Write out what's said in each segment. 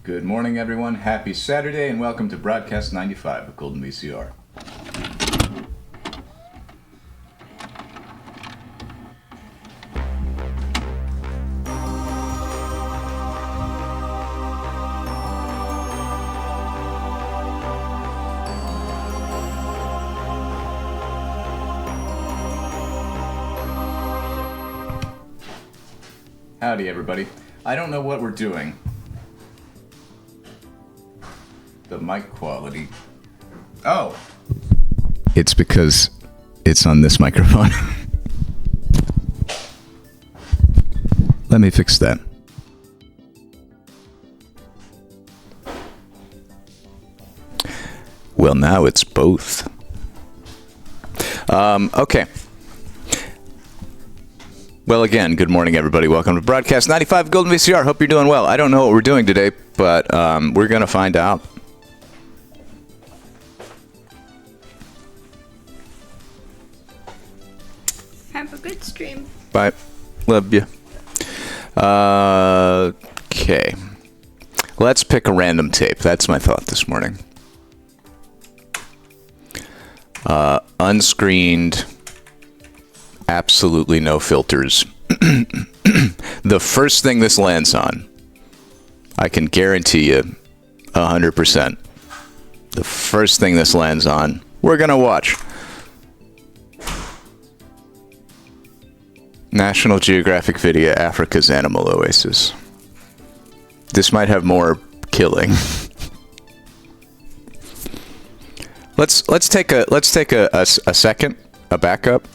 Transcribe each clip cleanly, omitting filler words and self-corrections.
Good morning, everyone. Happy Saturday, and welcome to Broadcast 95 of Golden VCR. Howdy, everybody. I don't know what we're doing. The mic quality. Oh! It's because it's on this microphone. Let me fix that. Well, now it's both. Okay. Well, again, good morning, everybody. Welcome to Broadcast 95 Golden VCR. Hope you're doing well. I don't know what we're doing today, but we're going to find out. Have a good stream. Bye. Love you. Okay. Let's pick a random tape. That's my thought this morning. Unscreened. Absolutely no filters. The first thing this lands on, I can guarantee you 100%. The first thing this lands on, we're going to watch. National Geographic video, Africa's Animal Oasis. This might have more killing. Let's take a second, a backup.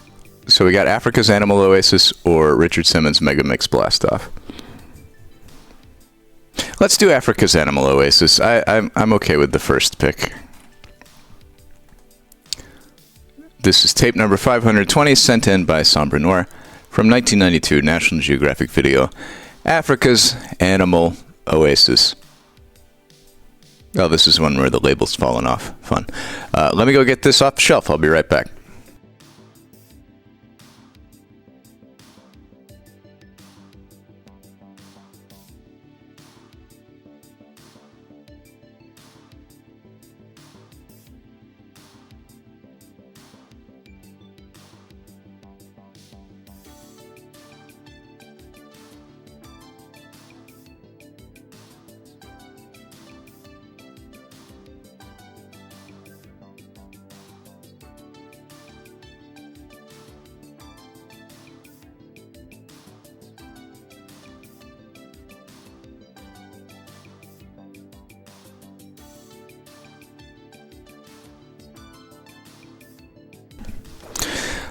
So we got Africa's Animal Oasis or Richard Simmons' Mega Mix Blastoff. Let's do Africa's Animal Oasis. I'm okay with the first pick. This is tape number 520, sent in by Sombre Noir. From 1992, National Geographic video, Africa's Animal Oasis. Oh, this is one where the label's fallen off. Fun. Let me go get this off the shelf. I'll be right back.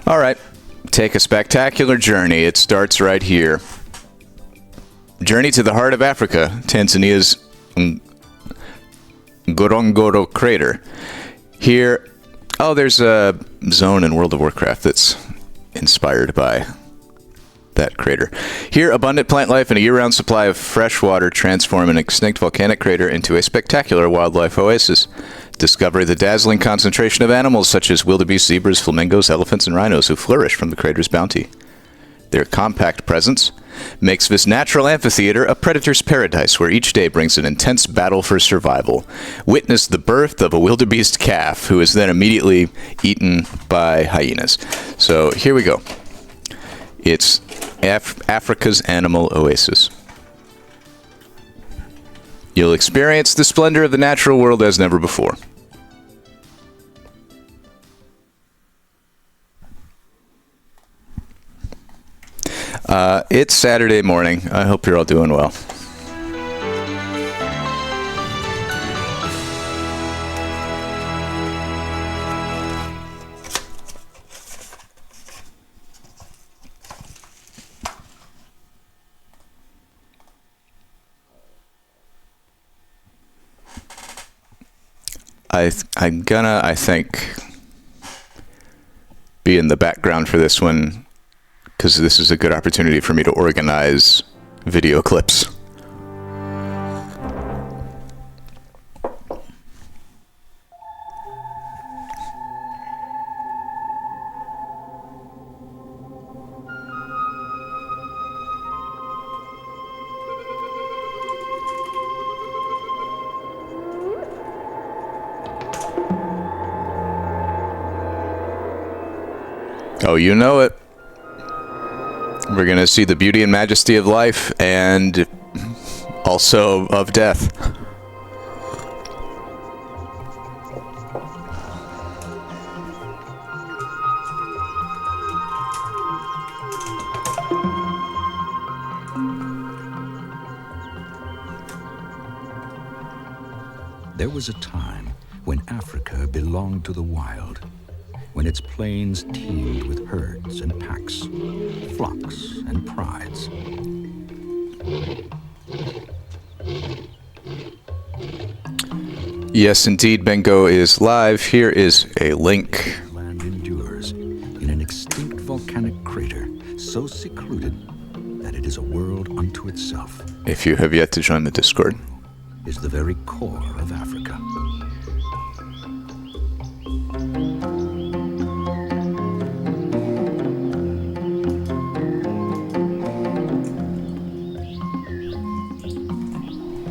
All right, take a spectacular journey. It starts right here. Journey to the heart of Africa, Tanzania's Ngorongoro crater. Here, there's a zone in World of Warcraft that's inspired by that crater. Here, abundant plant life and a year-round supply of fresh water transform an extinct volcanic crater into a spectacular wildlife oasis. Discover the dazzling concentration of animals such as wildebeest, zebras, flamingos, elephants, and rhinos who flourish from the crater's bounty. Their compact presence makes this natural amphitheater a predator's paradise where each day brings an intense battle for survival. Witness the birth of a wildebeest calf who is then immediately eaten by hyenas. So here we go. It's Africa's Animal Oasis. You'll experience the splendor of the natural world as never before. It's Saturday morning. I hope you're all doing well. I'm gonna, I think, be in the background for this one because this is a good opportunity for me to organize video clips. Oh, you know it. We're going to see the beauty and majesty of life and also of death. There was a time when Africa belonged to the wild, when its plains teemed with herds and packs, flocks and prides. Yes, indeed, Bengo is live. Here is a link. Land endures in an extinct volcanic crater so secluded that it is a world unto itself. If you have yet to join the Discord. Is the very core of Africa.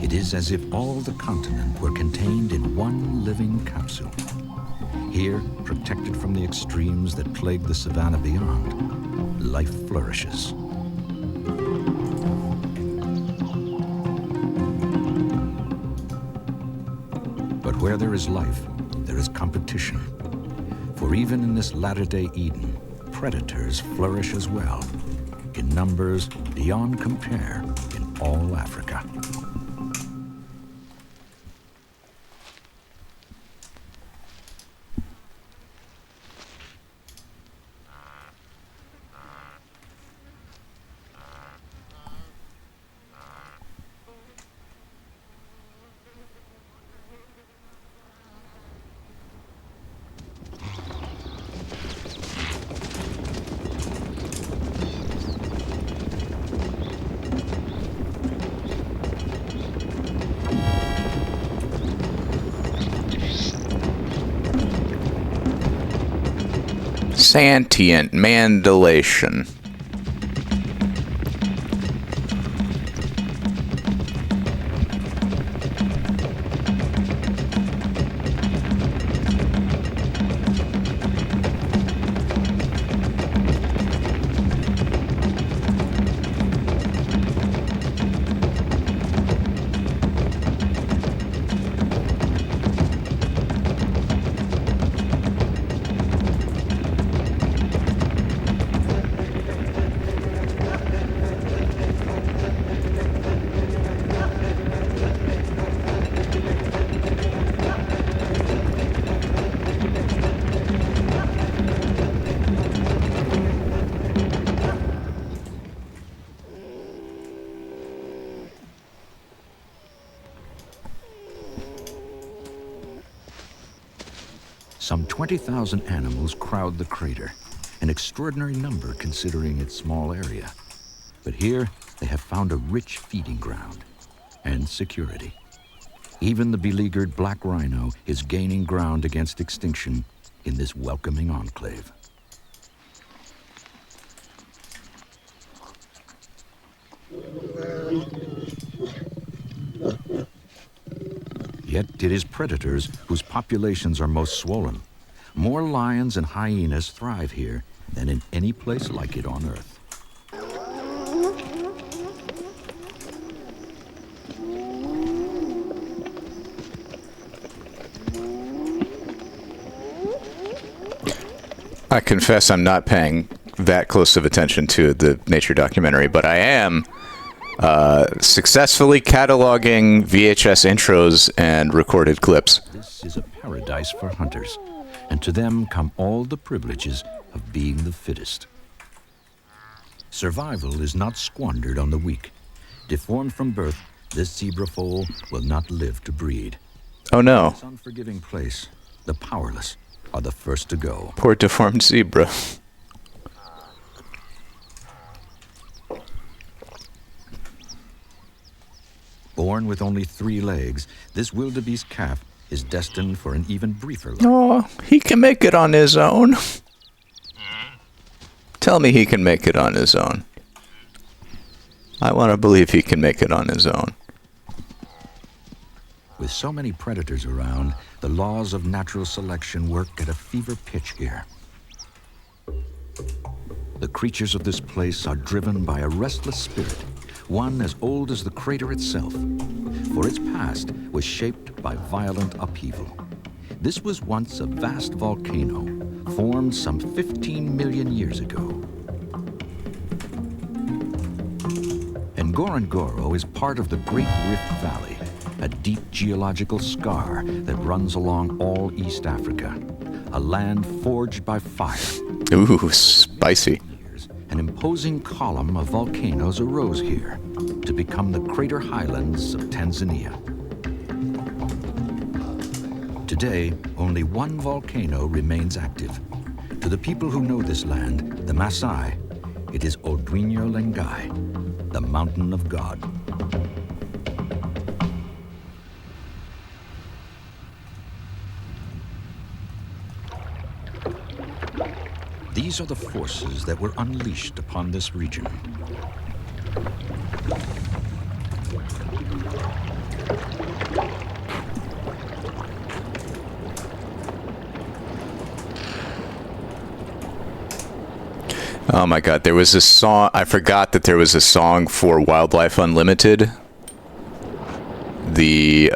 It is as if all the continent were contained in one living capsule. Here, protected from the extremes that plague the savanna beyond, life flourishes. But where there is life, there is competition. For even in this latter-day Eden, predators flourish as well, in numbers beyond compare in all Africa. Sentient mandalation. Some 20,000 animals crowd the crater, an extraordinary number considering its small area. But here, they have found a rich feeding ground and security. Even the beleaguered black rhino is gaining ground against extinction in this welcoming enclave. Yet it is predators whose populations are most swollen. More lions and hyenas thrive here than in any place like it on Earth. I confess I'm not paying that close of attention to the nature documentary, but I am successfully cataloging VHS intros and recorded clips. This is a paradise for hunters, and to them come all the privileges of being the fittest. Survival is not squandered on the weak. Deformed from birth, this zebra foal will not live to breed. Oh no. In this unforgiving place, the powerless are the first to go. Poor deformed zebra. Born with only 3 legs, this wildebeest calf is destined for an even briefer life. Oh, he can make it on his own. Tell me he can make it on his own. I want to believe he can make it on his own. With so many predators around, the laws of natural selection work at a fever pitch here. The creatures of this place are driven by a restless spirit, one as old as the crater itself, for its past was shaped by violent upheaval. This was once a vast volcano, formed some 15 million years ago. Ngorongoro is part of the Great Rift Valley, a deep geological scar that runs along all East Africa, a land forged by fire. Ooh, spicy. An imposing column of volcanoes arose here to become the crater highlands of Tanzania. Today, only one volcano remains active. To the people who know this land, the Maasai, it is Odwinyo Lengai, the Mountain of God. These are the forces that were unleashed upon this region. Oh my God, there was a song, I forgot that there was a song for Wildlife Unlimited, the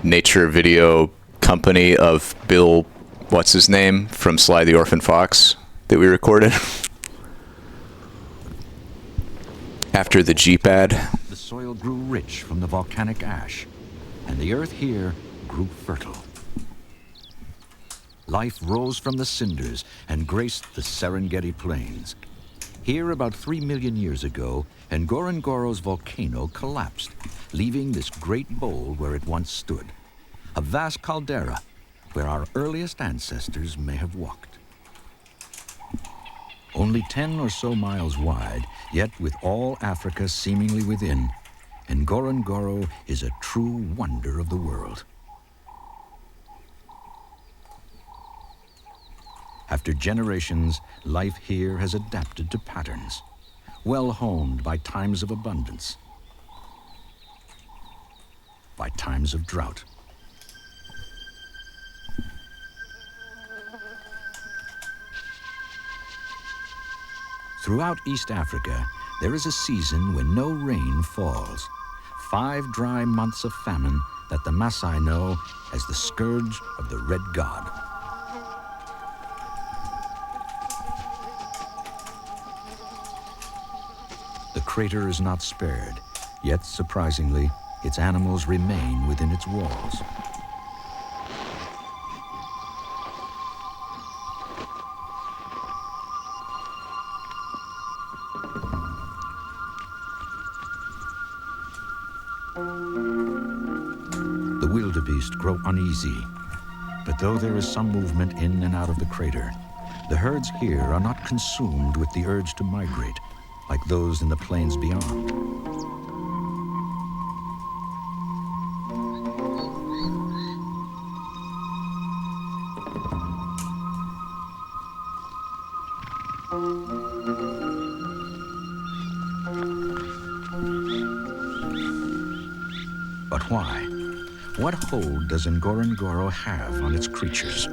nature video company of Bill, what's his name, from Sly the Orphan Fox, that we recorded after the Jeep ad. The soil grew rich from the volcanic ash, and the earth here grew fertile. Life rose from the cinders and graced the Serengeti Plains. Here, about 3 million years ago, Ngorongoro's volcano collapsed, leaving this great bowl where it once stood, a vast caldera where our earliest ancestors may have walked. Only 10 or so miles wide, yet with all Africa seemingly within, Ngorongoro is a true wonder of the world. After generations, life here has adapted to patterns, well honed by times of abundance, by times of drought. Throughout East Africa, there is a season when no rain falls. 5 dry months of famine that the Maasai know as the scourge of the Red God. The crater is not spared, yet surprisingly, its animals remain within its walls. The wildebeest grow uneasy, but though there is some movement in and out of the crater, the herds here are not consumed with the urge to migrate, like those in the plains beyond. But why? What hold does Ngorongoro have on its creatures?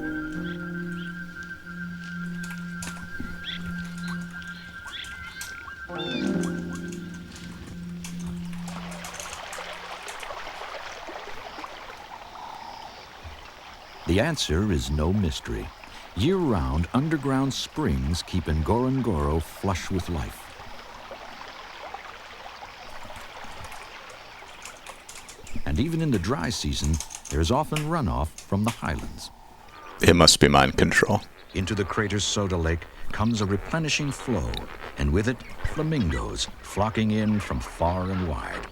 The answer is no mystery. Year-round, underground springs keep Ngorongoro flush with life. And even in the dry season, there is often runoff from the highlands. It must be mind control. Into the crater's soda lake comes a replenishing flow, and with it, flamingos flocking in from far and wide.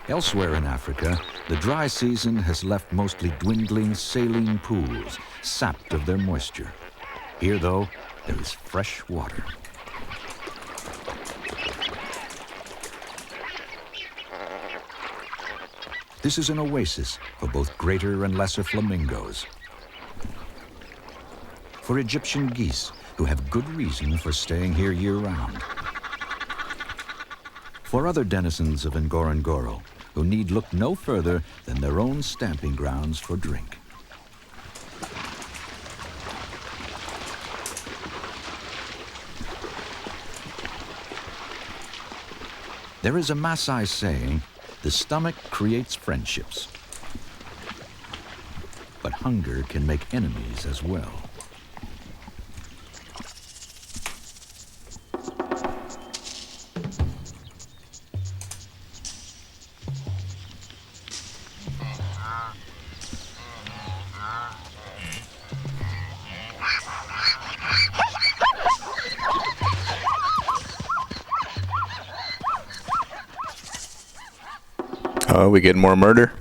Elsewhere in Africa, the dry season has left mostly dwindling saline pools, sapped of their moisture. Here, though, there is fresh water. This is an oasis for both greater and lesser flamingos. For Egyptian geese, who have good reason for staying here year-round. For other denizens of Ngorongoro, who need look no further than their own stamping grounds for drink. There is a Maasai saying, the stomach creates friendships. But hunger can make enemies as well. Oh, we get more murder?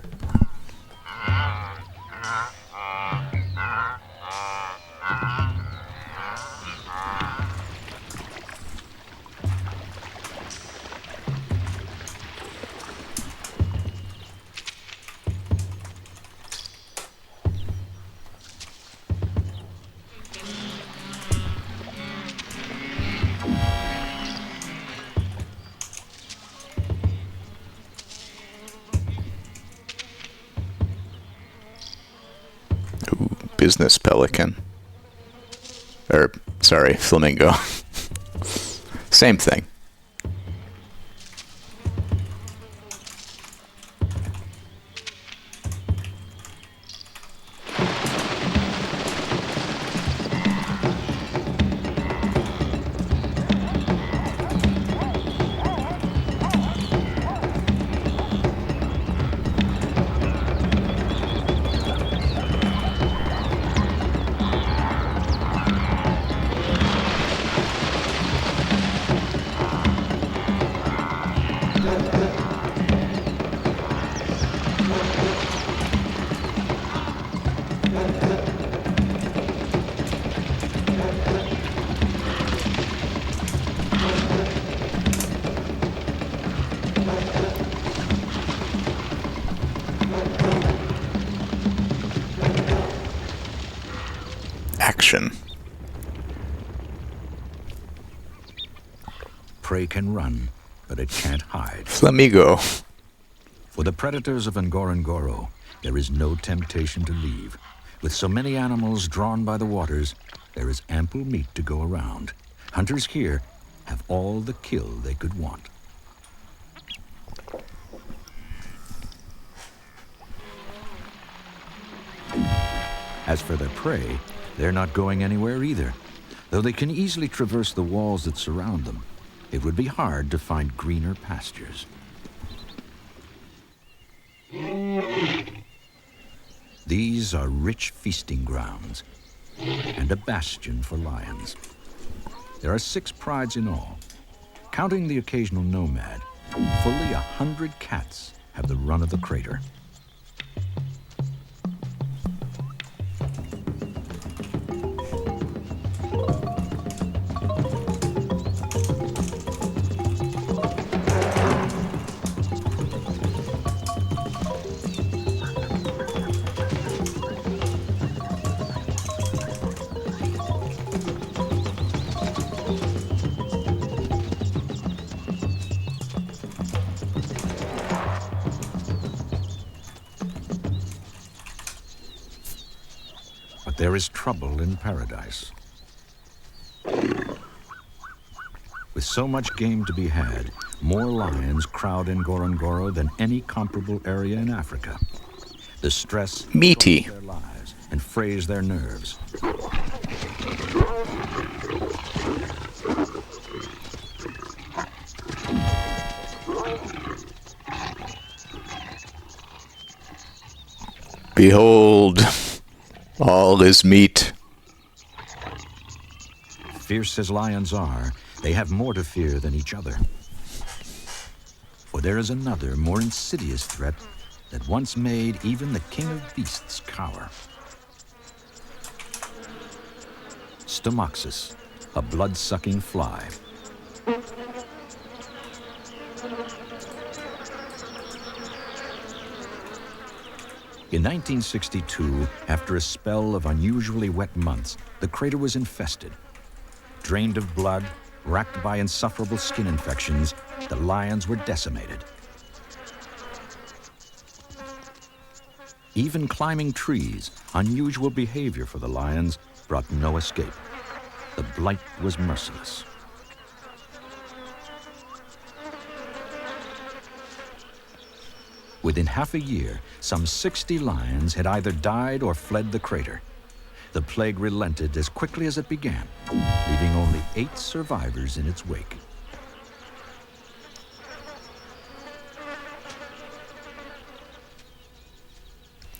Business pelican. Sorry, flamingo. Same thing. Action. Prey can run, but it can't hide. Flamigo. For the predators of Ngorongoro, there is no temptation to leave. With so many animals drawn by the waters, there is ample meat to go around. Hunters here have all the kill they could want. As for their prey, they're not going anywhere either. Though they can easily traverse the walls that surround them, it would be hard to find greener pastures. These are rich feasting grounds and a bastion for lions. There are 6 prides in all. Counting the occasional nomad, fully 100 cats have the run of the crater. There is trouble in paradise. With so much game to be had, more lions crowd Ngorongoro than any comparable area in Africa. The stress Meaty. destroys their lives and frays their nerves. Behold, all is meat. Fierce as lions are, they have more to fear than each other. For there is another, more insidious threat that once made even the king of beasts cower. Stomoxys, a blood-sucking fly. In 1962, after a spell of unusually wet months, the crater was infested. Drained of blood, racked by insufferable skin infections, the lions were decimated. Even climbing trees, unusual behavior for the lions, brought no escape. The blight was merciless. Within half a year, some 60 lions had either died or fled the crater. The plague relented as quickly as it began, leaving only 8 survivors in its wake.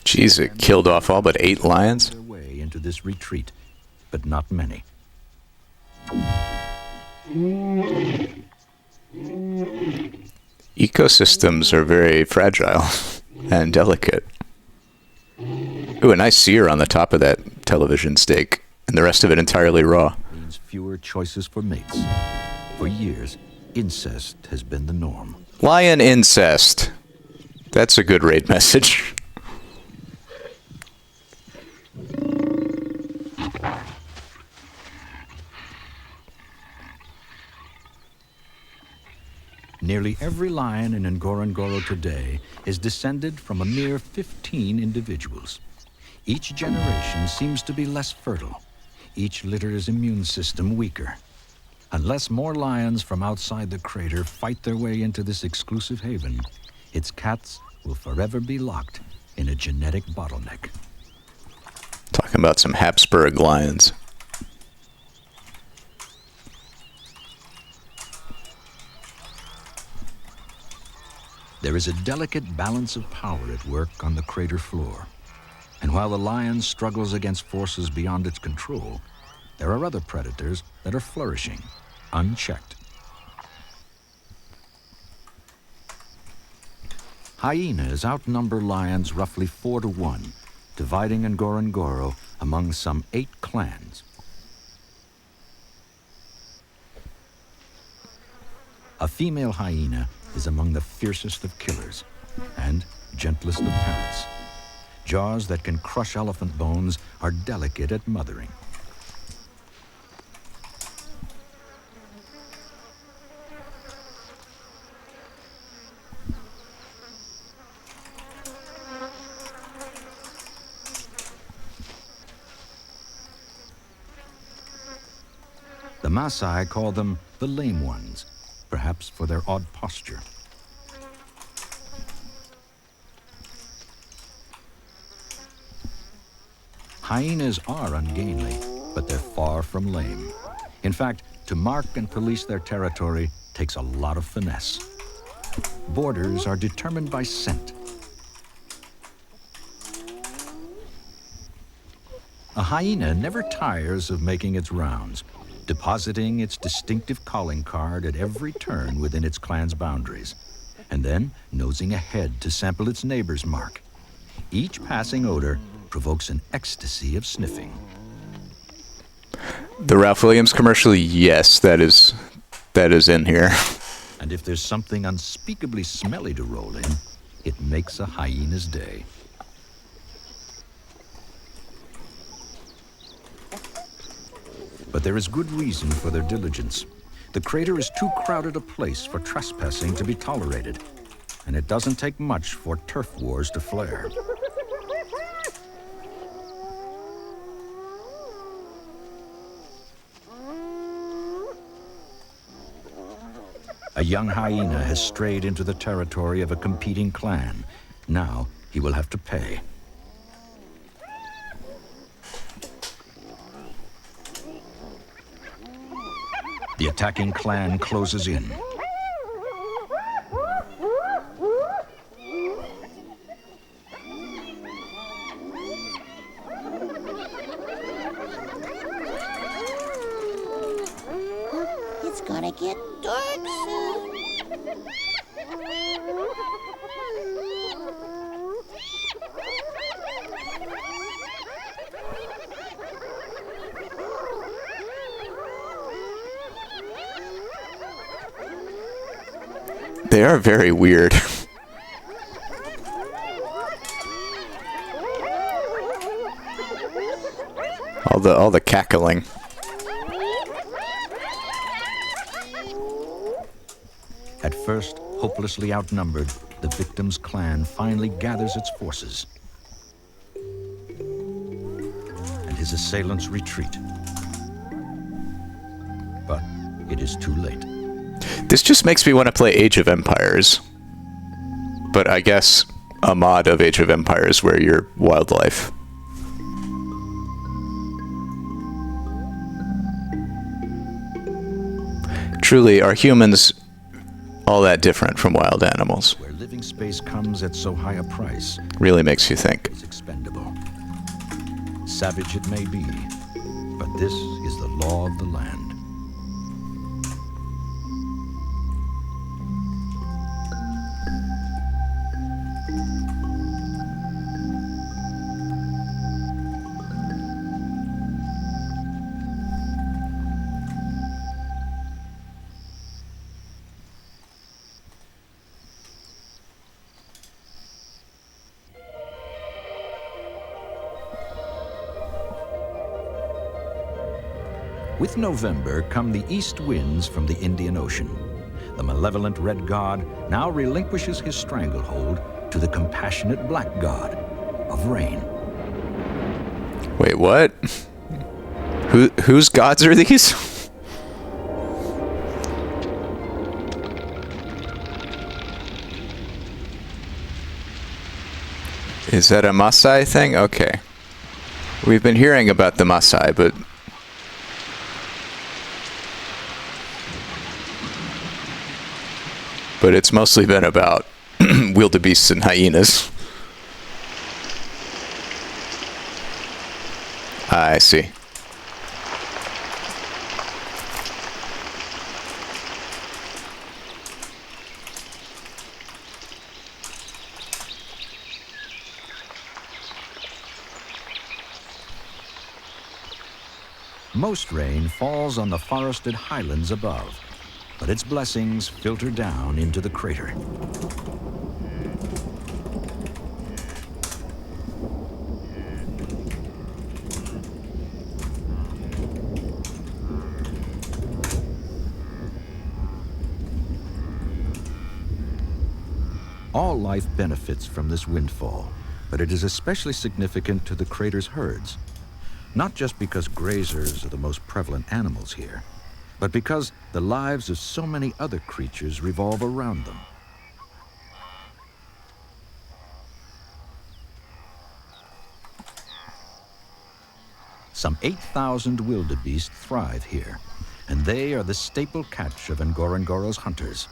Jeez, it killed off all but 8 lions? Their way into this retreat, but not many. Ecosystems are very fragile and delicate. Ooh, a nice sear on the top of that television steak, and the rest of it entirely raw. Means fewer choices for mates. For years, incest has been the norm. Lion incest. That's a good raid message. Nearly every lion in Ngorongoro today is descended from a mere 15 individuals. Each generation seems to be less fertile, each litter's immune system weaker. Unless more lions from outside the crater fight their way into this exclusive haven, its cats will forever be locked in a genetic bottleneck. Talking about some Habsburg lions. There is a delicate balance of power at work on the crater floor. And while the lion struggles against forces beyond its control, there are other predators that are flourishing, unchecked. Hyenas outnumber lions roughly 4 to 1, dividing Ngorongoro among some 8 clans. A female hyena is among the fiercest of killers and gentlest of parents. Jaws that can crush elephant bones are delicate at mothering. The Maasai call them the lame ones, perhaps for their odd posture. Hyenas are ungainly, but they're far from lame. In fact, to mark and police their territory takes a lot of finesse. Borders are determined by scent. A hyena never tires of making its rounds, depositing its distinctive calling card at every turn within its clan's boundaries, and then nosing ahead to sample its neighbor's mark. Each passing odor provokes an ecstasy of sniffing. The Ralph Williams commercial, yes, that is in here. And if there's something unspeakably smelly to roll in, it makes a hyena's day. But there is good reason for their diligence. The crater is too crowded a place for trespassing to be tolerated, and it doesn't take much for turf wars to flare. A young hyena has strayed into the territory of a competing clan. Now he will have to pay. The attacking clan closes in. It's gonna get dark soon. They are very weird. all the cackling. first, hopelessly outnumbered, the victim's clan finally gathers its forces. And his assailants retreat. But it is too late. This just makes me want to play Age of Empires. But I guess a mod of Age of Empires where you're wildlife. Truly, are humans all that different from wild animals? Where living space comes at so high a price, Really makes you think. is expendable. Savage it may be, but this is the law of the land. With November come the east winds from the Indian Ocean. The malevolent red god now relinquishes his stranglehold to the compassionate black god of rain. Wait, what? Whose gods are these? Is that a Maasai thing? Okay. We've been hearing about the Maasai, but it's mostly been about wildebeests and hyenas. I see. Most rain falls on the forested highlands above, but its blessings filter down into the crater. All life benefits from this windfall, but it is especially significant to the crater's herds. Not just because grazers are the most prevalent animals here, but because the lives of so many other creatures revolve around them. Some 8,000 wildebeest thrive here, and they are the staple catch of Ngorongoro's hunters.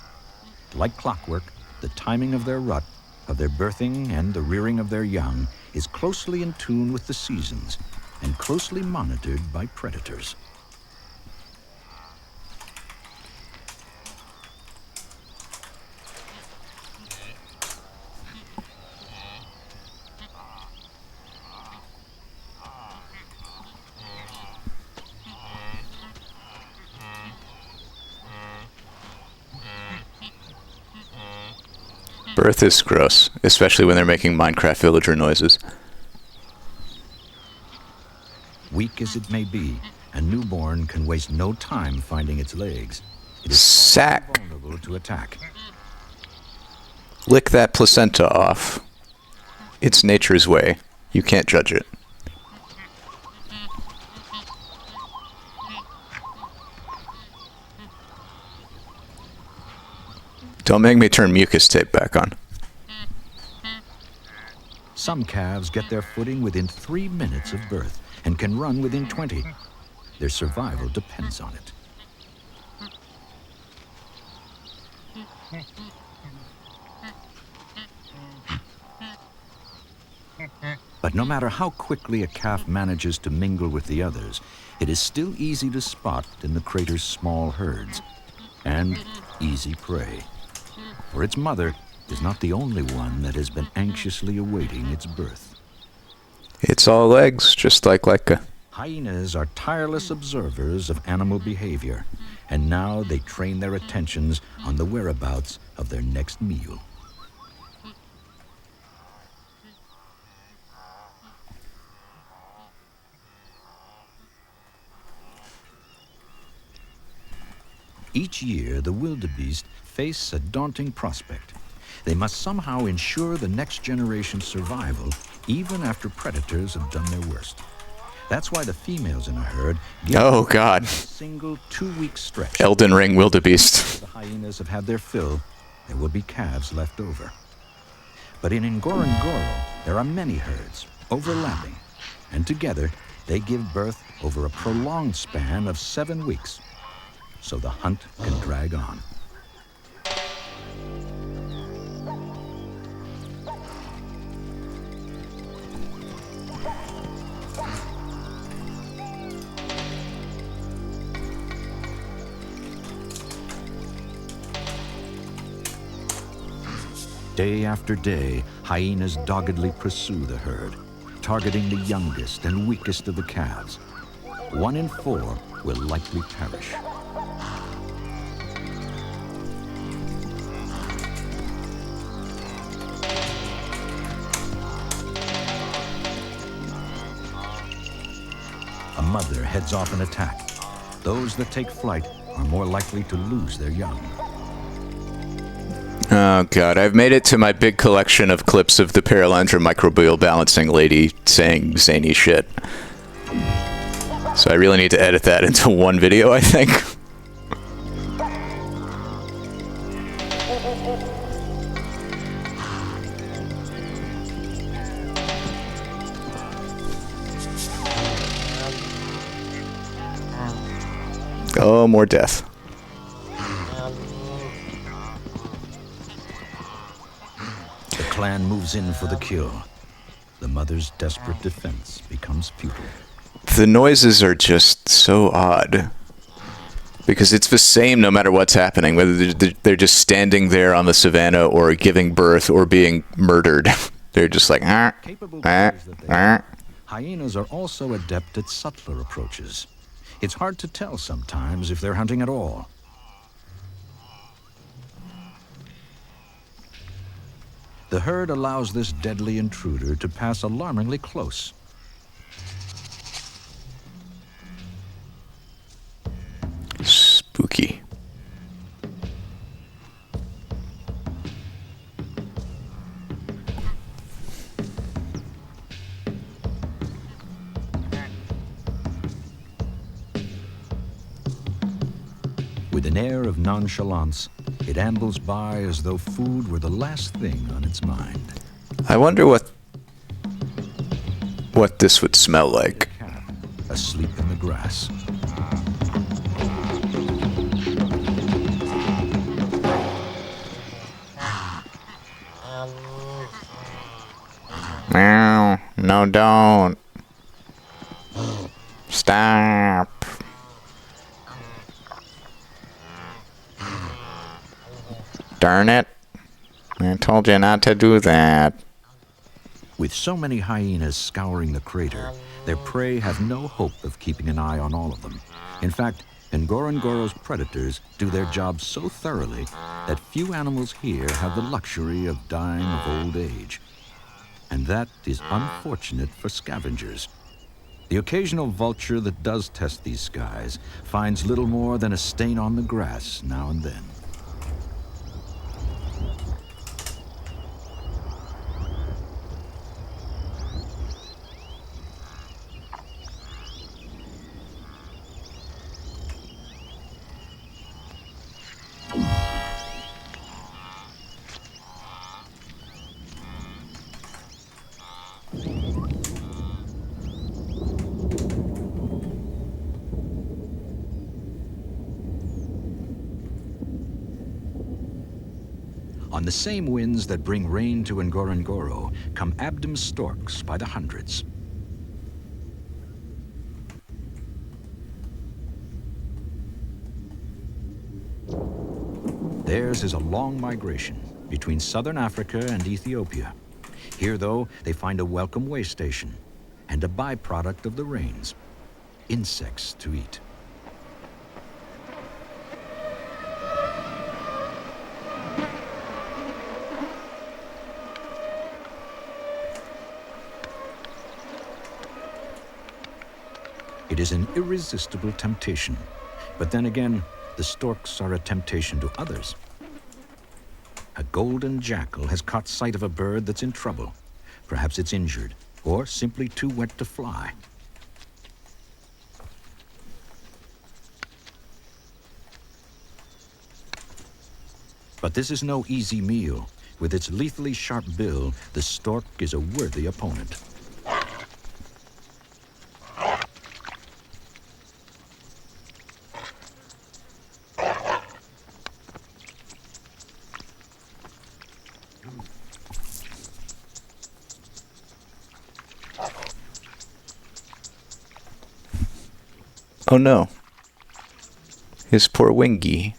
Like clockwork, the timing of their rut, of their birthing and the rearing of their young is closely in tune with the seasons and closely monitored by predators. Birth is gross, especially when they're making Minecraft villager noises. Weak as it may be, a newborn can waste no time finding its legs. It is Sack. vulnerable to attack. Lick that placenta off. It's nature's way. You can't judge it. Don't make me turn mucus tape back on. Some calves get their footing within 3 minutes of birth and can run within 20. Their survival depends on it. But no matter how quickly a calf manages to mingle with the others, it is still easy to spot in the crater's small herds, and easy prey. For its mother is not the only one that has been anxiously awaiting its birth. It's all legs, just like Leica. Hyenas are tireless observers of animal behavior, and now they train their attentions on the whereabouts of their next meal. Each year, the wildebeest face a daunting prospect. They must somehow ensure the next generation's survival, even after predators have done their worst. That's why the females in a herd give Oh, God. a single 2-week stretch. Elden Ring wildebeest. The hyenas have had their fill, there will be calves left over. But in Ngorongoro, there are many herds, overlapping, and together they give birth over a prolonged span of 7 weeks. So the hunt can drag on. Day after day, hyenas doggedly pursue the herd, targeting the youngest and weakest of the calves. 1 in 4 will likely perish. A mother heads off an attack. Those that take flight are more likely to lose their young. Oh, God. I've made it to my big collection of clips of the Paralandra microbial balancing lady saying zany shit. So I really need to edit that into one video, I think. Oh, more death. The clan moves in for the kill. The mother's desperate defense becomes futile. The noises are just so odd. Because it's the same no matter what's happening, whether they're just standing there on the savannah or giving birth or being murdered. They're just like, Capable players that they are, hyenas are also adept at subtler approaches. It's hard to tell sometimes if they're hunting at all. The herd allows this deadly intruder to pass alarmingly close. Spooky. With an air of nonchalance, it ambles by as though food were the last thing on its mind. I wonder what this would smell like. Cat, asleep in the grass. No, don't. Stop. Darn it. I told you not to do that. With so many hyenas scouring the crater, their prey have no hope of keeping an eye on all of them. In fact, Ngorongoro's predators do their job so thoroughly that few animals here have the luxury of dying of old age. And that is unfortunate for scavengers. The occasional vulture that does test these skies finds little more than a stain on the grass now and then. On the same winds that bring rain to Ngorongoro come Abdom storks by the hundreds. Theirs is a long migration between southern Africa and Ethiopia. Here, though, they find a welcome way station and a byproduct of the rains, insects to eat. It is an irresistible temptation. But then again, the storks are a temptation to others. A golden jackal has caught sight of a bird that's in trouble. Perhaps it's injured, or simply too wet to fly. But this is no easy meal. With its lethally sharp bill, the stork is a worthy opponent. Oh no. His poor wingy.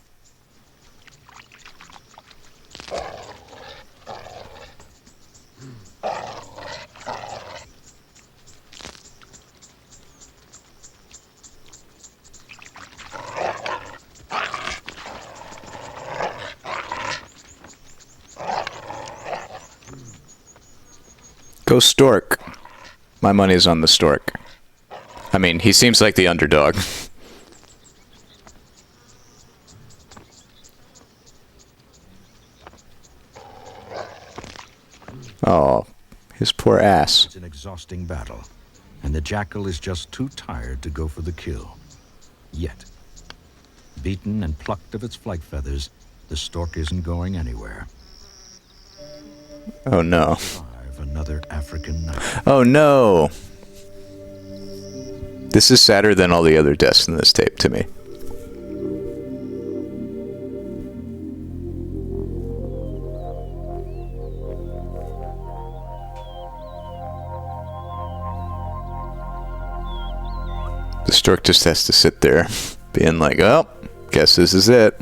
Go stork. My money's on the stork. I mean, he seems like the underdog. Oh, his poor ass. It's an exhausting battle, and the jackal is just too tired to go for the kill. Yet, beaten and plucked of its flight feathers, the stork isn't going anywhere. Oh no. Another African night. Oh no. This is sadder than all the other deaths in this tape to me. The stork just has to sit there, being like, oh, guess this is it.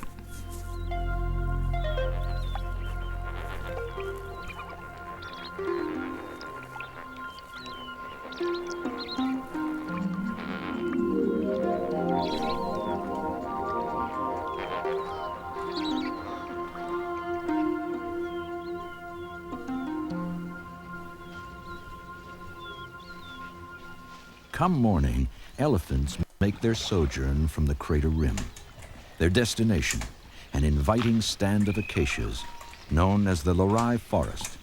Come morning, elephants make their sojourn from the crater rim. Their destination, an inviting stand of acacias, known as the Lorai Forest.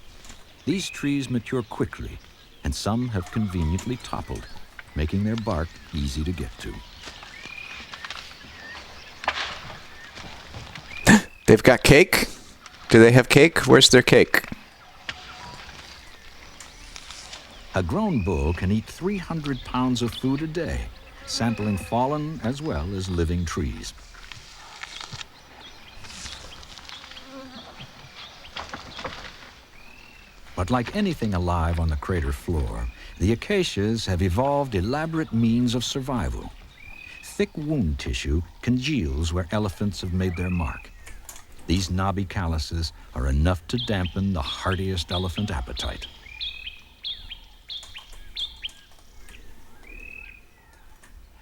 These trees mature quickly, and some have conveniently toppled, making their bark easy to get to. They've got cake? Do they have cake? Where's their cake? A grown bull can eat 300 pounds of food a day, sampling fallen as well as living trees. But like anything alive on the crater floor, the acacias have evolved elaborate means of survival. Thick wound tissue congeals where elephants have made their mark. These knobby calluses are enough to dampen the hardiest elephant appetite.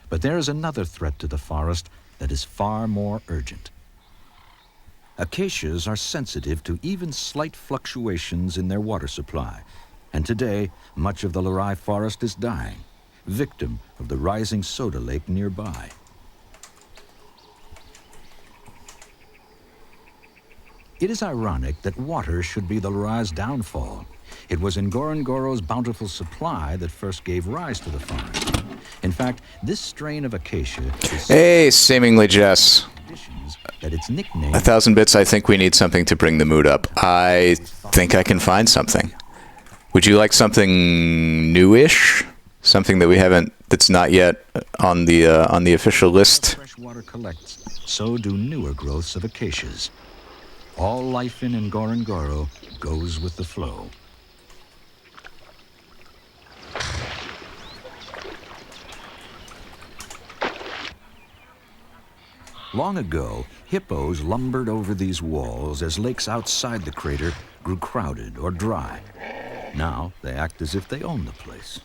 But there is another threat to the forest that is far more urgent. Acacias are sensitive to even slight fluctuations in their water supply, and today much of the Lorai forest is dying, victim of the rising soda lake nearby. It is ironic that water should be the Lorai's downfall. It was Ngorongoro's bountiful supply that first gave rise to the forest. In fact, this strain of acacia is Hey, seemingly Jess. that its nickname 1,000 bits, I think we need something to bring the mood up. I think I can find something. Would you like something newish? Something that we haven't, that's not yet on the official list? fresh water collects, so do newer growths of acacias. All life in Ngorongoro goes with the flow. Long ago, hippos lumbered over these walls as lakes outside the crater grew crowded or dry. Now they act as if they own the place.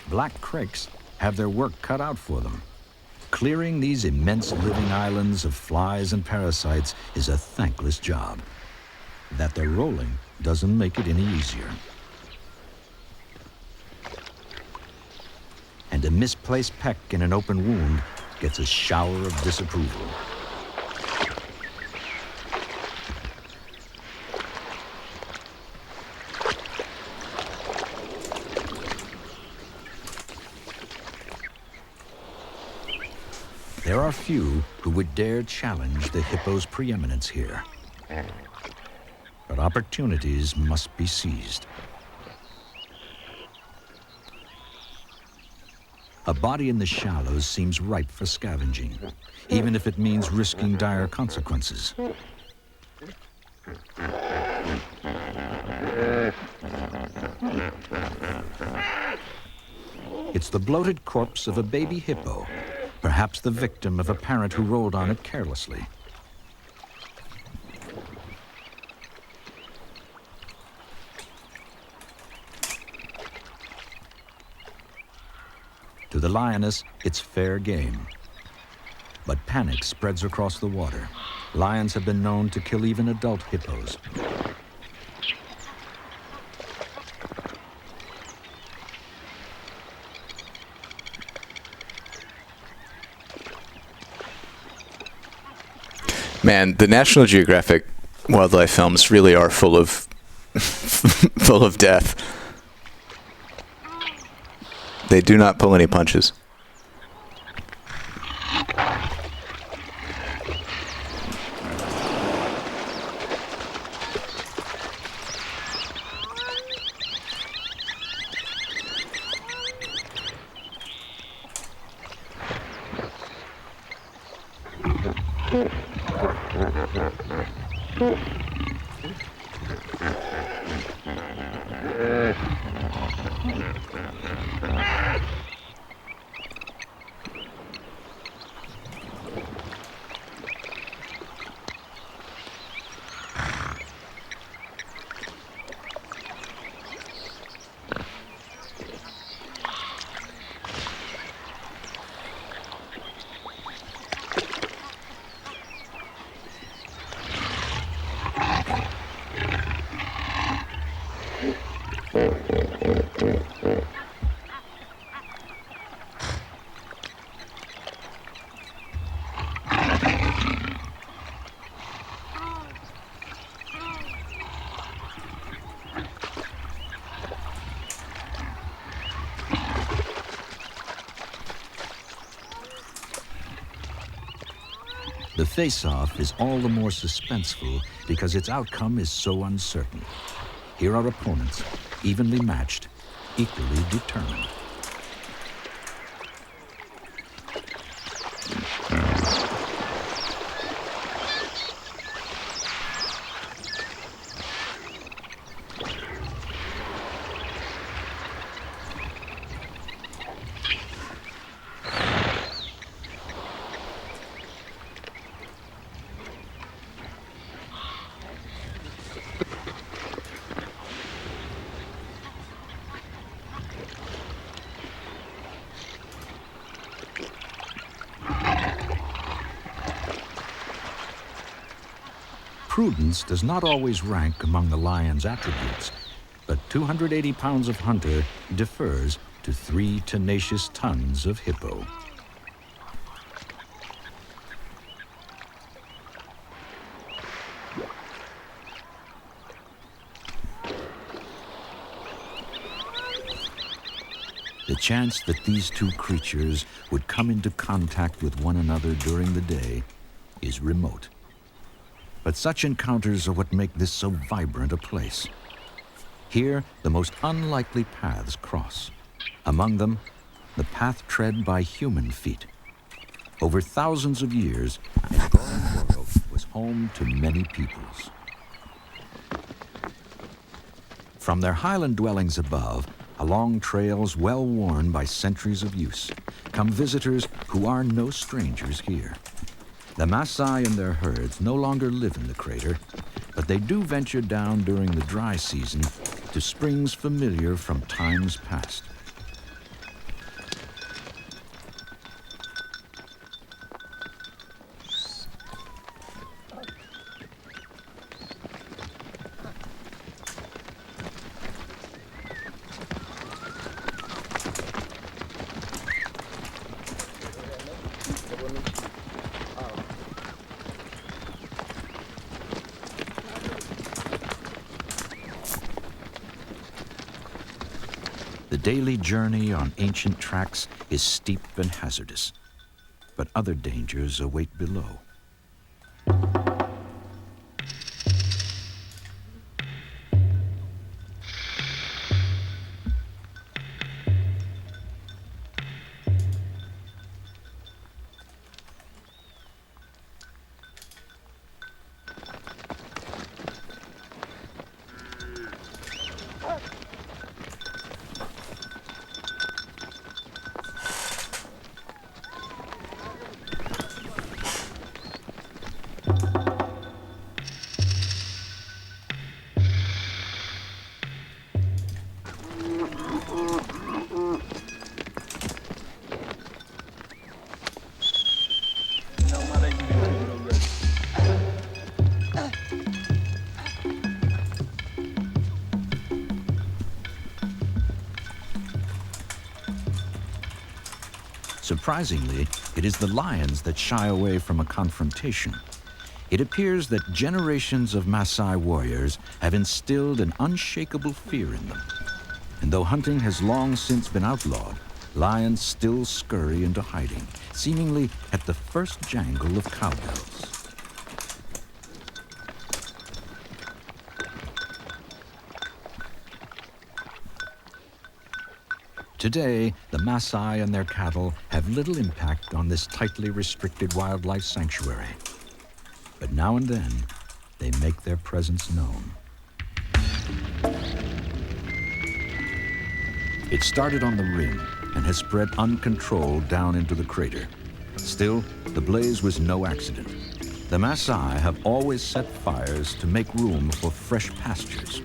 Black creeks have their work cut out for them. Clearing these immense living islands of flies and parasites is a thankless job. That they're rolling doesn't make it any easier. And a misplaced peck in an open wound gets a shower of disapproval. There are few who would dare challenge the hippo's preeminence here. But opportunities must be seized. A body in the shallows seems ripe for scavenging, even if it means risking dire consequences. It's the bloated corpse of a baby hippo, perhaps the victim of a parent who rolled on it carelessly. To the lioness, it's fair game. But panic spreads across the water. Lions have been known to kill even adult hippos. Man, the National Geographic wildlife films really are full of full of death. They do not pull any punches. The face-off is all the more suspenseful because its outcome is so uncertain. Here are opponents, evenly matched, equally determined. Prudence does not always rank among the lion's attributes, but 280 pounds of hunter defers to 3 tenacious tons of hippo. The chance that these two creatures would come into contact with one another during the day is remote. But such encounters are what make this so vibrant a place. Here, the most unlikely paths cross. Among them, the path tread by human feet. Over thousands of years, Ngorongoro was home to many peoples. From their highland dwellings above, along trails well worn by centuries of use, come visitors who are no strangers here. The Maasai and their herds no longer live in the crater, but they do venture down during the dry season to springs familiar from times past. The daily journey on ancient tracks is steep and hazardous, but other dangers await below. Surprisingly, it is the lions that shy away from a confrontation. It appears that generations of Maasai warriors have instilled an unshakable fear in them. And though hunting has long since been outlawed, lions still scurry into hiding, seemingly at the first jangle of cowbells. Today, the Maasai and their cattle have little impact on this tightly restricted wildlife sanctuary. But now and then, they make their presence known. It started on the rim and has spread uncontrolled down into the crater. Still, the blaze was no accident. The Maasai have always set fires to make room for fresh pastures.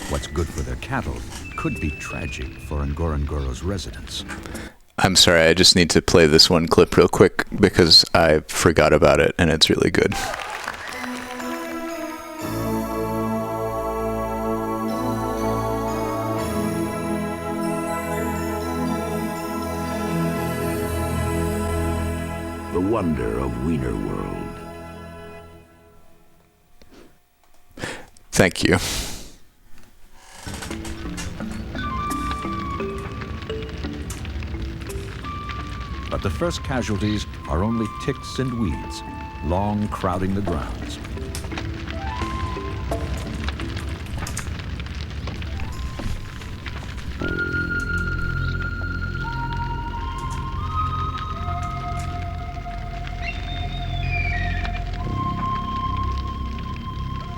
What's good for their cattle could be tragic for Ngorongoro's residents. I'm sorry, I just need to play this one clip real quick because I forgot about it and it's really good. The wonder of Wiener World. Thank you. But the first casualties are only ticks and weeds, long crowding the grounds.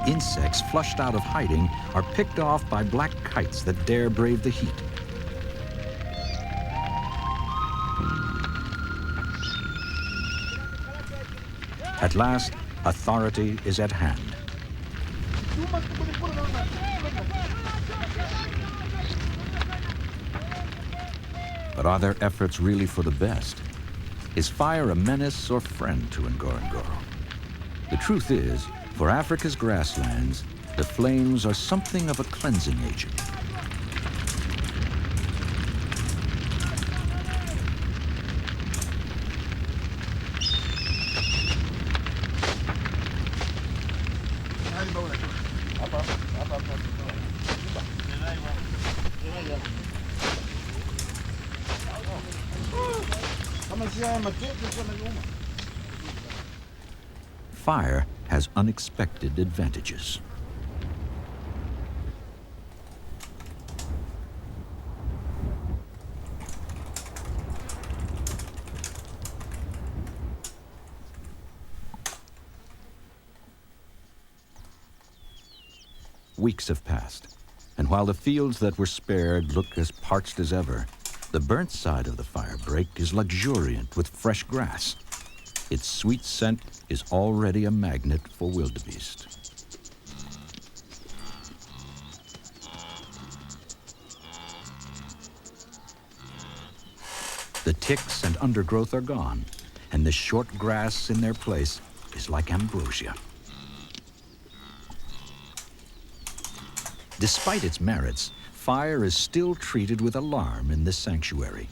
Insects flushed out of hiding are picked off by black kites that dare brave the heat. At last, authority is at hand. But are their efforts really for the best? Is fire a menace or friend to Ngorongoro? The truth is, for Africa's grasslands, the flames are something of a cleansing agent. Fire has unexpected advantages. Weeks have passed, and while the fields that were spared look as parched as ever, the burnt side of the fire break is luxuriant with fresh grass. Its sweet scent is already a magnet for wildebeest. The ticks and undergrowth are gone, and the short grass in their place is like ambrosia. Despite its merits, fire is still treated with alarm in this sanctuary.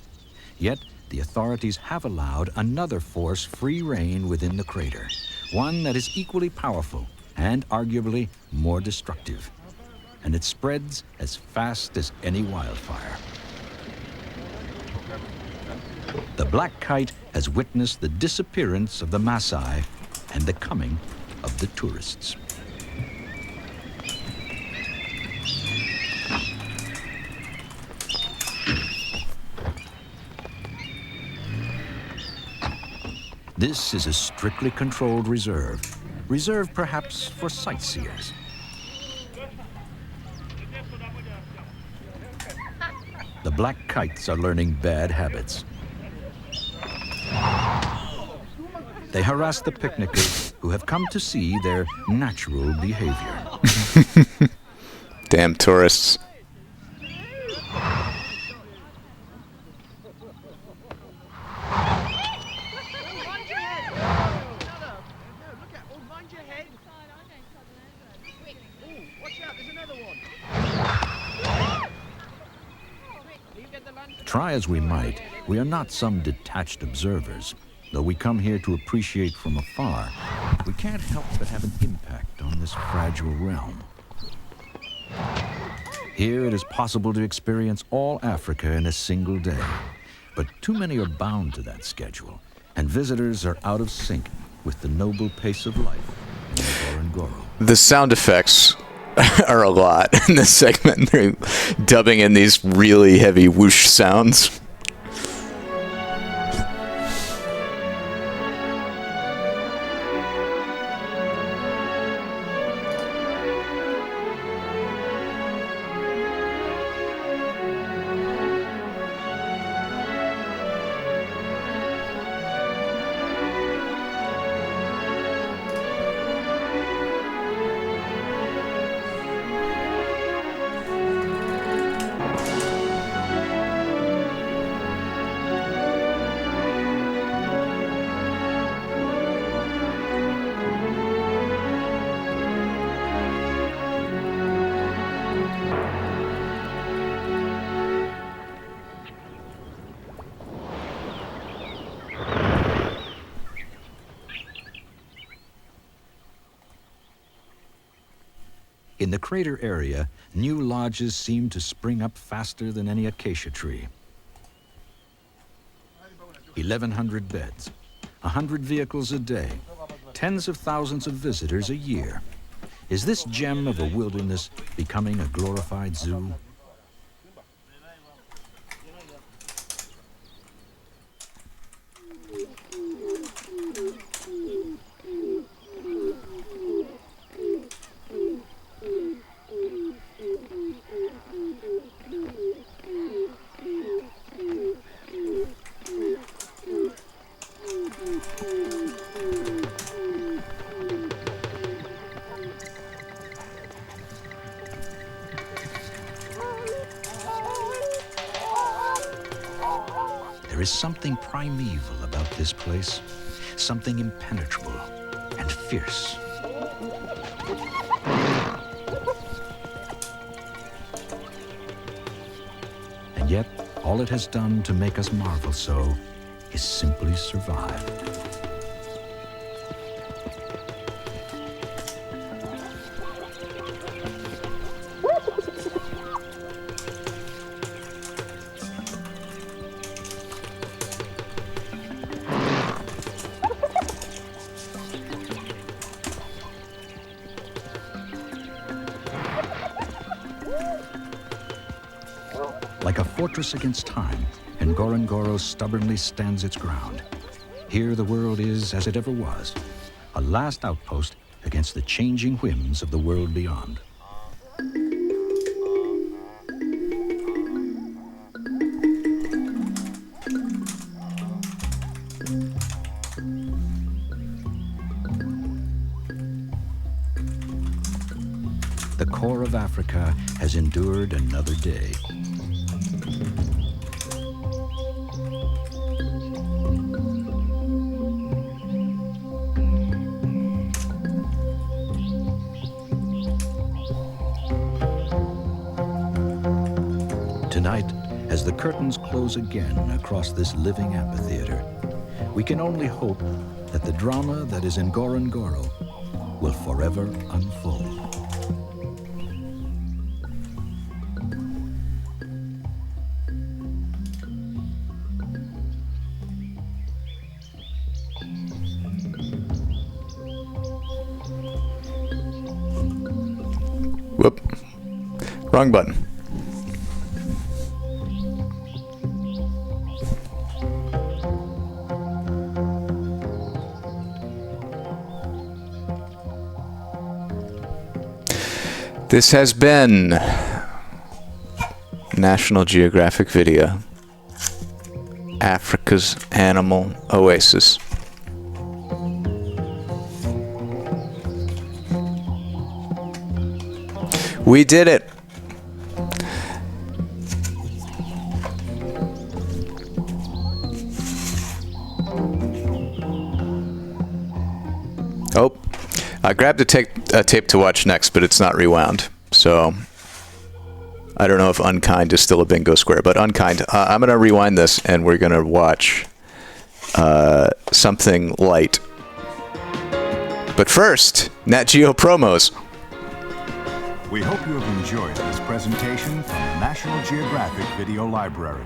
Yet, the authorities have allowed another force free rein within the crater, one that is equally powerful and arguably more destructive. And it spreads as fast as any wildfire. The black kite has witnessed the disappearance of the Maasai and the coming of the tourists. This is a strictly controlled reserve, reserved perhaps for sightseers. The black kites are learning bad habits. They harass the picnickers who have come to see their natural behavior. Damn tourists. Try as we might, we are not some detached observers. Though we come here to appreciate from afar, we can't help but have an impact on this fragile realm. Here it is possible to experience all Africa in a single day, but too many are bound to that schedule, and visitors are out of sync with the noble pace of life in Ngorongoro. The sound effects are a lot in this segment. They're dubbing in these really heavy whoosh sounds. In the crater area, new lodges seem to spring up faster than any acacia tree. 1,100 beds, 100 vehicles a day, tens of thousands of visitors a year. Is this gem of a wilderness becoming a glorified zoo? There is something primeval about this place, something impenetrable and fierce. And yet, all it has done to make us marvel so is simply survive. Like a fortress against time, Ngorongoro stubbornly stands its ground. Here the world is as it ever was, a last outpost against the changing whims of the world beyond. The core of Africa has endured another day. Tonight, as the curtains close again across this living amphitheater, we can only hope that the drama that is Ngorongoro will forever unfold. Whoop. Wrong button. This has been National Geographic Video, Africa's Animal Oasis. We did it. Oh, I grabbed a tape to watch next, but it's not rewound. So I don't know if Unkind is still a bingo square, but Unkind. I'm going to rewind this, and we're going to watch something light. But first, Nat Geo promos. We hope you have enjoyed this presentation from the National Geographic Video Library.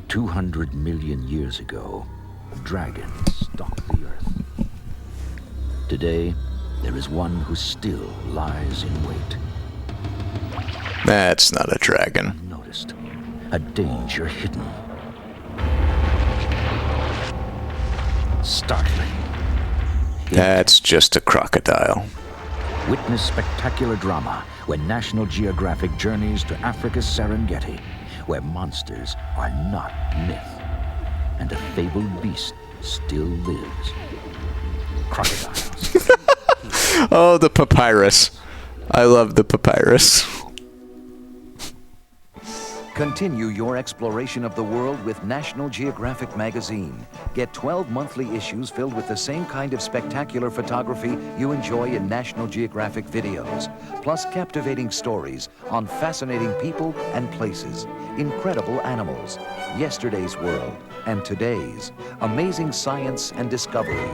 "200 million years ago, dragons stalked the earth. Today, there is one who still lies in wait. That's not a dragon. Unnoticed, a danger hidden. Startling. That's just a crocodile. Witness spectacular drama when National Geographic journeys to Africa's Serengeti, where monsters are not myth, and a fabled beast still lives. Crocodiles. Oh, the papyrus. I love the papyrus. Continue your exploration of the world with National Geographic magazine. Get 12 monthly issues filled with the same kind of spectacular photography you enjoy in National Geographic videos, plus captivating stories on fascinating people and places, incredible animals, yesterday's world and today's, amazing science and discovery.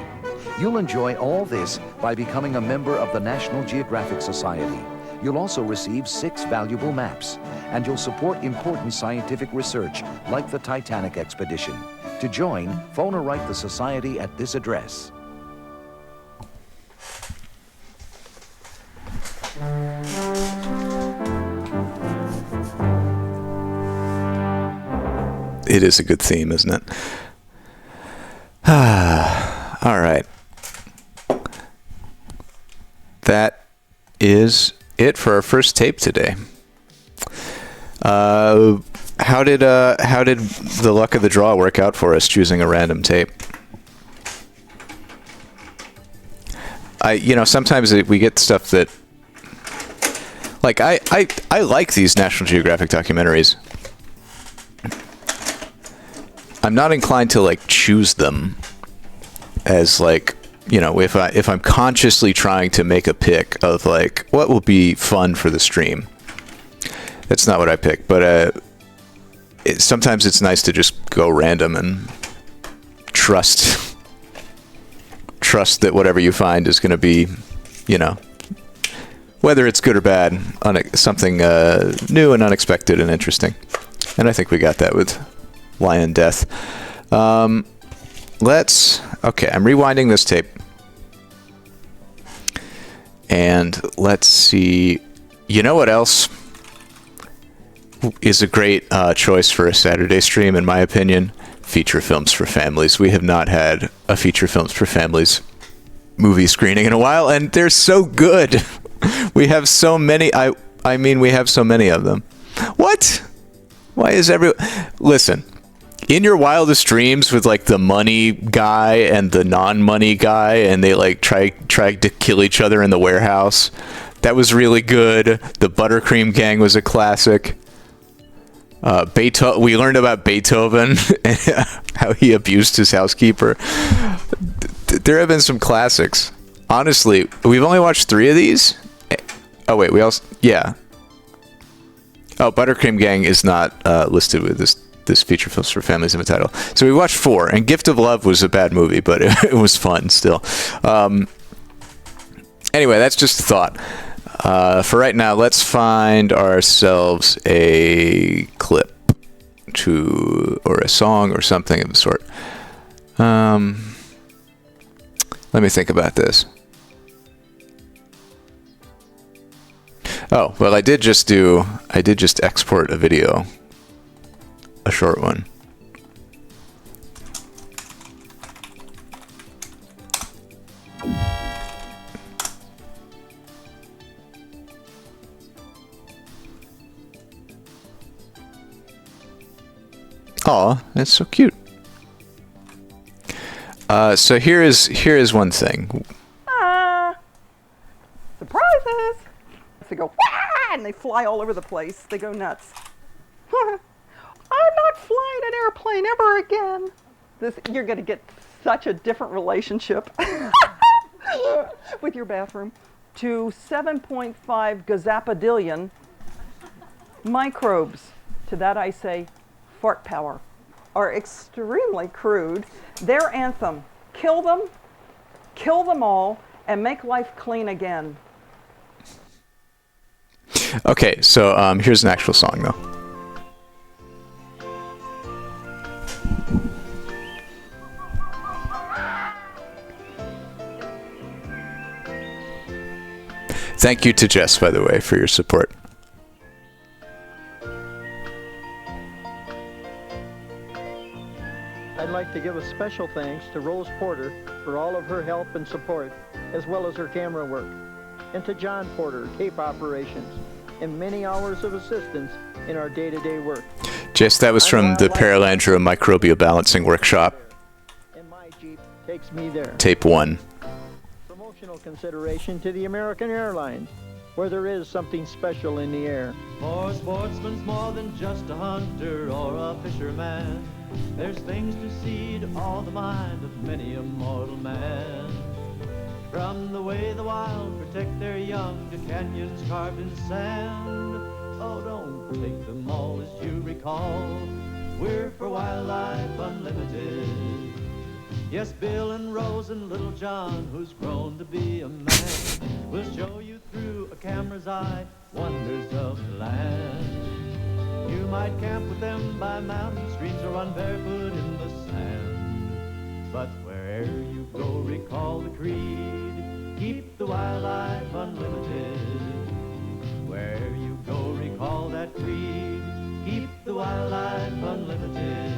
You'll enjoy all this by becoming a member of the National Geographic Society. You'll also receive 6 valuable maps, and you'll support important scientific research like the Titanic expedition. To join, phone or write the Society at this address. It is a good theme, isn't it? All right. That is it for our first tape today. How did the luck of the draw work out for us choosing a random tape? Sometimes we get stuff that, like, I like these National Geographic documentaries. I'm not inclined to like choose them as like, if I'm consciously trying to make a pick of like what will be fun for the stream. That's not what I pick, but sometimes it's nice to just go random and trust that whatever you find is going to be, whether it's good or bad, something new and unexpected and interesting. And I think we got that with Lion Death. Okay, I'm rewinding this tape. And let's see. You know what else is a great choice for a Saturday stream, in my opinion? Feature films for families. We have not had a feature films for families movie screening in a while, and they're so good. We have so many. I mean, we have so many of them. What? Why is everyone... Listen, in your wildest dreams with like the money guy and the non-money guy, and they like tried to kill each other in the warehouse, that was really good. The Buttercream Gang was a classic. We learned about Beethoven and how he abused his housekeeper. there have been some classics. Honestly, we've only watched 3 of these. Oh wait, we also Oh, Buttercream Gang is not listed with this feature films for families in the title. So we watched 4, and Gift of Love was a bad movie, but it was fun still. Anyway, that's just a thought. For right now, let's find ourselves a clip or a song or something of the sort. Let me think about this. Oh, well, I did just export a video, a short one. Aw, that's so cute. So here is one thing. Surprises! They go, wah! And they fly all over the place. They go nuts. I'm not flying an airplane ever again. You're going to get such a different relationship with your bathroom. To 7.5 gazapadillion microbes. To that I say, fart power. Are extremely crude. Their anthem, kill them all, and make life clean again. Okay, so here's an actual song, though. Thank you to Jess, by the way, for your support. I'd like to give a special thanks to Rose Porter for all of her help and support, as well as her camera work, and to John Porter, Cape Operations, and many hours of assistance in our day-to-day work. Jess, that was from the Paralandra Microbial Balancing Workshop. And my Jeep takes me there. Tape 1. Promotional consideration to the American Airlines, where there is something special in the air. For sportsman's more than just a hunter or a fisherman. There's things to see to all the mind of many a mortal man. From the way the wild protect their young to canyons carved in sand. Oh, don't take them all as you recall. We're for Wildlife Unlimited. Yes, Bill and Rose and little John, who's grown to be a man, will show you through a camera's eye wonders of the land. You might camp with them by mountain streams or run barefoot in the sand. But wherever you go, recall the creed. Keep the wildlife unlimited. Wherever you go, recall that creed. Keep the wildlife unlimited.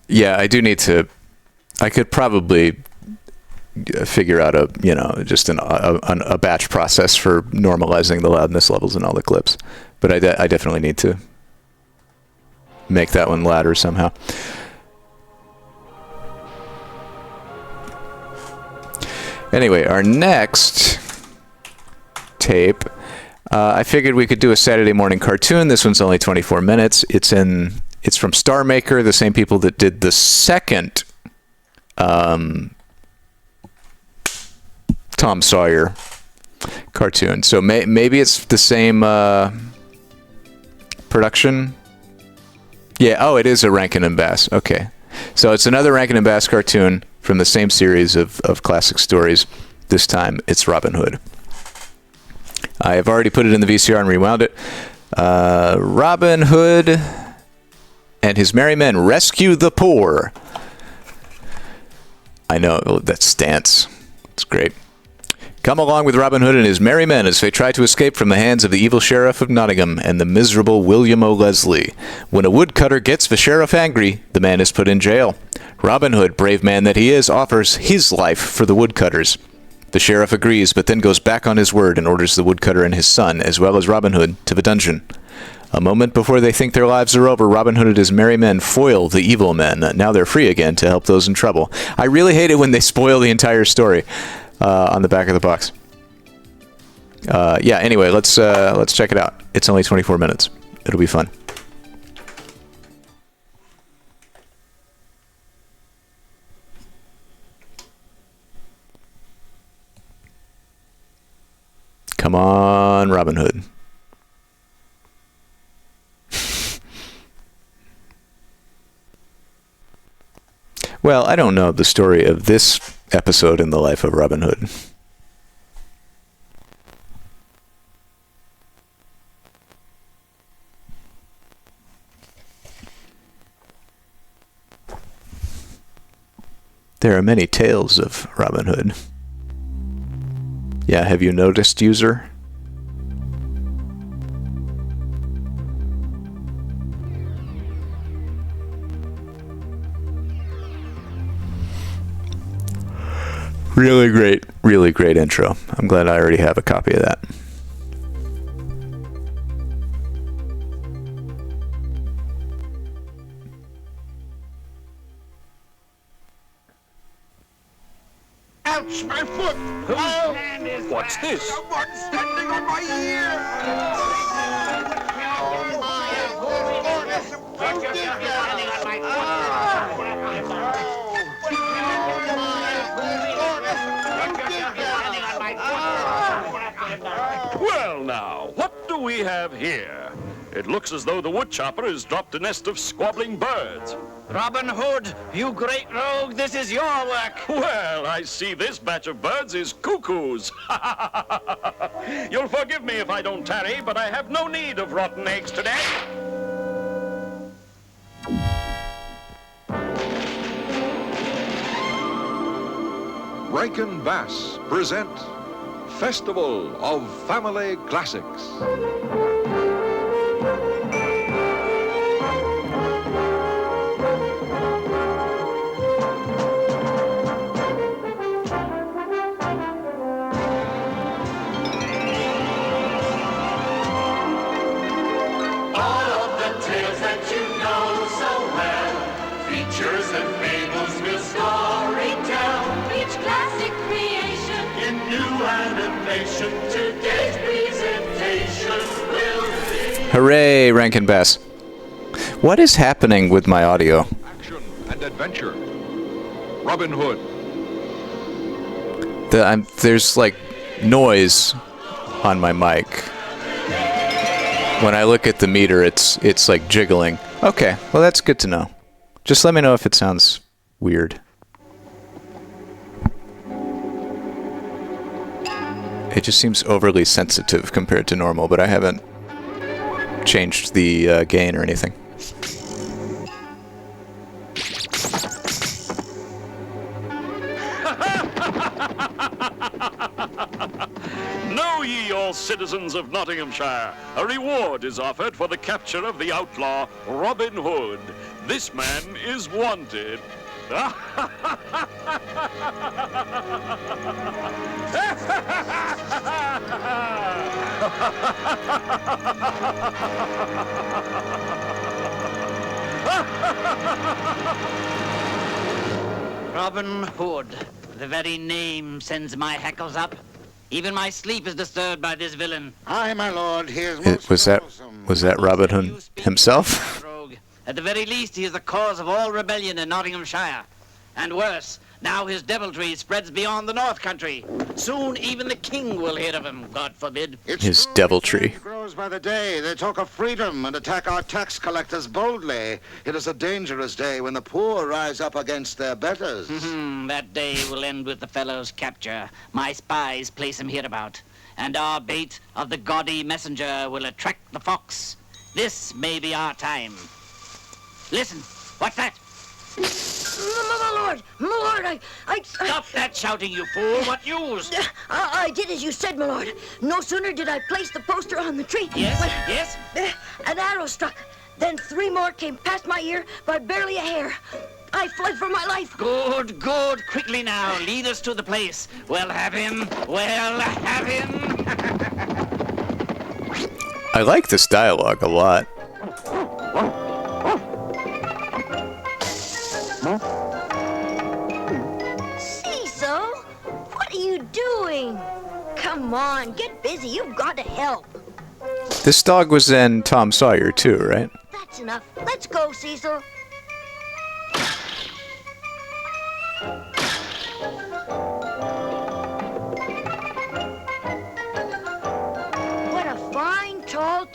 Yeah, I do need to. I could probably figure out just a batch process for normalizing the loudness levels in all the clips, but I definitely need to make that one louder somehow. Anyway, our next tape, I figured we could do a Saturday morning cartoon. This one's only 24 minutes. It's from StarMaker, the same people that did the second Tom Sawyer cartoon. So maybe it's the same production. Yeah, oh, it is a Rankin and Bass. Okay. So it's another Rankin and Bass cartoon from the same series of classic stories. This time it's Robin Hood. I have already put it in the VCR and rewound it. Robin Hood and his merry men rescue the poor. I know, that stance. It's great. Come along with Robin Hood and his merry men as they try to escape from the hands of the evil Sheriff of Nottingham and the miserable William O'Leslie. When a woodcutter gets the sheriff angry, the man is put in jail. Robin Hood, brave man that he is, offers his life for the woodcutters. The sheriff agrees, but then goes back on his word and orders the woodcutter and his son, as well as Robin Hood, to the dungeon. A moment before they think their lives are over, Robin Hood and his merry men foil the evil men. Now they're free again to help those in trouble. I really hate it when they spoil the entire story on the back of the box. Yeah, anyway, let's check it out. It's only 24 minutes. It'll be fun. Come on, Robin Hood. Well, I don't know the story of this episode in the life of Robin Hood. There are many tales of Robin Hood. Yeah, have you noticed, user? Really great intro. I'm glad I already have a copy of that. Ouch, my foot! Oh, what's this? Someone standing on my ear! Well now, what do we have here? It looks as though the woodchopper has dropped a nest of squabbling birds. Robin Hood, you great rogue, this is your work. Well, I see this batch of birds is cuckoos. You'll forgive me if I don't tarry, but I have no need of rotten eggs today. Rankin Bass present Festival of Family Classics. Today's presentation will be... Hooray, Rankin Bass. What is happening with my audio? Action and adventure. Robin Hood. There's like noise on my mic. When I look at the meter, it's like jiggling. Okay, well that's good to know. Just let me know if it sounds weird. It just seems overly sensitive compared to normal, but I haven't changed the gain or anything. Know ye, all citizens of Nottinghamshire, a reward is offered for the capture of the outlaw Robin Hood. This man is wanted. Robin Hood, the very name sends my hackles up. Even my sleep is disturbed by this villain. Aye, my lord, he is most Was that Robin Hood himself? At the very least, he is the cause of all rebellion in Nottinghamshire. And worse, now his deviltry spreads beyond the North Country. Soon even the king will hear of him, God forbid. His deviltry. Grows by the day. They talk of freedom and attack our tax collectors boldly. It is a dangerous day when the poor rise up against their betters. That day will end with the fellow's capture. My spies place him hereabout. And our bait of the gaudy messenger will attract the fox. This may be our time. Listen, what's that? My lord, I... Stop that shouting, you fool. What news? I did as you said, my lord. No sooner did I place the poster on the tree. Yes? An arrow struck. Then 3 more came past my ear by barely a hair. I fled for my life. Good. Quickly now, lead us to the place. We'll have him. I like this dialogue a lot. Cecil, what are you doing? Come on, get busy. You've got to help. This dog was in Tom Sawyer too, right? That's enough. Let's go, Cecil.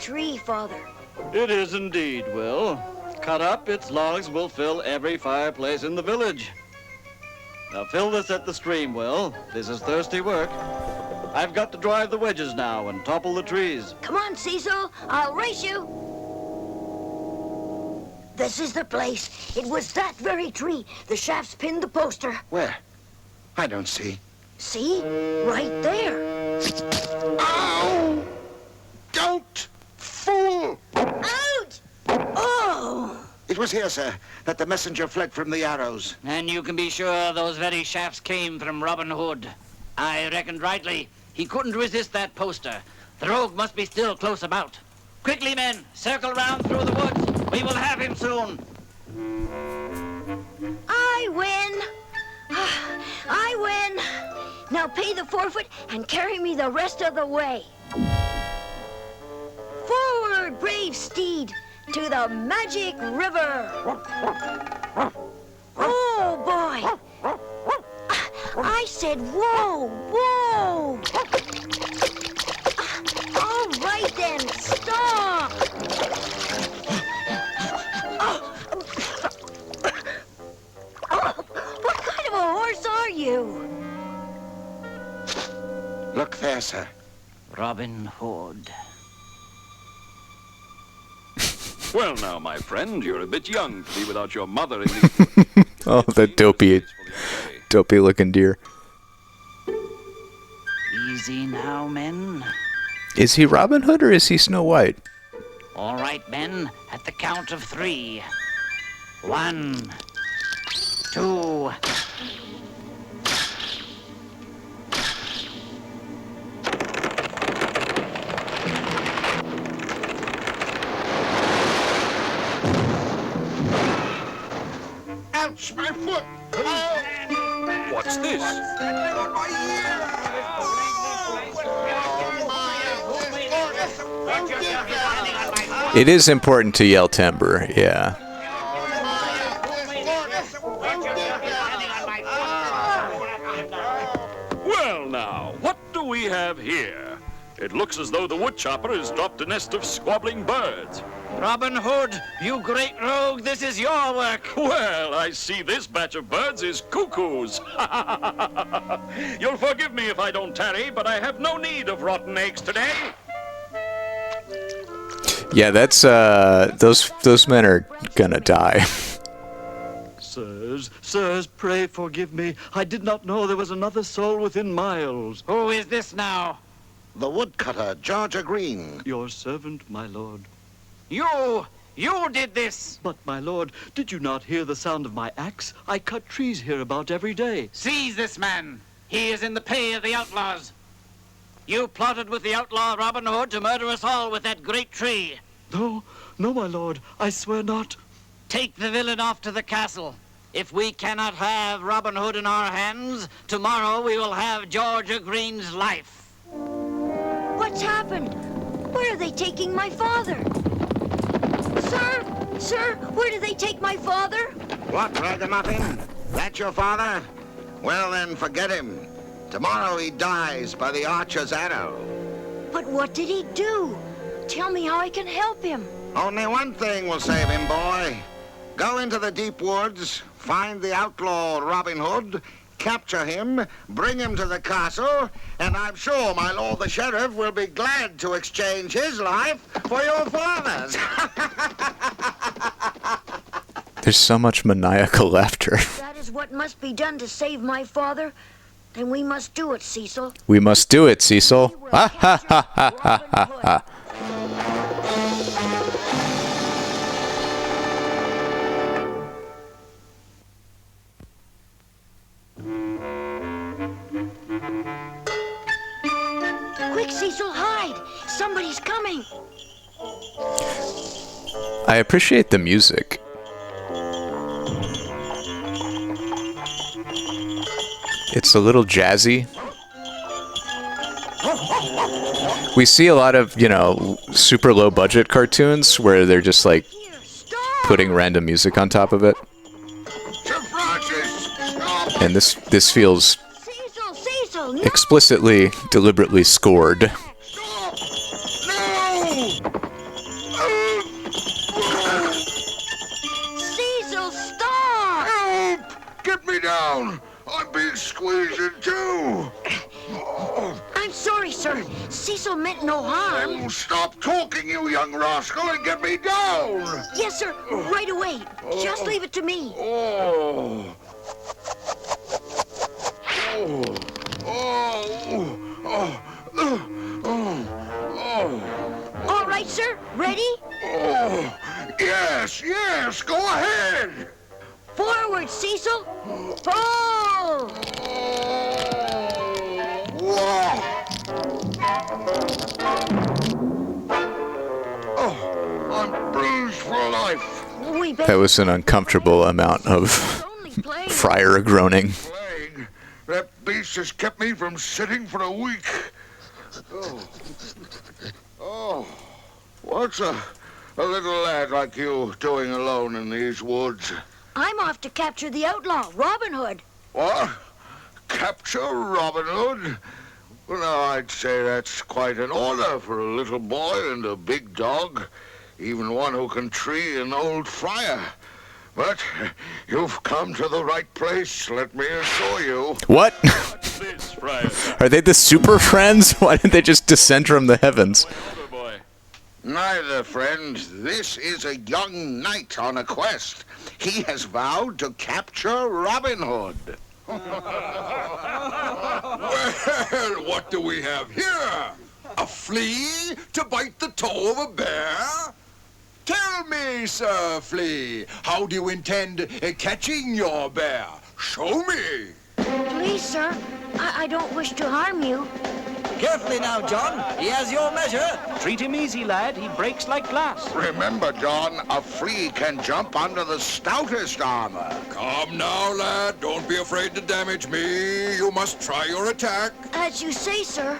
tree, Father. It is indeed, Will. Cut up, its logs will fill every fireplace in the village. Now fill this at the stream, Will. This is thirsty work. I've got to drive the wedges now and topple the trees. Come on, Cecil. I'll race you. This is the place. It was that very tree. The shafts pinned the poster. Where? I don't see. See? Right there. Ow! Don't fool! Out! Oh! It was here, sir, that the messenger fled from the arrows. And you can be sure those very shafts came from Robin Hood. I reckoned rightly. He couldn't resist that poster. The rogue must be still close about. Quickly, men, circle round through the woods. We will have him soon. I win. I win. Now pay the forfeit and carry me the rest of the way. Forward, brave steed, to the magic river. Oh, boy. I said, whoa, whoa. All right, then, stop. What kind of a horse are you? Look there, sir. Robin Hood. Well, now, my friend, you're a bit young to be without your mother in these... Oh, that dopey-looking deer. Easy now, men. Is he Robin Hood or is he Snow White? All right, men, at the count of 3. 1, 2... Ouch, my foot! Oh. What's this? It is important to yell timber, yeah. Well, now, what do we have here? It looks as though the woodchopper has dropped a nest of squabbling birds. Robin Hood, you great rogue, this is your work. Well, I see this batch of birds is cuckoos. You'll forgive me if I don't tarry, but I have no need of rotten eggs today. Yeah, that's, those men are gonna die. Sirs, pray forgive me. I did not know there was another soul within miles. Who is this now? The woodcutter, Georgia Green. Your servant, my lord. You did this! But, my lord, did you not hear the sound of my axe? I cut trees here about every day. Seize this man. He is in the pay of the outlaws. You plotted with the outlaw Robin Hood to murder us all with that great tree. No, my lord, I swear not. Take the villain off to the castle. If we cannot have Robin Hood in our hands, tomorrow we will have Georgia Green's life. What's happened? Where are they taking my father? Sir, where do they take my father? What, ragamuffin? That your father? Well, then, forget him. Tomorrow he dies by the archer's arrow. But what did he do? Tell me how I can help him. Only one thing will save him, boy. Go into the deep woods, find the outlaw Robin Hood, capture him, bring him to the castle, and I'm sure my lord the sheriff will be glad to exchange his life for your father's. There's so much maniacal laughter. That is what must be done to save my father. Then we must do it, Cecil. We must do it, Cecil. Ha ha ha ha ha ha ha. Quick, Cecil, hide! Somebody's coming! I appreciate the music. It's a little jazzy. We see a lot of, super low budget cartoons where they're just like putting random music on top of it. And this feels Cecil, no! explicitly, deliberately scored. down. I'm being squeezed in two. I'm sorry, sir. Cecil meant no harm. Oh, stop talking, you young rascal, and get me down. Yes, sir. Right away. Just leave it to me. Oh. Oh. Oh. Oh. Oh. All right, sir. Ready? Oh. Yes. Go ahead. Forward, Cecil. Pull. Whoa. Oh, I'm bruised for life. That was an uncomfortable amount of Friar groaning. Plague. That beast has kept me from sitting for a week. Oh. What's a little lad like you doing alone in these woods? I'm off to capture the outlaw, Robin Hood. What? Capture Robin Hood? Well, now, I'd say that's quite an honor for a little boy and a big dog, even one who can tree an old friar. But you've come to the right place, let me assure you. What? Are they the super friends? Why didn't they just descend from the heavens? Neither, friend. This is a young knight on a quest. He has vowed to capture Robin Hood. Well, what do we have here? A flea to bite the toe of a bear? Tell me, Sir Flea, how do you intend catching your bear? Show me. Please, sir. I don't wish to harm you. Carefully now, John. He has your measure. Treat him easy, lad. He breaks like glass. Remember, John, a flea can jump under the stoutest armor. Come now, lad. Don't be afraid to damage me. You must try your attack. As you say, sir.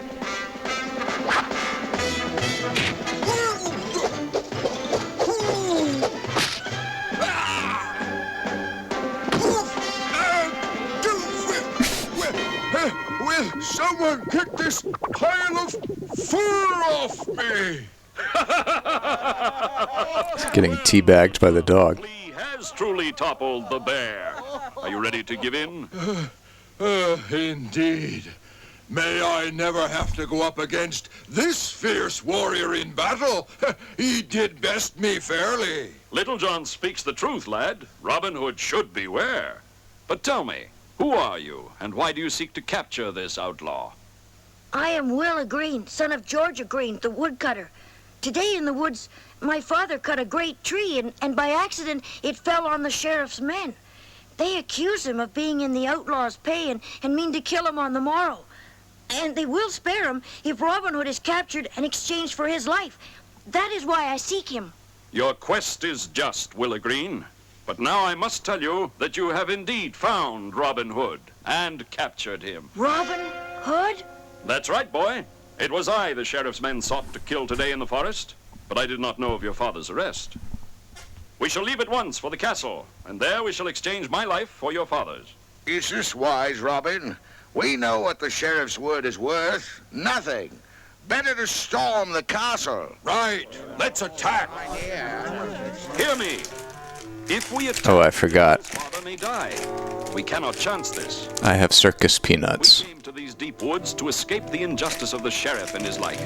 Will someone get this pile of fur off me? It's getting teabagged by the dog. He has truly toppled the bear. Are you ready to give in? Indeed. May I never have to go up against this fierce warrior in battle. He did best me fairly. Little John speaks the truth, lad. Robin Hood should beware. But tell me, who are you, and why do you seek to capture this outlaw? I am Will Green, son of George Green, the woodcutter. Today in the woods, my father cut a great tree, and by accident, it fell on the sheriff's men. They accuse him of being in the outlaw's pay and mean to kill him on the morrow. And they will spare him if Robin Hood is captured and exchanged for his life. That is why I seek him. Your quest is just, Will Green. But now I must tell you that you have indeed found Robin Hood and captured him. Robin Hood? That's right, boy. It was I the sheriff's men sought to kill today in the forest, but I did not know of your father's arrest. We shall leave at once for the castle, and there we shall exchange my life for your father's. Is this wise, Robin? We know what the sheriff's word is worth. Nothing. Better to storm the castle. Right. Let's attack. Hear me. If we attack, Oh, I forgot. father may die. We cannot chance this. I have circus peanuts. We came to these deep woods to escape the injustice of the sheriff and his life.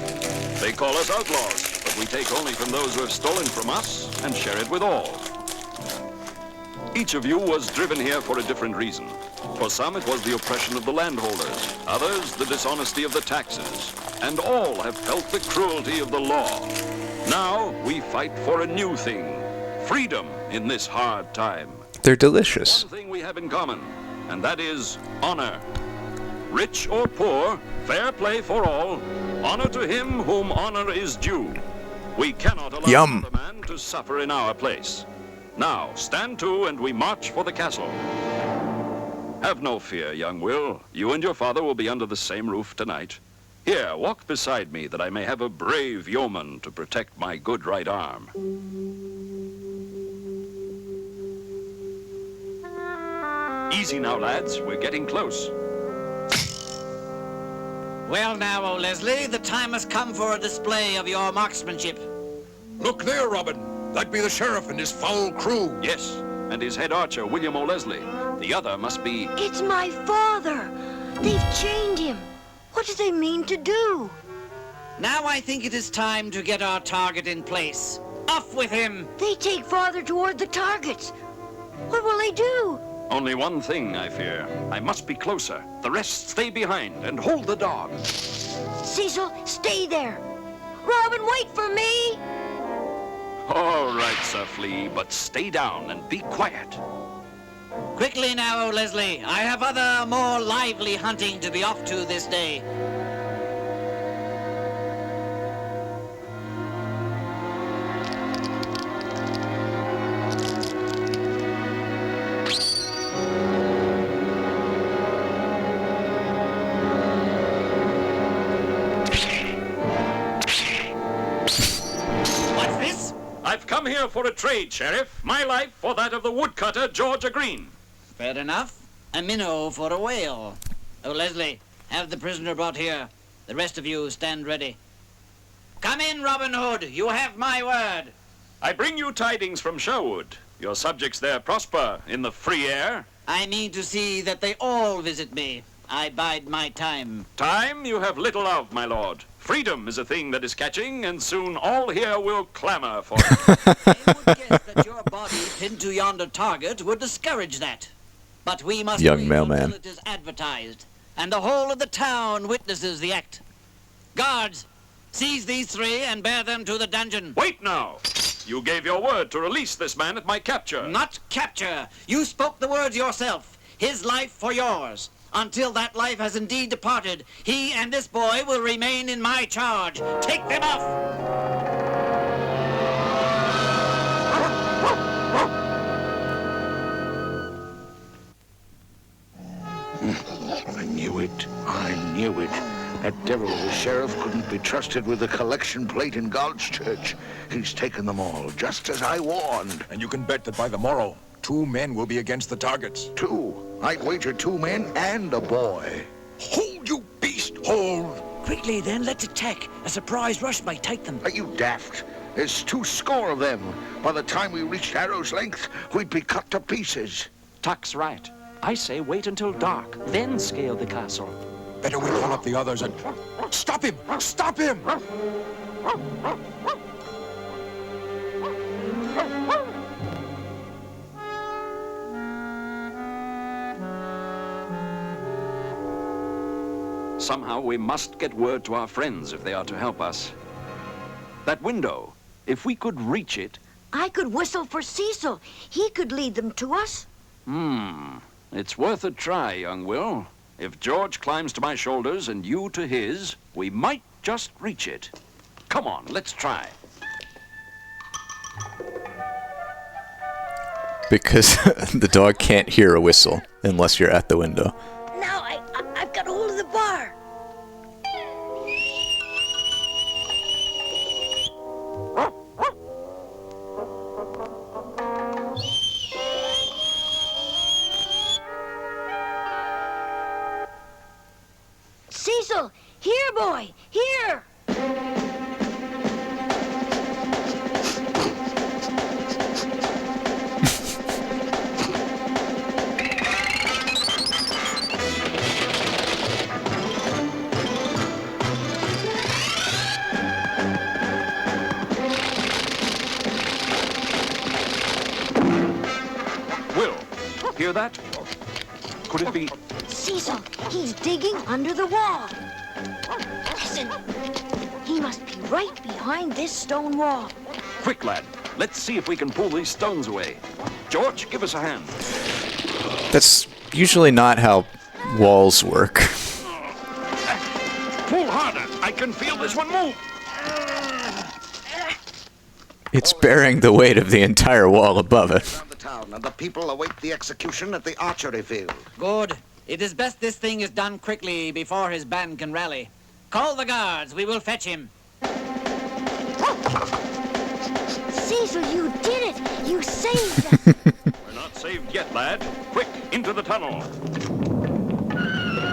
They call us outlaws, but we take only from those who have stolen from us and share it with all. Each of you was driven here for a different reason. For some, it was the oppression of the landholders. Others, the dishonesty of the taxes. And all have felt the cruelty of the law. Now, we fight for a new thing. Freedom in this hard time. They're delicious. One thing we have in common, and that is honor. Rich or poor, fair play for all. Honor to him whom honor is due. We cannot allow another man to suffer in our place. Now, stand to, and we march for the castle. Have no fear, young Will. You and your father will be under the same roof tonight. Here, walk beside me, that I may have a brave yeoman to protect my good right arm. Easy now, lads. We're getting close. Well now, old Leslie, the time has come for a display of your marksmanship. Look there, Robin. That be the sheriff and his foul crew. Yes, and his head archer, William O'Leslie. The other must be... It's my father. They've chained him. What do they mean to do? Now I think it is time to get our target in place. Off with him! They take father toward the targets. What will they do? Only one thing, I fear. I must be closer. The rest stay behind and hold the dog. Cecil, stay there. Robin, wait for me. All right, Sir Flea, but stay down and be quiet. Quickly now, Leslie. I have other, more lively hunting to be off to this day. I've come here for a trade, Sheriff. My life for that of the woodcutter, Georgia Green. Fair enough. A minnow for a whale. Oh, Leslie, have the prisoner brought here. The rest of you stand ready. Come in, Robin Hood. You have my word. I bring you tidings from Sherwood. Your subjects there prosper in the free air. I mean to see that they all visit me. I bide my time. Time you have little of, my lord. Freedom is a thing that is catching, and soon all here will clamor for it. I would guess that your body pinned to yonder target would discourage that. But we must Young wait mailman. until it is advertised, and the whole of the town witnesses the act. Guards, seize these three and bear them to the dungeon. Wait now! You gave your word to release this man at my capture. Not capture. You spoke the words yourself. His life for yours. Until that life has indeed departed, he and this boy will remain in my charge. Take them off! I knew it. I knew it. That devil of a sheriff couldn't be trusted with the collection plate in God's church. He's taken them all, just as I warned. And you can bet that by the morrow, 2 men will be against the targets. 2? I'd wager 2 men and a boy. Hold, you beast, hold! Quickly then, let's attack. A surprise rush might take them. Are you daft? There's 2 score of them. By the time we reached arrow's length, we'd be cut to pieces. Tuck's right. I say wait until dark, then scale the castle. Better we call up the others and... Stop him! Stop him! Somehow we must get word to our friends if they are to help us. That window, if we could reach it... I could whistle for Cecil. He could lead them to us. It's worth a try, young Will. If George climbs to my shoulders and you to his, we might just reach it. Come on, let's try. Because the dog can't hear a whistle unless you're at the window. Now I've got hold of the bar. Cecil, here, boy, here. Will, hear that? Could it be... Cecil, he's digging under the wall. Listen, he must be right behind this stone wall. Quick, lad. Let's see if we can pull these stones away. George, give us a hand. That's usually not how walls work. Pull harder. I can feel this one move. It's bearing the weight of the entire wall above it. Around the town, and the people await the execution at the archery field. Good. It is best this thing is done quickly before his band can rally. Call the guards. We will fetch him. Cecil, you did it. You saved us. We're not saved yet, lad. Quick, into the tunnel.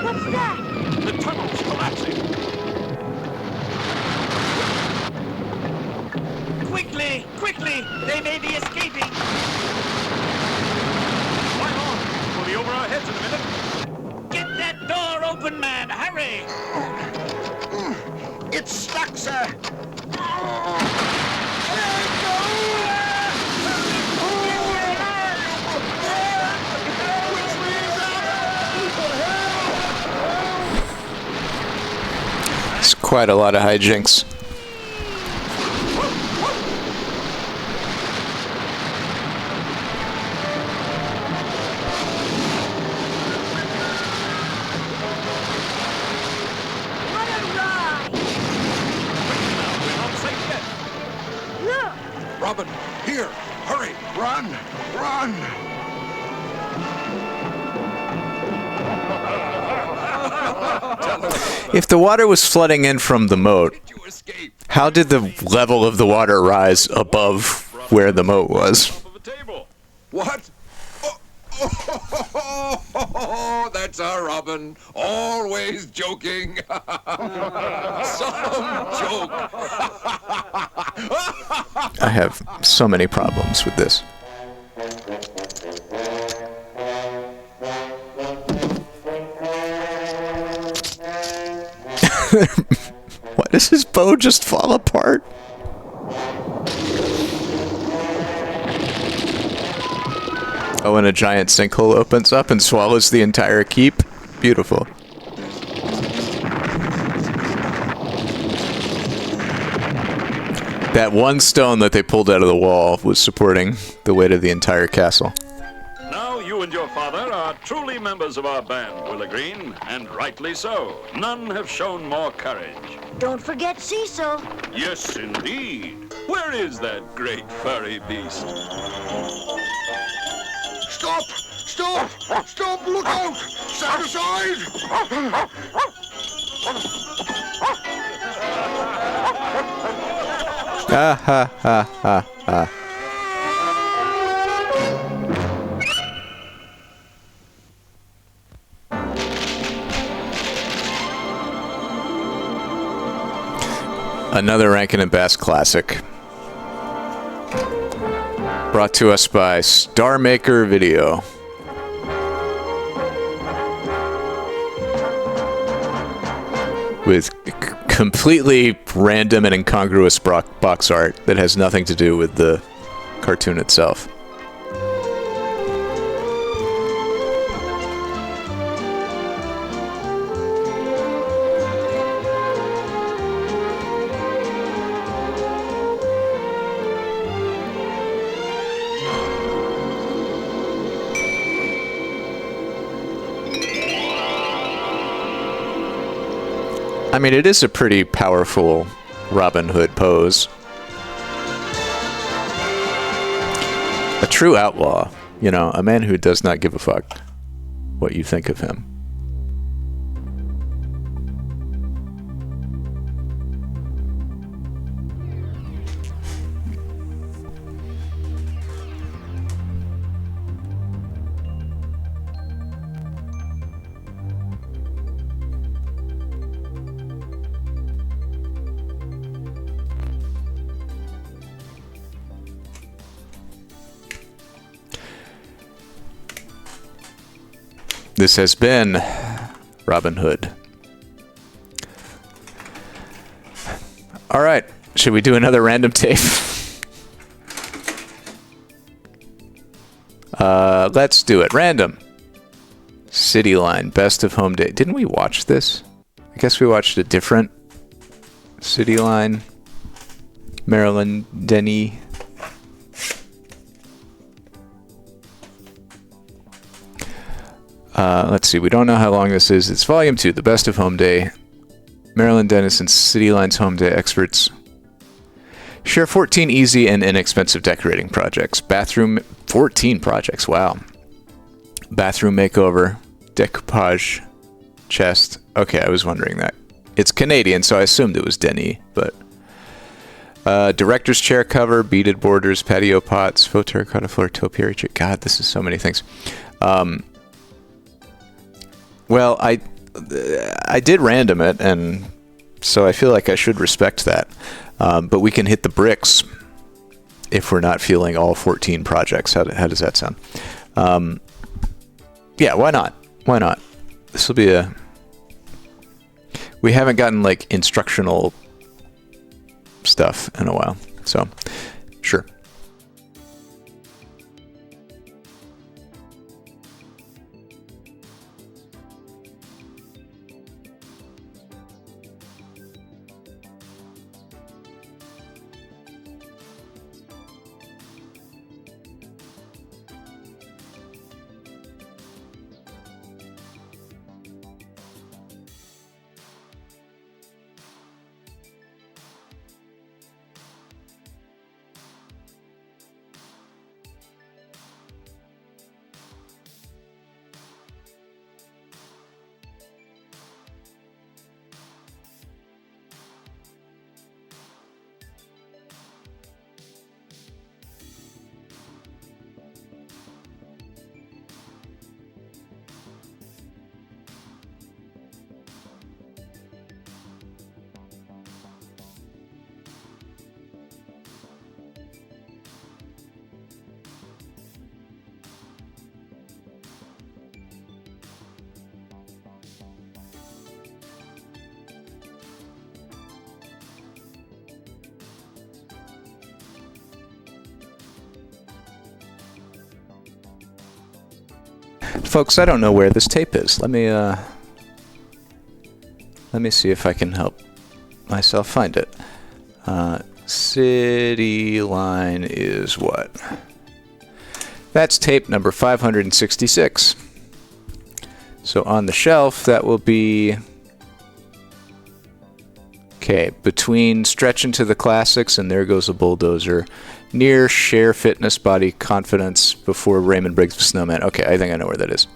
What's that? The tunnel's collapsing. Quickly! Quickly! They may be escaping! Climb on. We'll be over me! It's stuck, sir. It's quite a lot of hijinks. Robin, here, hurry. Run! Run! If the water was flooding in from the moat, how did the level of the water rise above where the moat was? What? Oh, that's our Robin. Always joking. Some joke. I have so many problems with this. Why does his bow just fall apart? Oh, and a giant sinkhole opens up and swallows the entire keep. Beautiful. That one stone that they pulled out of the wall was supporting the weight of the entire castle. Now you and your father are truly members of our band, Willa Green, and rightly so. None have shown more courage. Don't forget Cecil. Yes, indeed. Where is that great furry beast? Stop! Stop! Stop! Look out! Stand aside! Ha ha ha ha ha. Another Rankin and Bass classic. Brought to us by StarMaker Video. With completely random and incongruous box art that has nothing to do with the cartoon itself. I mean, it is a pretty powerful Robin Hood pose. A true outlaw, you know, a man who does not give a fuck what you think of him. This has been Robin Hood. All right, should we do another random tape? Let's do it. Random. CityLine, Best of Home Day. Didn't we watch this? I guess we watched a different CityLine. Marilyn, Denis. Let's see, we don't know how long this is. It's Volume 2, The Best of Home Day. Marilyn, Denis, and CityLine's Home Day experts share 14 easy and inexpensive decorating projects. 14 projects, wow. Bathroom makeover, decoupage, chest. Okay, I was wondering that. It's Canadian, so I assumed it was Denis, but... director's chair cover, beaded borders, patio pots, faux terracotta floor, topiary chair. God, this is so many things. Well, I did random it, and so I feel like I should respect that. But we can hit the bricks if we're not feeling all 14 projects. How does that sound? Yeah, why not? Why not? This will be a We haven't gotten like instructional stuff in a while, so sure. Folks, I don't know where this tape is. Let me see if I can help myself find it. CityLine is what? That's tape number 566. So on the shelf, that will be... Okay, between Stretch into the Classics and There Goes a Bulldozer, near Share Fitness, Body Confidence, before Raymond Briggs the Snowman. Okay, I think I know where that is.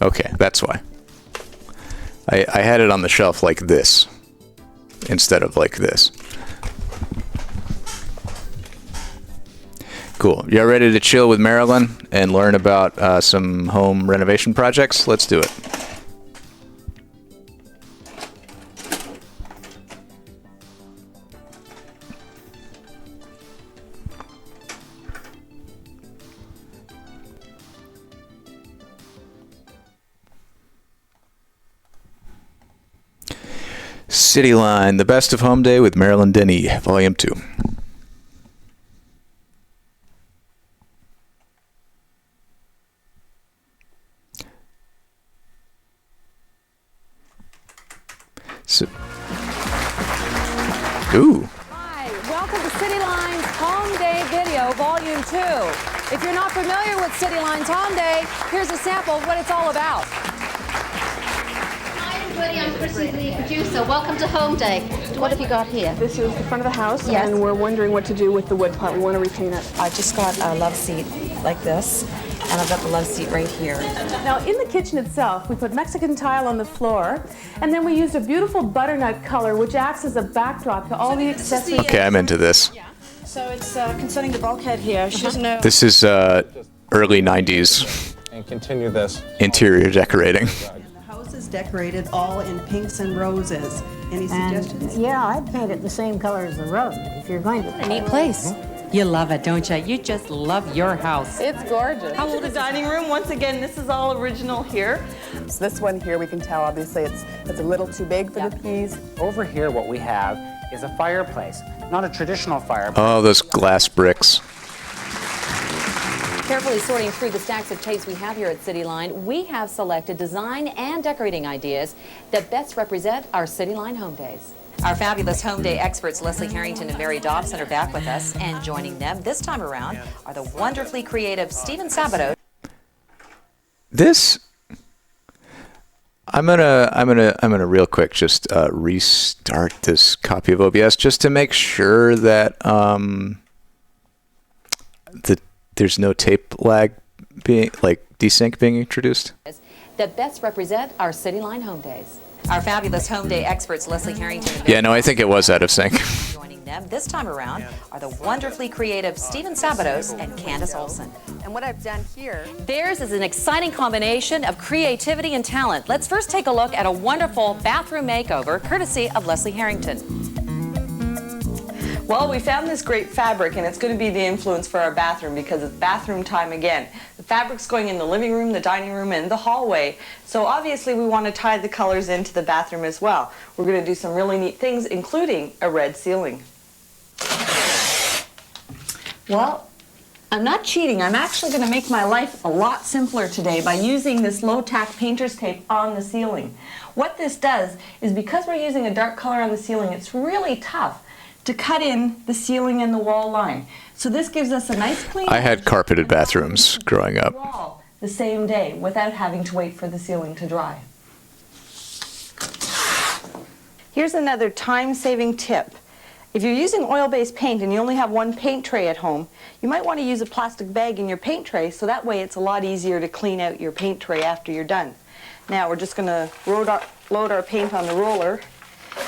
Okay, that's why. I had it on the shelf like this, instead of like this. Cool. Y'all ready to chill with Marilyn and learn about some home renovation projects? Let's do it. CityLine, The Best of Home Day with Marilyn Denis, Volume 2. Ooh. Hi, welcome to CityLine's Home Day Video, Volume 2. If you're not familiar with CityLine's Home Day, here's a sample of what it's all about. Hi everybody, I'm Chrissy, the producer. Welcome to Home Day. What have you got here? This is the front of the house, Yes. and we're wondering what to do with the wood part. We want to repaint it. I just got a love seat like this, and I've got the love seat right here. Now, in the kitchen itself, we put Mexican tile on the floor, and then we used a beautiful butternut color, which acts as a backdrop to all the accessories. Okay, I'm into this. So it's concerning the bulkhead here. She doesn't know. This is early 90s And continue this. interior decorating. The house is decorated all in pinks and roses. Any suggestions? Yeah, I'd paint it the same color as the rug, if you're going to. What a neat place. You love it, don't you? You just love your house. It's gorgeous. How old is the dining room? Once again, this is all original here. So this one here, we can tell, obviously, it's a little too big for the peas. Over here, what we have is a fireplace. Not a traditional fireplace. Oh, those glass bricks. Carefully sorting through the stacks of tapes we have here at CityLine, we have selected design and decorating ideas that best represent our CityLine home days. Our fabulous home day experts Leslie Harrington and Mary Dobson are back with us, and joining them this time around are the wonderfully creative Stephen Sabato. This, I'm gonna real quick just restart this copy of OBS just to make sure that there's no tape lag being, like desync being introduced. That best represent our CityLine home days. Our fabulous home day experts, Leslie Harrington. Yeah, no, I think it was out of sync. Joining them this time around are the wonderfully creative Stephen Sabatos and Candace Olson. And what I've done here... Theirs is an exciting combination of creativity and talent. Let's first take a look at a wonderful bathroom makeover, courtesy of Leslie Harrington. Well, we found this great fabric, and it's going to be the influence for our bathroom because it's bathroom time again. The fabric's going in the living room, the dining room, and the hallway. So obviously we want to tie the colors into the bathroom as well. We're going to do some really neat things, including a red ceiling. Well, I'm not cheating. I'm actually going to make my life a lot simpler today by using this low-tack painter's tape on the ceiling. What this does is, because we're using a dark color on the ceiling, it's really tough to cut in the ceiling and the wall line. So this gives us a nice clean... I had carpeted bathrooms growing up. ...wall the same day without having to wait for the ceiling to dry. Here's another time-saving tip. If you're using oil-based paint and you only have one paint tray at home, you might want to use a plastic bag in your paint tray, so that way it's a lot easier to clean out your paint tray after you're done. Now we're just going to load our paint on the roller,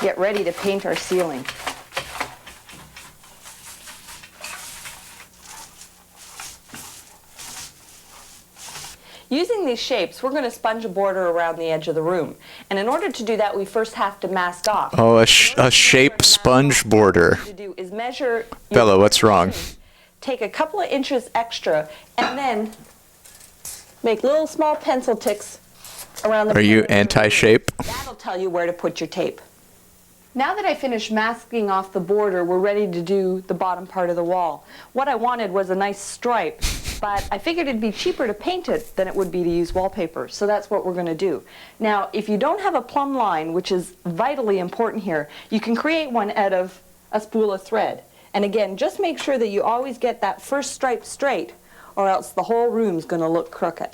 get ready to paint our ceiling. Using these shapes, we're going to sponge a border around the edge of the room. And in order to do that, we first have to mask off. Oh, a shape sponge border. What you do is measure... Bella, what's wrong? Take a couple of inches extra, and then make little small pencil ticks around the... Are you anti-shape? That'll tell you where to put your tape. Now that I finished masking off the border, we're ready to do the bottom part of the wall. What I wanted was a nice stripe, but I figured it'd be cheaper to paint it than it would be to use wallpaper, so that's what we're going to do. Now, if you don't have a plumb line, which is vitally important here, you can create one out of a spool of thread. And again, just make sure that you always get that first stripe straight, or else the whole room's going to look crooked.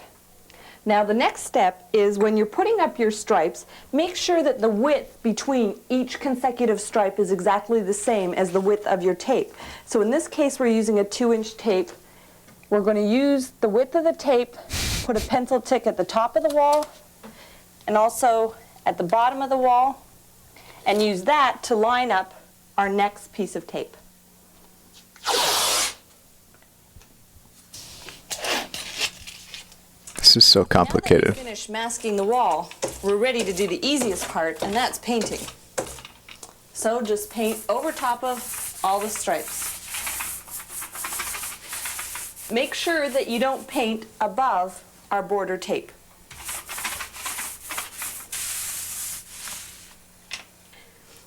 Now the next step is, when you're putting up your stripes, make sure that the width between each consecutive stripe is exactly the same as the width of your tape. So in this case, we're using a 2-inch tape. We're going to use the width of the tape, put a pencil tick at the top of the wall and also at the bottom of the wall, and use that to line up our next piece of tape. This is so complicated. Now that we finished masking the wall, we're ready to do the easiest part, and that's painting. So just paint over top of all the stripes. Make sure that you don't paint above our border tape.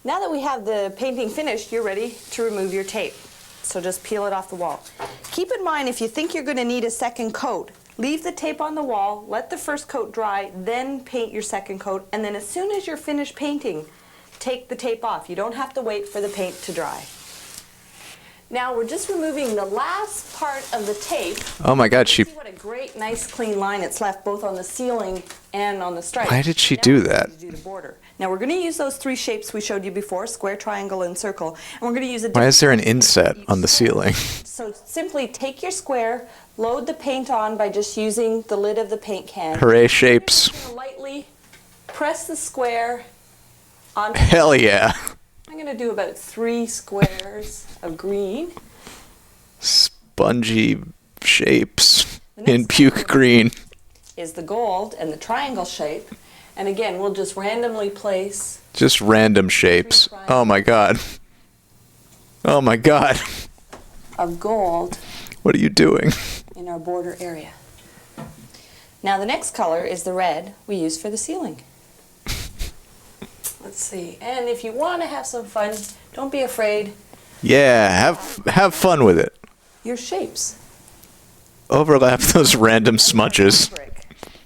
Now that we have the painting finished, you're ready to remove your tape. So just peel it off the wall. Keep in mind, if you think you're going to need a second coat, leave the tape on the wall, let the first coat dry, then paint your second coat, and then as soon as you're finished painting, take the tape off. You don't have to wait for the paint to dry. Now we're just removing the last part of the tape. Oh my God, she... See what a great, nice, clean line it's left both on the ceiling and on the stripe. Why did she do that? Do the border. Now we're going to use those 3 shapes we showed you before, square, triangle, and circle. And we're going to use a... Why is there an inset on the ceiling? So simply take your square, load the paint on by just using the lid of the paint can. Hooray, shapes. Lightly press the square onto... Hell yeah. I'm going to do about 3 squares of green. Spongy shapes in puke green. Is the gold and the triangle shape. And again, we'll just randomly place... Just random shapes. Oh my God. Oh my God. ...of gold. What are you doing? ...in our border area. Now the next color is the red we use for the ceiling. Let's see. And if you want to have some fun, don't be afraid. Yeah, have fun with it. Your shapes. Overlap those random smudges.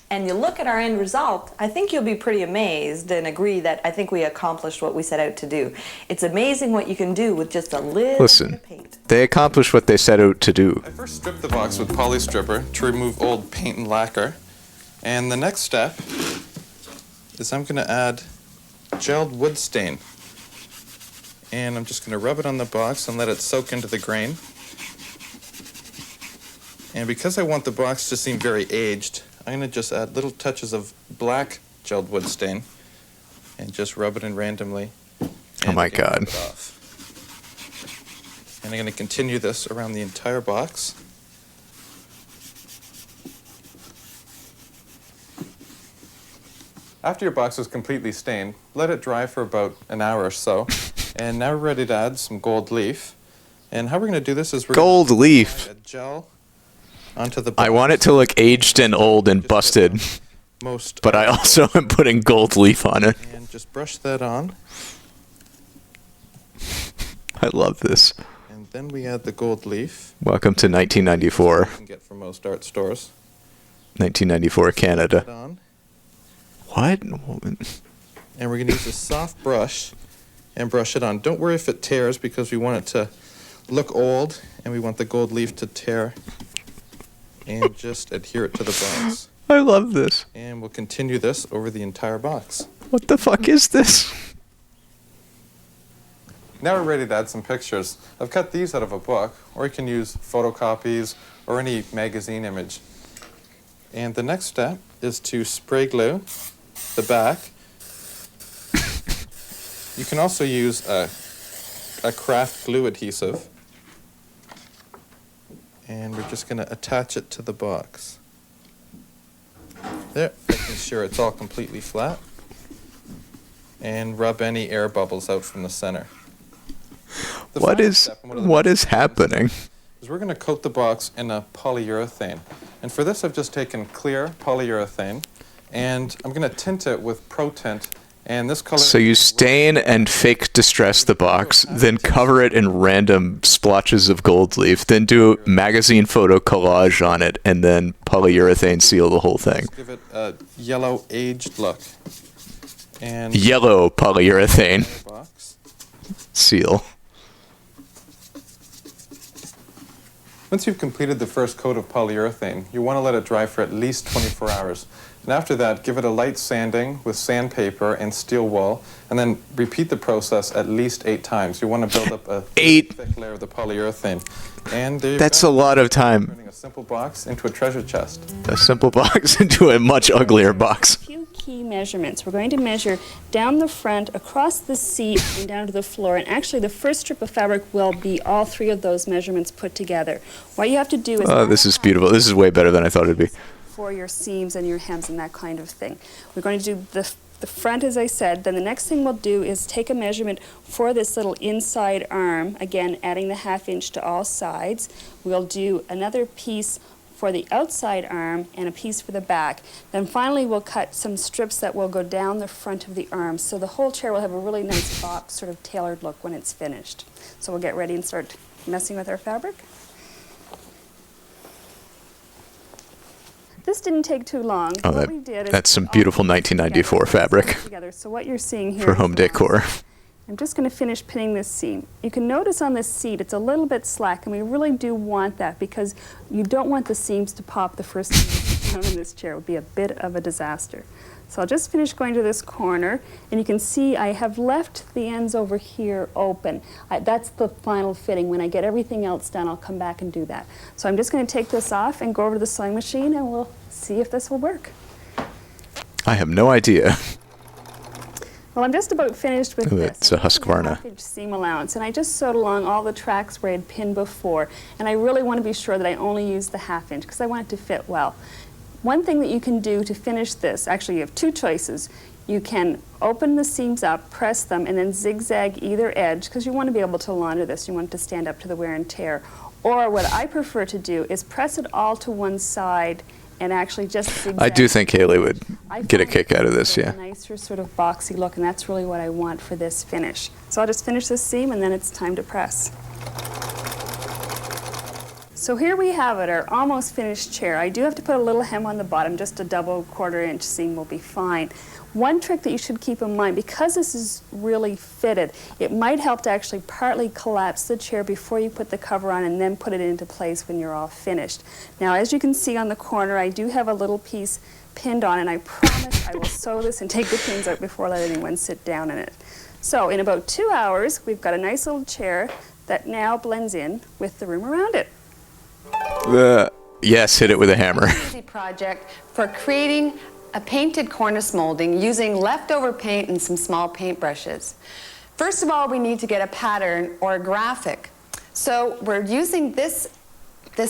And you look at our end result, I think you'll be pretty amazed and agree that I think we accomplished what we set out to do. It's amazing what you can do with just a little Listen, bit of paint. They accomplished what they set out to do. I first stripped the box with poly stripper to remove old paint and lacquer. And the next step is I'm going to add gelled wood stain. And I'm just going to rub it on the box and let it soak into the grain. And because I want the box to seem very aged, I'm going to just add little touches of black gelled wood stain. and just rub it in randomly. Oh my God. And I'm going to continue this around the entire box. After your box is completely stained, let it dry for about an hour or so. And now we're ready to add some gold leaf. And how we're going to do this is we're Gold going leaf. to add a gel onto the box. I want it to look aged and old and busted, but I also am putting gold leaf on it. And just brush that on. I love this. And then we add the gold leaf. Welcome to 1994. You can get from most art stores. 1994 Canada. Put it on. What? And we're going to use a soft brush and brush it on. Don't worry if it tears because we want it to look old and we want the gold leaf to tear. And just adhere it to the box. I love this. And we'll continue this over the entire box. What the fuck is this? Now we're ready to add some pictures. I've cut these out of a book, or you can use photocopies or any magazine image. And the next step is to spray glue the back. You can also use a craft glue adhesive. And we're just going to attach it to the box. There, making sure it's all completely flat. And rub any air bubbles out from the center. What is happening? Is we're going to coat the box in a polyurethane. And for this I've just taken clear polyurethane and I'm going to tint it with Pro Tint. And this color. So you stain and fake distress the box, then cover it in random splotches of gold leaf, then do magazine photo collage on it, and then polyurethane seal the whole thing. Give it a yellow aged look. And yellow polyurethane seal. Once you've completed the first coat of polyurethane, you want to let it dry for at least 24 hours. And after that, give it a light sanding with sandpaper and steel wool, and then repeat the process at least 8 times. You want to build up a thick layer of the polyurethane. And there you That's go. a lot of time. Turning a simple box into a treasure chest. A simple box into a much uglier box. Few key measurements. We're going to measure down the front, across the seat, and down to the floor. And actually, the first strip of fabric will be all 3 of those measurements put together. What you have to do is... Oh, this is beautiful. This is way better than I thought it'd be. For your seams and your hems and that kind of thing. We're going to do the front, as I said. Then the next thing we'll do is take a measurement for this little inside arm, again adding the 1/2 inch to all sides. We'll do another piece for the outside arm and a piece for the back. Then finally we'll cut some strips that will go down the front of the arm, so the whole chair will have a really nice box, sort of tailored look when it's finished. So we'll get ready and start messing with our fabric. This didn't take too long. Oh, what we did is that's some beautiful 1994 fabric together. So what you're seeing here for home decor. I'm just going to finish pinning this seam. You can notice on this seat it's a little bit slack, and we really do want that because you don't want the seams to pop the first time you put down in this chair. It would be a bit of a disaster. So I'll just finish going to this corner, and you can see I have left the ends over here open. That's the final fitting. When I get everything else done, I'll come back and do that. So I'm just going to take this off and go over to the sewing machine, and we'll see if this will work. I have no idea. Well, I'm just about finished with this. It's a Husqvarna. Package seam allowance, and I just sewed along all the tracks where I had pinned before, and I really want to be sure that I only use the 1/2 inch because I want it to fit well. One thing that you can do to finish this, actually you have 2 choices. You can open the seams up, press them, and then zigzag either edge because you want to be able to launder this. You want it to stand up to the wear and tear. Or what I prefer to do is press it all to one side and actually just zigzag. I do think Haley would get a kick out of this, yeah. A nicer sort of boxy look, and that's really what I want for this finish. So I'll just finish this seam and then it's time to press. So here we have it, our almost finished chair. I do have to put a little hem on the bottom, just a double 1/4 inch seam will be fine. One trick that you should keep in mind, because this is really fitted, it might help to actually partly collapse the chair before you put the cover on and then put it into place when you're all finished. Now, as you can see on the corner, I do have a little piece pinned on, and I promise I will sew this and take the pins out before I let anyone sit down in it. So in about 2 hours, we've got a nice little chair that now blends in with the room around it. Yes, hit it with a hammer. Easy project for creating a painted cornice molding using leftover paint and some small paintbrushes. First of all, we need to get a pattern or a graphic. So we're using this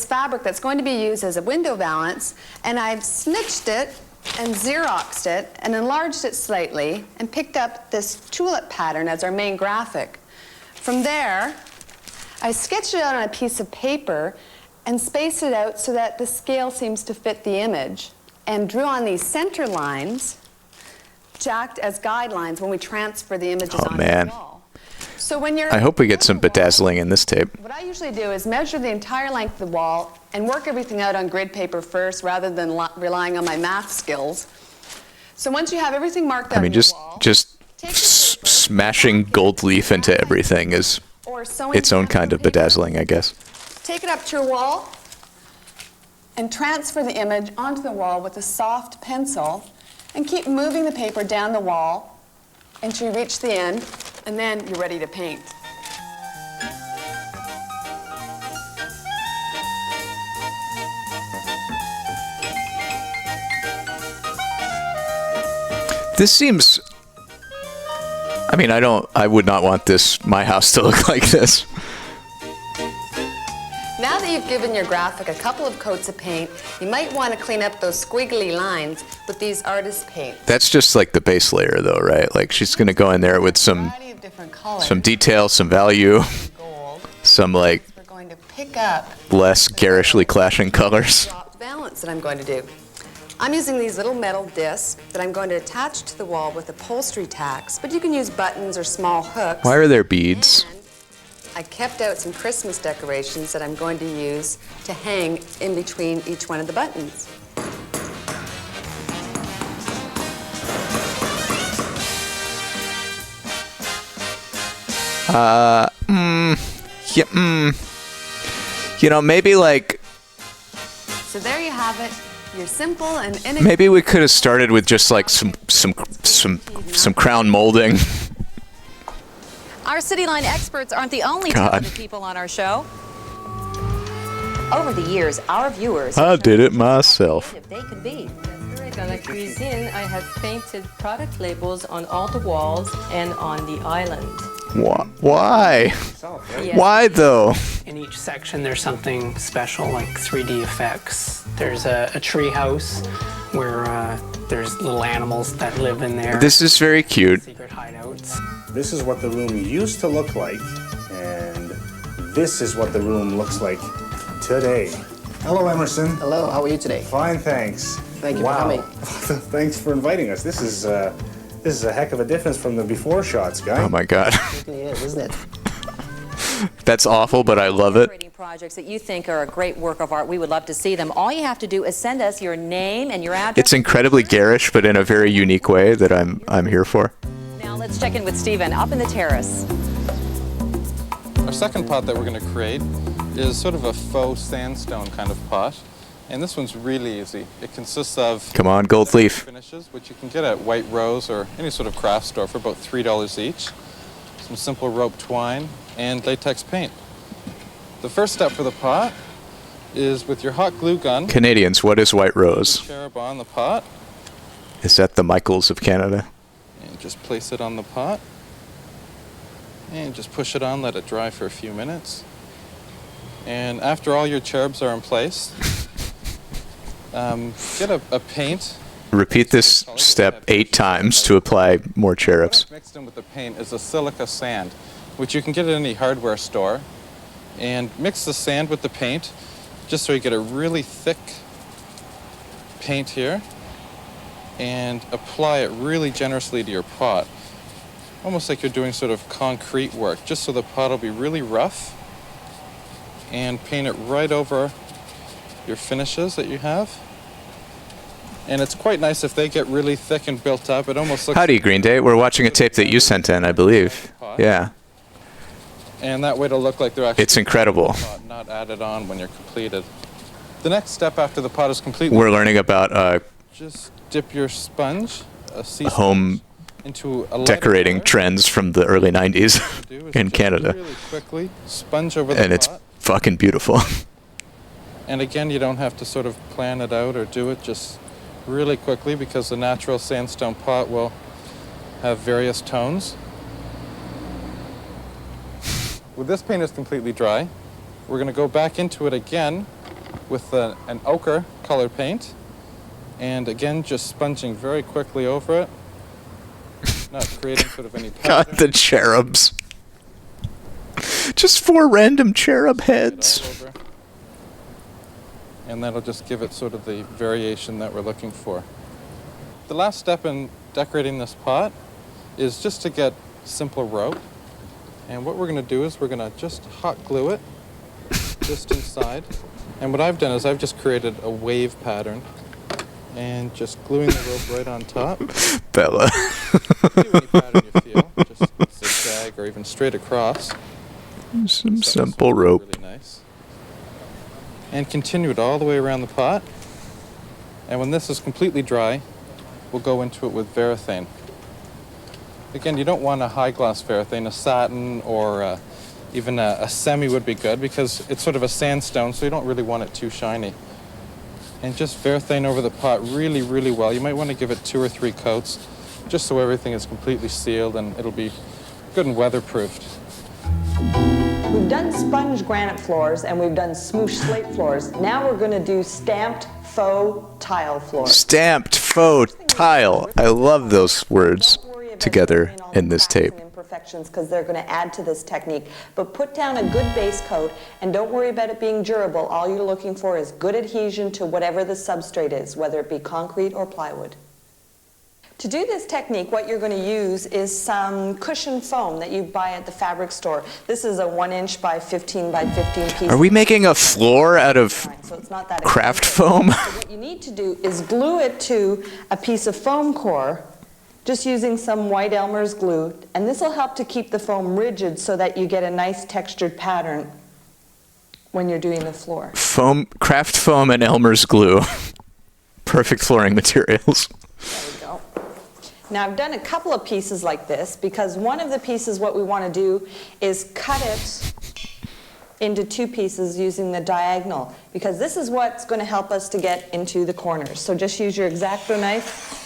fabric that's going to be used as a window valance, and I've snitched it and Xeroxed it and enlarged it slightly and picked up this tulip pattern as our main graphic. From there, I sketched it out on a piece of paper and spaced it out so that the scale seems to fit the image, and drew on these center lines to act as guidelines when we transfer the images onto the wall. So when you're I hope we get some bedazzling in this tape. what I usually do is measure the entire length of the wall and work everything out on grid paper first rather than relying on my math skills. So once you have everything marked out I mean, just smashing gold leaf into everything is its own kind of bedazzling, I guess. Take it up to your wall and transfer the image onto the wall with a soft pencil and keep moving the paper down the wall until you reach the end, and then you're ready to paint. This seems... I mean, I would not want my house to look like this. Now that you've given your graphic a couple of coats of paint, you might want to clean up those squiggly lines with these artist paints. That's just like the base layer, though, right? Like, she's going to go in there with some detail, some value, some, like, We're going to pick up less garishly clashing colors. the valance that I'm going to do. I'm using these little metal discs that I'm going to attach to the wall with upholstery tacks, but you can use buttons or small hooks. Why are there beads? I kept out some Christmas decorations that I'm going to use to hang in between each one of the buttons. You know, maybe like... So there you have it. Your simple and inexpensive... Maybe we could have started with just like some crown molding. Our CityLine experts aren't the only God. talented people on our show. Over the years, our viewers I did it myself. they could be. Dans la cuisine, I have painted product labels on all the walls and on the island. Why? Why though? In each section, there's something special, like 3D effects. There's a tree house where there's little animals that live in there. This is very cute. Secret hideouts. This is what the room used to look like, and this is what the room looks like today. Hello, Emerson. Hello, how are you today? Fine, thanks. Thank you for coming. Thanks for inviting us. This is a heck of a difference from the before shots, guy. Oh my God. It is, isn't it? That's awful, but I love it. Projects that you think are a great work of art, we would love to see them. All you have to do is send us your name and your address. It's incredibly garish, but in a very unique way that I'm here for. Now let's check in with Stephen up in the terrace. Our second pot that we're going to create is sort of a faux sandstone kind of pot. And this one's really easy. It consists of Come on, gold leaf. finishes, which you can get at White Rose or any sort of craft store for about $3 each. Some simple rope twine and latex paint. The first step for the pot is with your hot glue gun. Canadians, what is White Rose? Cherub on the pot Is that the Michaels of Canada? and just place it on the pot. And just push it on, let it dry for a few minutes. And after all your cherubs are in place, get a paint. Repeat this step 8 times to apply more cherubs. Mixed in with the paint is a silica sand, which you can get at any hardware store. And mix the sand with the paint, just so you get a really thick paint here. And apply it really generously to your pot. Almost like you're doing sort of concrete work, just so the pot will be really rough. And paint it right over your finishes that you have. And it's quite nice if they get really thick and built up. It almost looks... Howdy, Green Day. We're watching a tape that you sent in, I believe. Yeah. And that way it'll look like they're actually... It's incredible. Not added on when you're completed. The next step after the pot is complete... We're learning about just dip your sponge, home into a decorating trends from the early 90s in Canada. Really quickly sponge over the And it's pot. fucking beautiful. And again, you don't have to sort of plan it out or do it. Just really quickly because the natural sandstone pot will have various tones. When this paint is completely dry, we're going to go back into it again with an ochre color paint, and again just sponging very quickly over it, not creating sort of any pattern. God, the cherubs. Just 4 random cherub heads. And that'll just give it sort of the variation that we're looking for. The last step in decorating this pot is just to get simple rope. And what we're going to do is we're going to just hot glue it just inside. And what I've done is I've just created a wave pattern and just gluing the rope right on top. Bella. Do any pattern you feel, just zigzag or even straight across. Some simple rope. Really nice. And continue it all the way around the pot. And when this is completely dry, we'll go into it with varathane. Again, you don't want a high gloss varathane, a satin or even a semi would be good because it's sort of a sandstone, so you don't really want it too shiny. And just varathane over the pot really, really well. You might want to give it 2 or 3 coats just so everything is completely sealed and it'll be good and weatherproofed. We've done sponge granite floors and we've done smoosh slate floors. Now we're going to do stamped faux tile floors. Stamped faux tile. I love those words together in this tape. Imperfections because they're going to add to this technique. But put down a good base coat and don't worry about it being durable. All you're looking for is good adhesion to whatever the substrate is, whether it be concrete or plywood. To do this technique, what you're going to use is some cushion foam that you buy at the fabric store. This is a 1-inch by 15 by 15 piece. Are we making a floor out of so it's not that craft expensive. foam? So what you need to do is glue it to a piece of foam core, just using some white Elmer's glue, and this will help to keep the foam rigid so that you get a nice textured pattern when you're doing the floor. Foam, craft foam and Elmer's glue. Perfect flooring materials. There we go. Now I've done a couple of pieces like this because one of the pieces what we want to do is cut it into 2 pieces using the diagonal because this is what's going to help us to get into the corners. So just use your X-Acto knife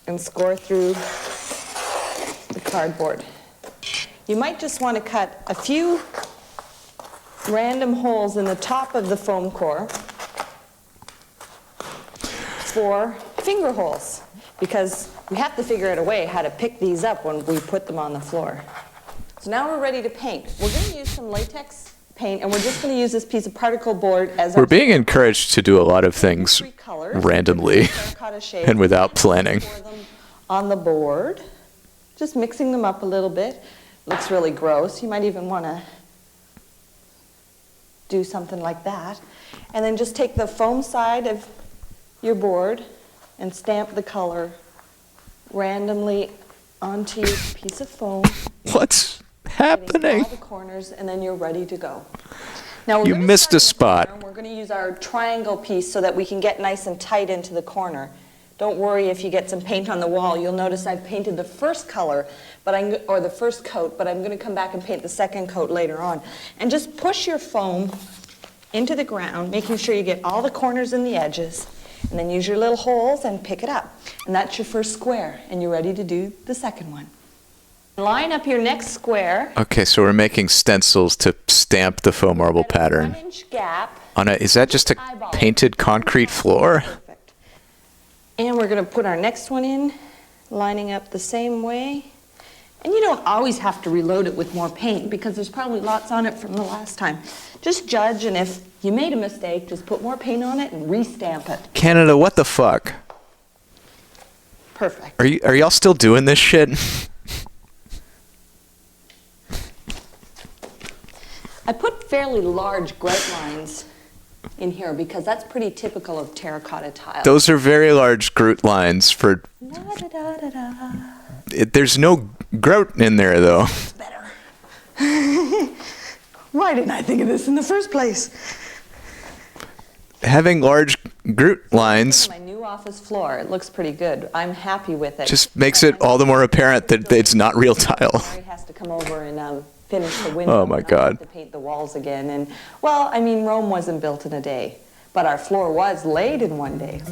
and score through the cardboard. You might just want to cut a few random holes in the top of the foam core for finger holes because we have to figure out a way how to pick these up when we put them on the floor. So now we're ready to paint. We're going to use some latex paint and we're just going to use this piece of particle board as We're being encouraged to do a lot of things randomly and without planning. On the board, just mixing them up a little bit. Looks really gross. You might even want to do something like that. And then just take the foam side of your board and stamp the color randomly onto your piece of foam. What's happening? All the corners, and then you're ready to go. Now You missed a spot. we're going to use our triangle piece so that we can get nice and tight into the corner. Don't worry if you get some paint on the wall. You'll notice I've painted the first color, or the first coat, but I'm going to come back and paint the second coat later on. And just push your foam into the ground, making sure you get all the corners and the edges, and then use your little holes and pick it up. And that's your first square, and you're ready to do the second one. Line up your next square. Okay, so we're making stencils to stamp the faux marble pattern. 1-inch gap. Is that just a painted concrete floor? And we're going to put our next one in, lining up the same way. And you don't always have to reload it with more paint because there's probably lots on it from the last time. Just judge, and if you made a mistake, just put more paint on it and re-stamp it. Canada, what the fuck? Perfect. Are y'all still doing this shit? I put fairly large grout lines in here because that's pretty typical of terracotta tile. Those are very large grout lines for... There's no grout in there, though. Why didn't I think of this in the first place? Having large grout lines My new office floor, it looks pretty good. I'm happy with it. just makes it all the more apparent that it's not real tile. Mary has to come over and finish the window. Oh my and I God. have to paint the walls again. And well, I mean, Rome wasn't built in a day, but our floor was laid in one day.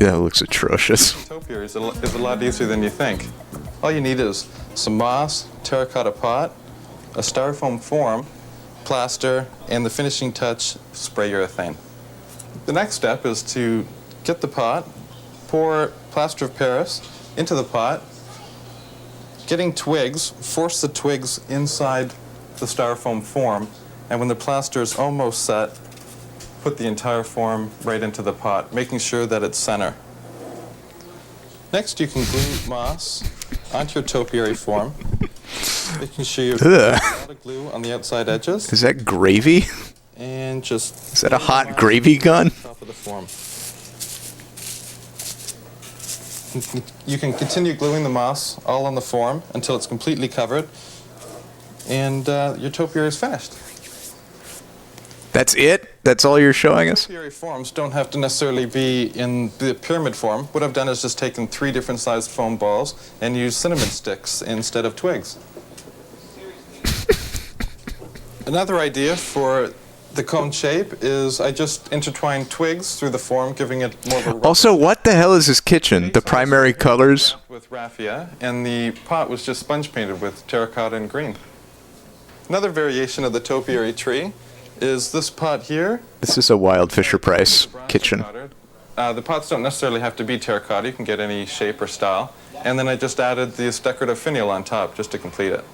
That looks atrocious. Topiary is a lot easier than you think. All you need is some moss, terracotta pot, a styrofoam form, plaster, and the finishing touch, spray urethane. The next step is to get the pot, pour plaster of Paris into the pot, getting twigs, force the twigs inside the styrofoam form, and when the plaster is almost set, put the entire form right into the pot, making sure that it's center. Next, you can glue moss onto your topiary form, making sure you put a lot of glue on the outside edges. Is that gravy? And just... Is that a hot gravy gun? Top of the form. You can continue gluing the moss all on the form until it's completely covered, and your topiary is finished. That's it? That's all you're showing us? Topiary forms don't have to necessarily be in the pyramid form. What I've done is just taken 3 different sized foam balls and used cinnamon sticks instead of twigs. Another idea for the cone shape is I just intertwine twigs through the form, giving it more of a... Also, what the hell is this kitchen? The primary colors? ...with raffia, and the pot was just sponge painted with terracotta and green. Another variation of the topiary tree is this pot here. This is a Wild Fisher-Price kitchen. The pots don't necessarily have to be terracotta. You can get any shape or style. And then I just added this decorative finial on top just to complete it.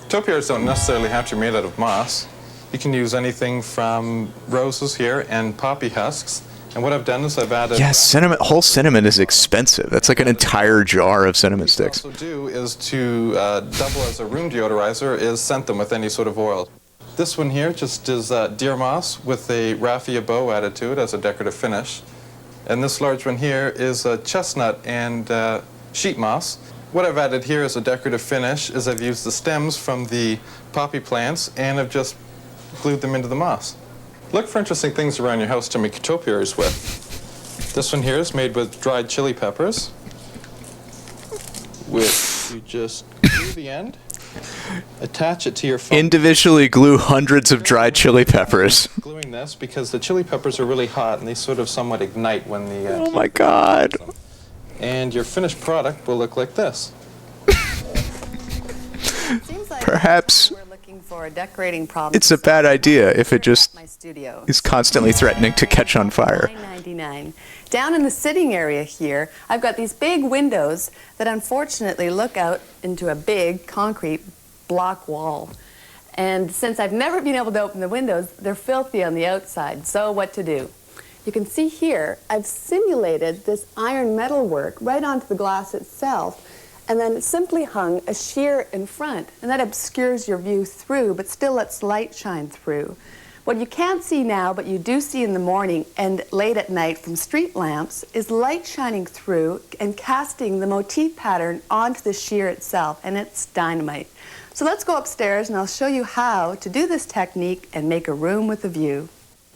Topiaries don't necessarily have to be made out of moss. You can use anything from roses here and poppy husks. And what I've done is I've added... Yeah, cinnamon, whole cinnamon is expensive. That's like an entire jar of cinnamon sticks. What I also do is to double as a room deodorizer is scent them with any sort of oil. This one here just is deer moss with a raffia bow added to it as a decorative finish. And this large one here is chestnut and sheet moss. What I've added here as a decorative finish is I've used the stems from the poppy plants and I've just glued them into the moss. Look for interesting things around your house to make topiaries with. This one here is made with dried chili peppers, which you just glue the end, attach it to your phone. Individually glue hundreds of dried chili peppers. Gluing this because the chili peppers are really hot and they sort of somewhat ignite when the... oh my God. And your finished product will look like this. Perhaps for a decorating problem. it's a bad idea if it just is constantly threatening to catch on fire. $9.99. Down in the sitting area here, I've got these big windows that unfortunately look out into a big concrete block wall. And since I've never been able to open the windows, they're filthy on the outside. So what to do? You can see here, I've simulated this iron metal work right onto the glass itself, and then simply hung a sheer in front, and that obscures your view through, but still lets light shine through. What you can't see now, but you do see in the morning and late at night from street lamps, is light shining through and casting the motif pattern onto the sheer itself, and it's dynamite. So let's go upstairs and I'll show you how to do this technique and make a room with a view.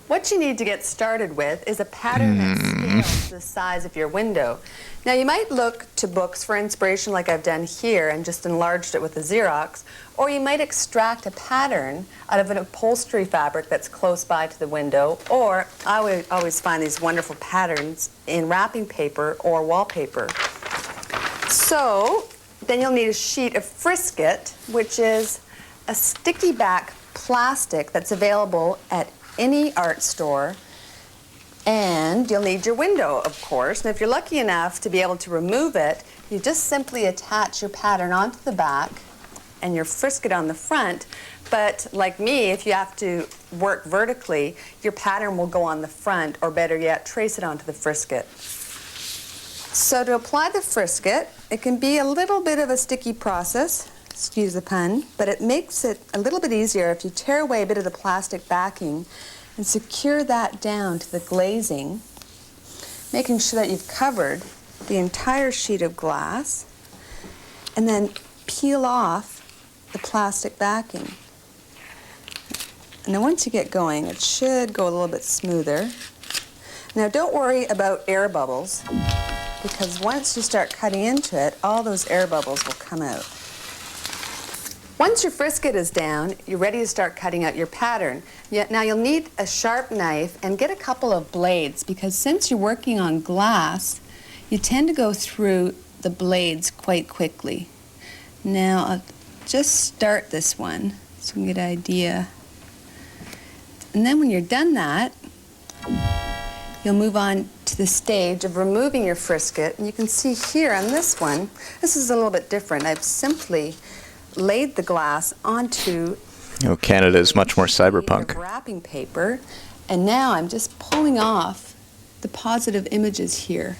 What you need to get started with is a pattern that scales to the size of your window. Now you might look to books for inspiration like I've done here and just enlarged it with a Xerox, or you might extract a pattern out of an upholstery fabric that's close by to the window, or I always find these wonderful patterns in wrapping paper or wallpaper. So then you'll need a sheet of Frisket, which is a sticky back plastic that's available at any art store, and you'll need your window, of course. And if you're lucky enough to be able to remove it, you just simply attach your pattern onto the back and your Frisket on the front. But like me, if you have to work vertically, your pattern will go on the front, or better yet, trace it onto the Frisket. So to apply the Frisket, it can be a little bit of a sticky process, excuse the pun, but it makes it a little bit easier if you tear away a bit of the plastic backing and secure that down to the glazing, making sure that you've covered the entire sheet of glass, and then peel off the plastic backing. And then once you get going, it should go a little bit smoother. Now don't worry about air bubbles, because once you start cutting into it, all those air bubbles will come out. Once your Frisket is down, you're ready to start cutting out your pattern. Now you'll need a sharp knife and get a couple of blades, because since you're working on glass, You tend to go through the blades quite quickly. Now I'll just start this one so you can get an idea. And then when you're done that, you'll move on to the stage of removing your frisket. And you can see here on this one, this is a little bit different. I've simply laid the glass onto Canada is much more cyberpunk. wrapping paper, and now I'm just pulling off the positive images here.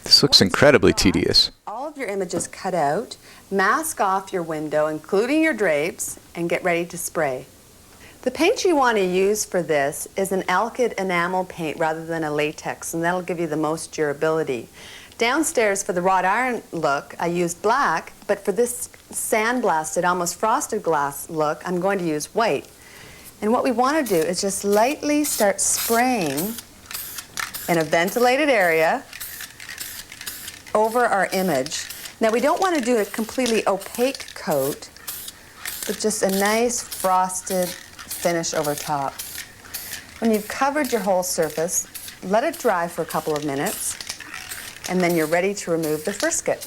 This looks incredibly tedious. All of your images cut out, mask off your window, including your drapes, and get ready to spray. The paint you want to use for this is an alkyd enamel paint rather than a latex, and that'll give you the most durability. Downstairs for the wrought iron look, I used black, but for this sandblasted, almost frosted glass look, I'm going to use white. And what we want to do is just lightly start spraying in a ventilated area over our image. Now we don't want to do a completely opaque coat, but just a nice frosted finish over top. When you've covered your whole surface, let it dry for a couple of minutes, and then you're ready to remove the frisket.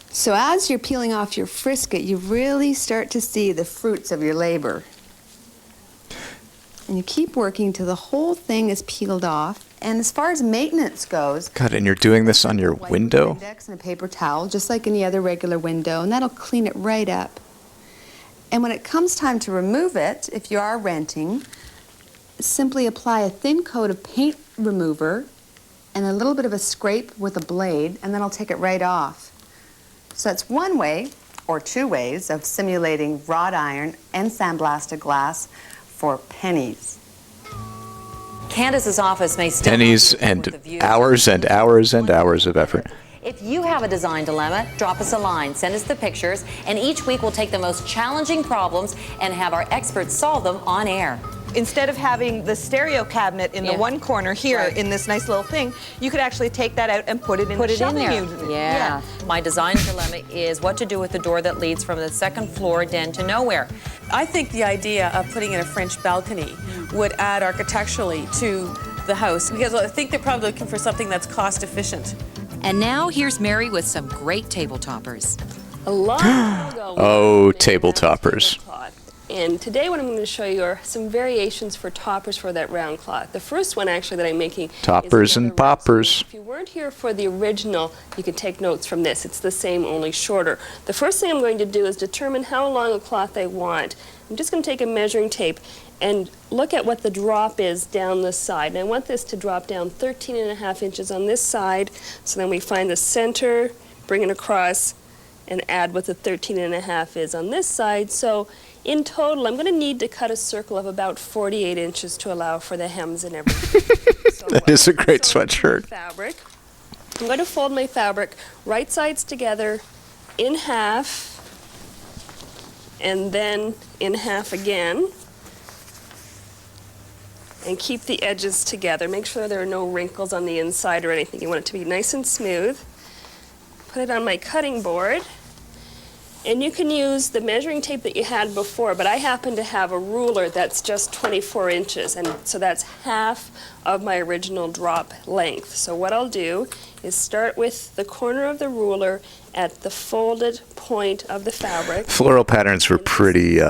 So as you're peeling off your frisket, you really start to see the fruits of your labor. And you keep working till the whole thing is peeled off. And as far as maintenance goes, God, and you're doing this on your window? index and a paper towel, just like any other regular window, and that'll clean it right up. And when it comes time to remove it, if you are renting, simply apply a thin coat of paint remover and a little bit of a scrape with a blade, and then I'll take it right off. So that's one way, or two ways, of simulating wrought iron and sandblasted glass for pennies. Candace's office may still Pennies and hours and hours and hours of effort. If you have a design dilemma, drop us a line, send us the pictures, and each week we'll take the most challenging problems and have our experts solve them on air. Instead of having the stereo cabinet in the one corner here in this nice little thing, you could actually take that out and put it in the shelving unit. Yeah. My design dilemma is what to do with the door that leads from the second floor den to nowhere. I think the idea of putting in a French balcony would add architecturally to the house, because I think they're probably looking for something that's cost efficient. And now here's Mary with some great table toppers. A long time ago. Oh, table toppers. And today what I'm going to show you are some variations for toppers for that round cloth. The first one actually that I'm making Toppers and poppers. If you weren't here for the original, you can take notes from this. It's the same, only shorter. The first thing I'm going to do is determine how long a cloth I want. I'm just going to take a measuring tape and look at what the drop is down this side. And I want this to drop down 13.5 inches on this side. So then we find the center, bring it across, and add what the 13.5 is on this side. So in total, I'm going to need to cut a circle of about 48 inches to allow for the hems and everything. That is a great sweatshirt. Fabric. I'm going to fold my fabric right sides together in half and then in half again, and keep the edges together. Make sure there are no wrinkles on the inside or anything. You want it to be nice and smooth. Put it on my cutting board. And you can use the measuring tape that you had before, but I happen to have a ruler that's just 24 inches, and so that's half of my original drop length. So what I'll do is start with the corner of the ruler at the folded point of the fabric. Floral patterns were pretty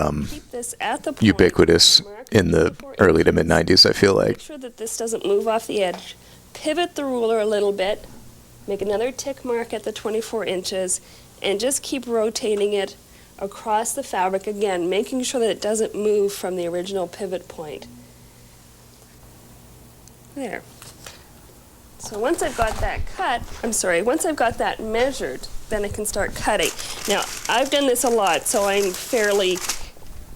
ubiquitous in the early to mid-90s, I feel like. Make sure that this doesn't move off the edge. Pivot the ruler a little bit, make another tick mark at the 24 inches, and just keep rotating it across the fabric again, making sure that it doesn't move from the original pivot point. There. So once I've got that once I've got that measured, then I can start cutting. Now, I've done this a lot, so I'm fairly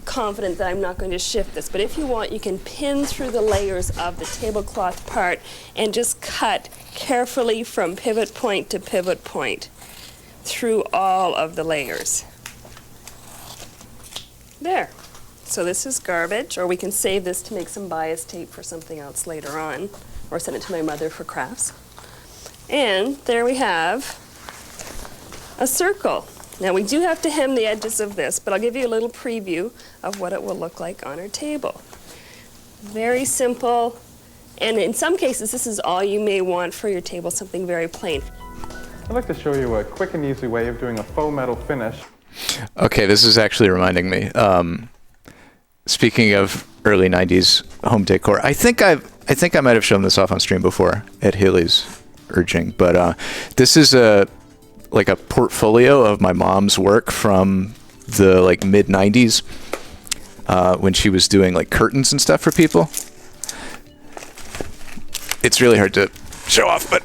confident that I'm not going to shift this, but if you want, you can pin through the layers of the tablecloth part and just cut carefully from pivot point to pivot point through all of the layers. There. So this is garbage, or we can save this to make some bias tape for something else later on, or send it to my mother for crafts. And there we have a circle. Now we do have to hem the edges of this, but I'll give you a little preview of what it will look like on our table. Very simple And in some cases, this is all you may want for your table, something very plain. I'd like to show you a quick and easy way of doing a faux metal finish. Okay, this is actually reminding me. Speaking of early '90s home decor, I think I might have shown this off on stream before at Haley's urging, but this is like a portfolio of my mom's work from the like mid '90s when she was doing like curtains and stuff for people. It's really hard to show off, but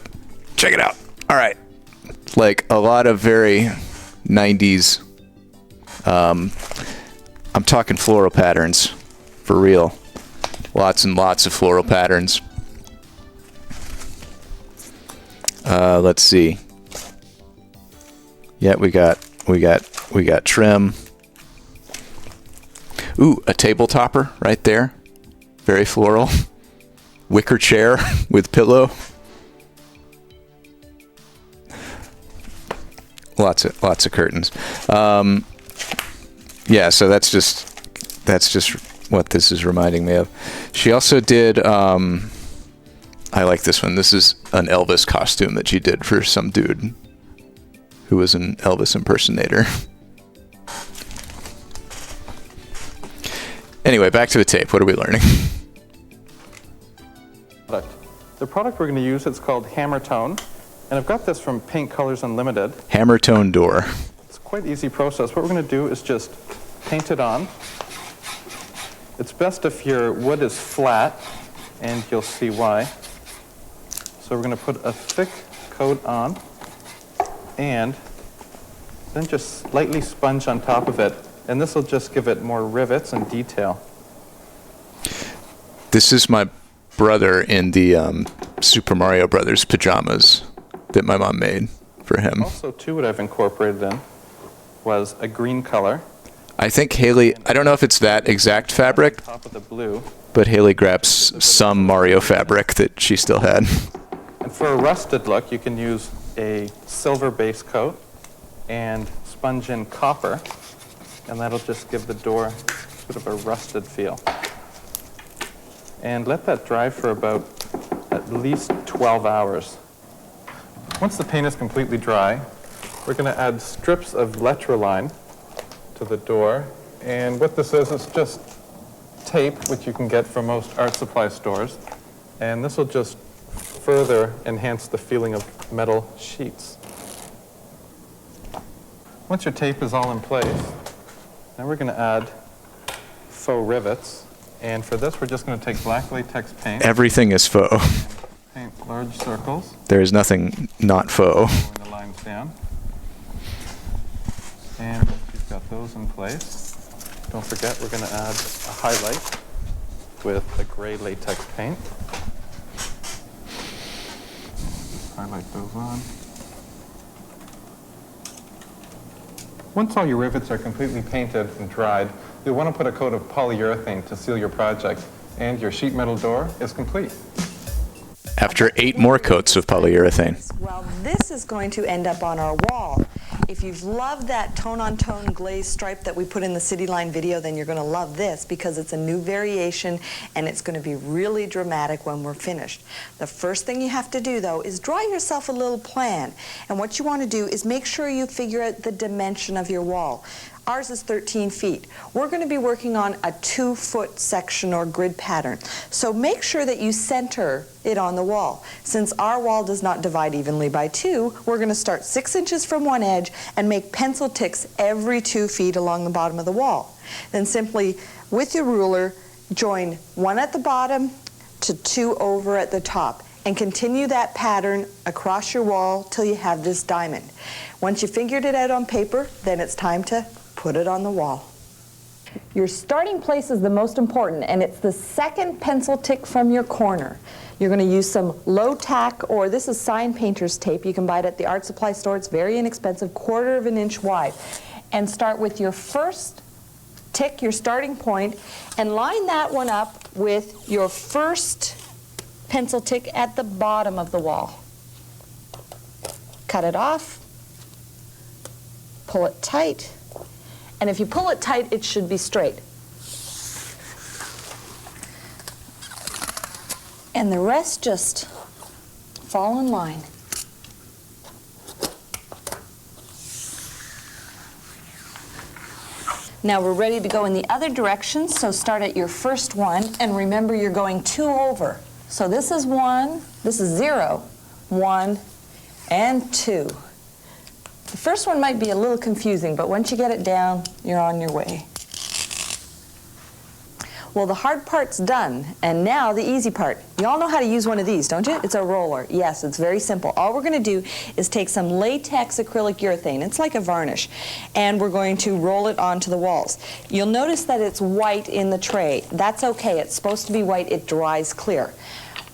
check it out. All right, like a lot of very '90s. I'm talking floral patterns, for real. Lots and lots of floral patterns. Let's see. Yeah, we got trim. Ooh, a table topper right there. Very floral. Wicker chair with pillow. Lots of curtains. Yeah, so that's just what this is reminding me of. She also did, I like this one. This is an Elvis costume that she did for some dude who was an Elvis impersonator. Anyway, back to the tape. What are we learning? The product we're going to use, it's called Hammer Tone. And I've got this from Paint Colors Unlimited. Hammer Tone door. It's quite an easy process. What we're going to do is just paint it on. It's best if your wood is flat, and you'll see why. So we're going to put a thick coat on, and then just lightly sponge on top of it. And this will just give it more rivets and detail. This is my brother in the Super Mario Brothers pajamas that my mom made for him. Also, too, what I've incorporated in was a green color. I think Haley, I don't know if it's that exact fabric, Top of the blue. but Haley grabs some Mario fabric that she still had. And for a rusted look, you can use a silver base coat and sponge in copper, and that'll just give the door a bit of a rusted feel. And let that dry for about at least 12 hours. Once the paint is completely dry, we're going to add strips of Letroline to the door. And what this is, it's just tape, which you can get from most art supply stores. And this will just further enhance the feeling of metal sheets. Once your tape is all in place, now we're going to add faux rivets. And for this, we're just going to take black latex paint. Everything is faux. Paint large circles. There is nothing not faux. Going the lines down. And once you've got those in place, don't forget we're going to add a highlight with a gray latex paint. Highlight those on. Once all your rivets are completely painted and dried, you'll want to put a coat of polyurethane to seal your project, and your sheet metal door is complete. After 8 more coats of polyurethane. Well, this is going to end up on our wall. If you've loved that tone-on-tone glazed stripe that we put in the CityLine video, then you're going to love this because it's a new variation and it's going to be really dramatic when we're finished. The first thing you have to do, though, is draw yourself a little plan. And what you want to do is make sure you figure out the dimension of your wall. Ours is 13 feet. We're going to be working on a 2-foot section or grid pattern. So make sure that you center it on the wall. Since our wall does not divide evenly by 2, we're going to start 6 inches from one edge and make pencil ticks every 2 feet along the bottom of the wall. Then simply, with your ruler, join 1 at the bottom to 2 over at the top. And continue that pattern across your wall till you have this diamond. Once you figured it out on paper, then it's time to put it on the wall. Your starting place is the most important, and it's the second pencil tick from your corner. You're going to use some low tack, or this is sign painter's tape. You can buy it at the art supply store. It's very inexpensive, 1/4 of an inch wide. And start with your first tick, your starting point, and line that one up with your first pencil tick at the bottom of the wall. Cut it off, pull it tight, and if you pull it tight, it should be straight. And the rest just fall in line. Now we're ready to go in the other direction, so start at your first one, and remember you're going 2 over. So this is 1, this is 0, 1, and 2. The first one might be a little confusing, but once you get it down, you're on your way. Well, the hard part's done, and now the easy part. You all know how to use one of these, don't you? It's a roller. Yes, it's very simple. All we're going to do is take some latex acrylic urethane. It's like a varnish, and we're going to roll it onto the walls. You'll notice that it's white in the tray. That's okay. It's supposed to be white. It dries clear.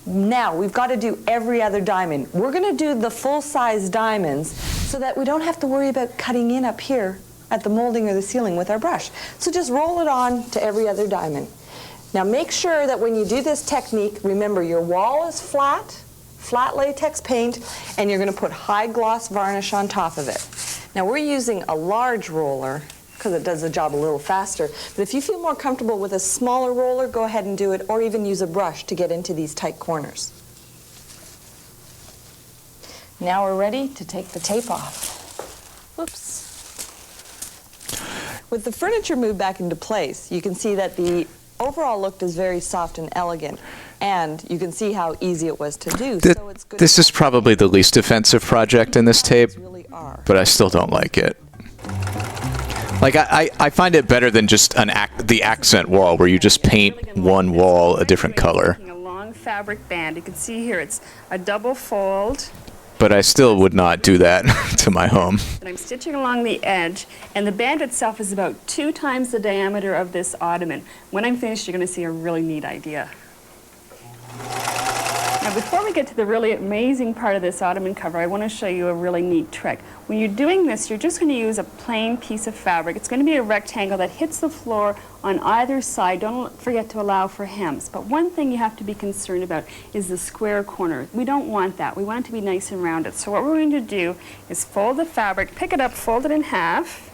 Now, we've got to do every other diamond. We're going to do the full-size diamonds so that we don't have to worry about cutting in up here at the molding or the ceiling with our brush. So just roll it on to every other diamond. Now make sure that when you do this technique, remember your wall is flat latex paint, and you're going to put high gloss varnish on top of it. Now we're using a large roller because it does the job a little faster, but if you feel more comfortable with a smaller roller, go ahead and do it, or even use a brush to get into these tight corners. Now we're ready to take the tape off. Whoops. With the furniture moved back into place, you can see that the overall look is very soft and elegant, and you can see how easy it was to do. So it's good. This is probably the least offensive project in this tape, but I still don't like it. Like, I find it better than just the accent wall where you just paint one wall a different color. A long fabric band. You can see here it's a double fold. But I still would not do that to my home. And I'm stitching along the edge, and the band itself is about 2 times the diameter of this ottoman. When I'm finished, you're going to see a really neat idea. Now, before we get to the really amazing part of this ottoman cover, I want to show you a really neat trick. When you're doing this, you're just going to use a plain piece of fabric. It's going to be a rectangle that hits the floor on either side. Don't forget to allow for hems. But one thing you have to be concerned about is the square corner. We don't want that. We want it to be nice and rounded. So what we're going to do is fold the fabric, pick it up, fold it in half,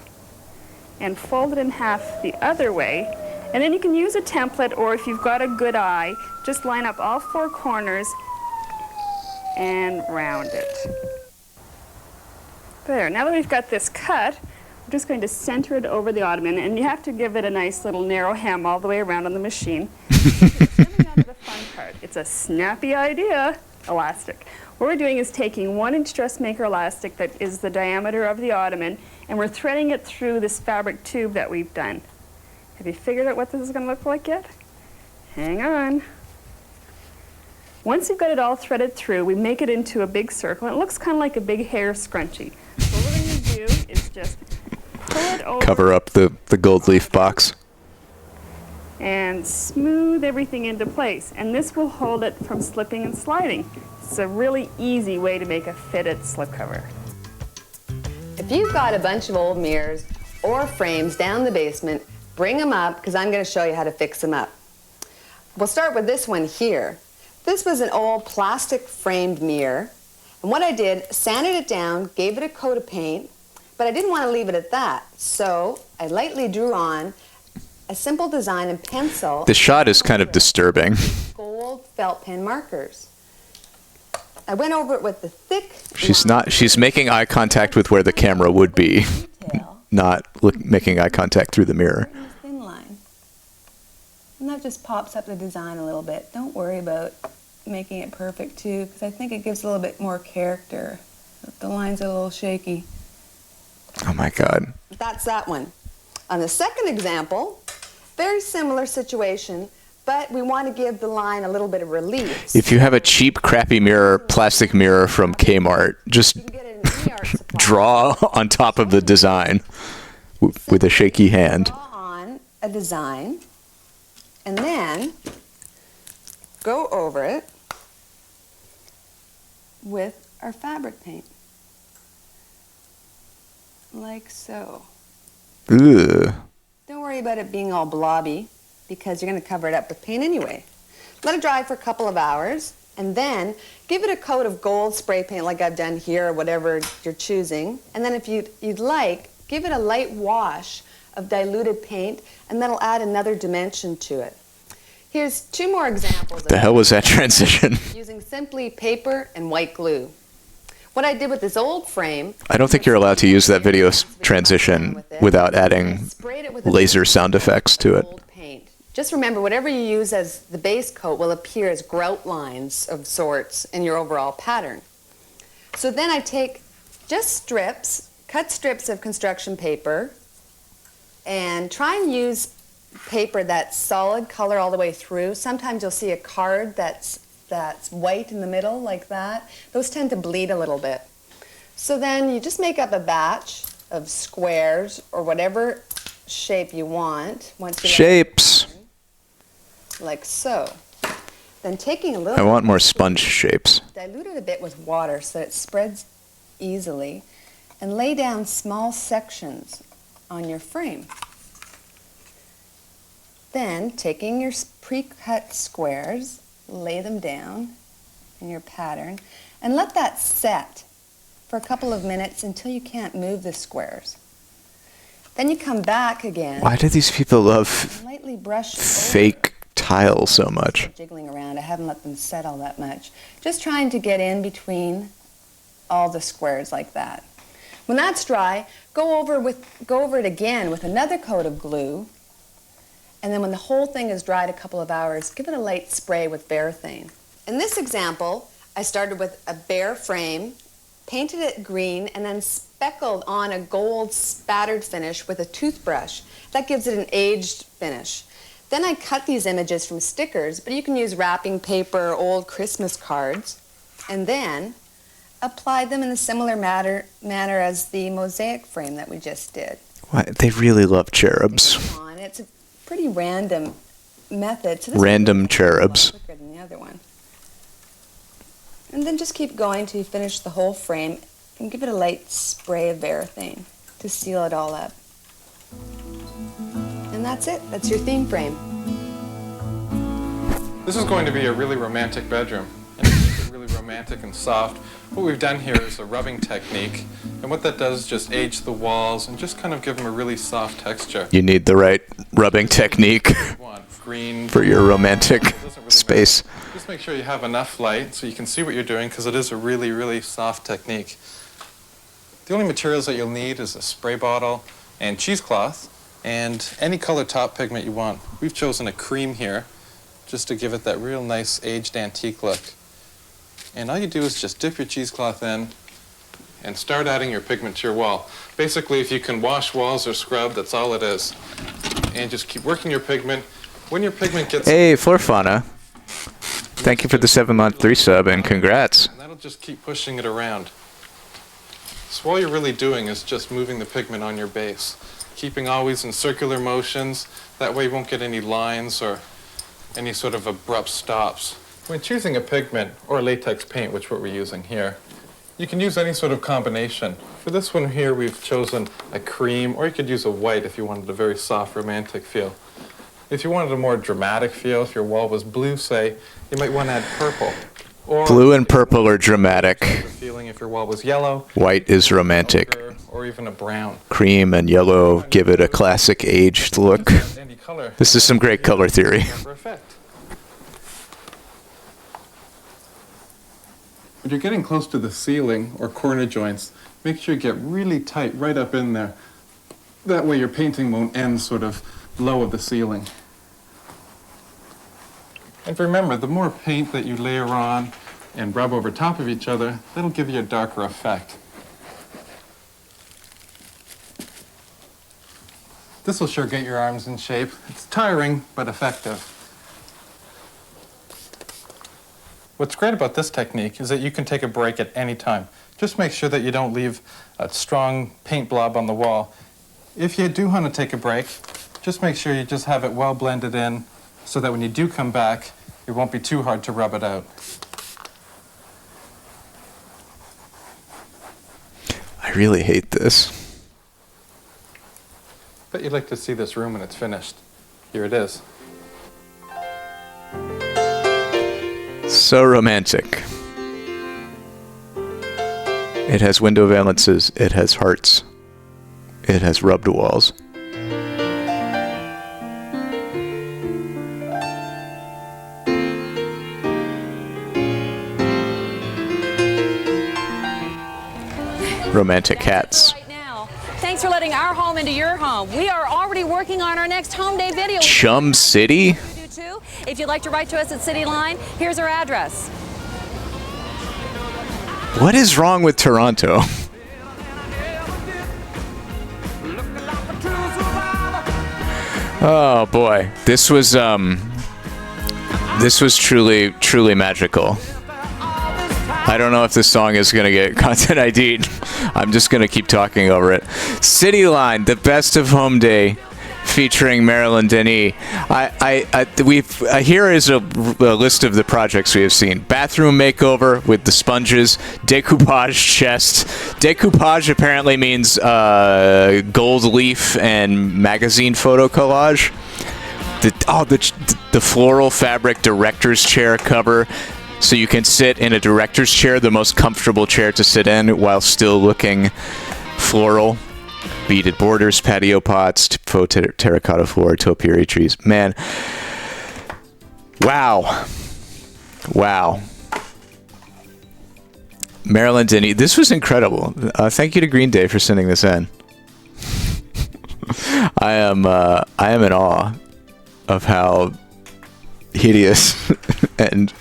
and fold it in half the other way. And then you can use a template, or if you've got a good eye, just line up all 4 corners and round it. There, now that we've got this cut, we're just going to center it over the ottoman, and you have to give it a nice little narrow hem all the way around on the machine. Coming on to the fun part. It's a snappy idea, elastic. What we're doing is taking 1-inch dressmaker elastic that is the diameter of the ottoman, and we're threading it through this fabric tube that we've done. Have you figured out what this is going to look like yet? Hang on. Once you've got it all threaded through, we make it into a big circle. It looks kind of like a big hair scrunchie. So what we're going to do is just pull it over. Cover up the gold leaf box. And smooth everything into place. And this will hold it from slipping and sliding. It's a really easy way to make a fitted slipcover. If you've got a bunch of old mirrors or frames down the basement, bring them up, because I'm going to show you how to fix them up. We'll start with this one here. This was an old plastic framed mirror, and what I did, sanded it down, gave it a coat of paint, but I didn't want to leave it at that, so I lightly drew on a simple design in pencil. The shot is kind of disturbing. Gold felt pen markers. I went over it with the thick. She's making eye contact with where the camera would be, not making eye contact through the mirror. Thin line. And that just pops up the design a little bit. Don't worry about making it perfect too, because I think it gives a little bit more character. The lines are a little shaky. Oh my God. That's that one. On the second example, very similar situation, but we want to give the line a little bit of relief. If you have a cheap, crappy mirror, plastic mirror from Kmart, just draw on top of the design with a shaky hand. Draw on a design, and then go over it with our fabric paint, like so. Ugh. Don't worry about it being all blobby, because you're going to cover it up with paint anyway. Let it dry for a couple of hours, and then give it a coat of gold spray paint like I've done here, or whatever you're choosing. And then if you'd like, give it a light wash of diluted paint, and that'll add another dimension to it. Here's 2 more examples. The hell was that transition? Using simply paper and white glue. What I did with this old frame, I don't think you're allowed to use that video transition without adding laser sound effects to it. just remember whatever you use as the base coat will appear as grout lines of sorts in your overall pattern. So then I take just strips, cut strips of construction paper, and try and use paper that's solid color all the way through. Sometimes you'll see a card that's white in the middle like that. Those tend to bleed a little bit. So then you just make up a batch of squares or whatever shape you want. Once you Shapes. like so. Then taking a little I want more sponge shapes. dilute it a bit with water so that it spreads easily, and lay down small sections on your frame. Then, taking your pre-cut squares, lay them down in your pattern, and let that set for a couple of minutes until you can't move the squares. Then you come back again. Why do these people love lightly brush fake tile so much? jiggling around. I haven't let them set all that much. Just trying to get in between all the squares like that. When that's dry, go over it again with another coat of glue. And then when the whole thing is dried a couple of hours, give it a light spray with Varathane. In this example, I started with a bare frame, painted it green, and then speckled on a gold spattered finish with a toothbrush. That gives it an aged finish. Then I cut these images from stickers, but you can use wrapping paper or old Christmas cards, and then apply them in a similar manner as the mosaic frame that we just did. Why, they really love cherubs. It's a pretty random method. So this Random cherubs. quicker than the other one. And then just keep going till you finish the whole frame and give it a light spray of Varathane to seal it all up. And that's it. That's your theme frame. This is going to be a really romantic bedroom. And to keep it really romantic and soft, what we've done here is a rubbing technique. And what that does is just age the walls and just kind of give them a really soft texture. You need the right rubbing technique Green, for your romantic space. Just make sure you have enough light so you can see what you're doing, because it is a really, really soft technique. The only materials that you'll need is a spray bottle and cheesecloth and any color top pigment you want. We've chosen a cream here just to give it that real nice aged antique look. And all you do is just dip your cheesecloth in and start adding your pigment to your wall. Basically, if you can wash walls or scrub, that's all it is. And just keep working your pigment. When your pigment gets... Hey, Florfana. Thank you for the 7-month 3-sub, and congrats. And that'll just keep pushing it around. So all you're really doing is just moving the pigment on your base, keeping always in circular motions. That way you won't get any lines or any sort of abrupt stops. When choosing a pigment or latex paint, which is what we're using here, you can use any sort of combination. For this one here, we've chosen a cream, or you could use a white if you wanted a very soft, romantic feel. If you wanted a more dramatic feel, if your wall was blue, say, you might want to add purple. Or Blue and purple are dramatic. feeling if your wall was yellow, White is romantic. or even a brown. Cream and yellow give it a classic aged look. Any color. This is some great color theory. For effect. When you're getting close to the ceiling or corner joints, make sure you get really tight right up in there. That way your painting won't end sort of low of the ceiling. And remember, the more paint that you layer on and rub over top of each other, that'll give you a darker effect. This will sure get your arms in shape. It's tiring, but effective. What's great about this technique is that you can take a break at any time. Just make sure that you don't leave a strong paint blob on the wall. If you do want to take a break, just make sure you just have it well blended in so that when you do come back, it won't be too hard to rub it out. I really hate this. But you'd like to see this room when it's finished. Here it is. So romantic. It has window valances, it has hearts, it has rubbed walls. romantic hats. Thanks for letting our home into your home. We are already working on our next home day video. Chum City? If you'd like to write to us at CityLine, here's our address. What is wrong with Toronto? Oh boy, this was truly magical. I don't know if this song is going to get content ID'd. I'm just going to keep talking over it. CityLine, the best of home day, featuring Marilyn, Denis. Here is a list of the projects we have seen. Bathroom makeover with the sponges, decoupage chest. Decoupage apparently means gold leaf and magazine photo collage. The floral fabric director's chair cover. So you can sit in a director's chair, the most comfortable chair to sit in while still looking floral. Beaded borders, patio pots, faux terracotta floor, topiary trees. Man. Wow. Wow. Marilyn, Denis, this was incredible. Thank you to Green Day for sending this in. I am in awe of how hideous and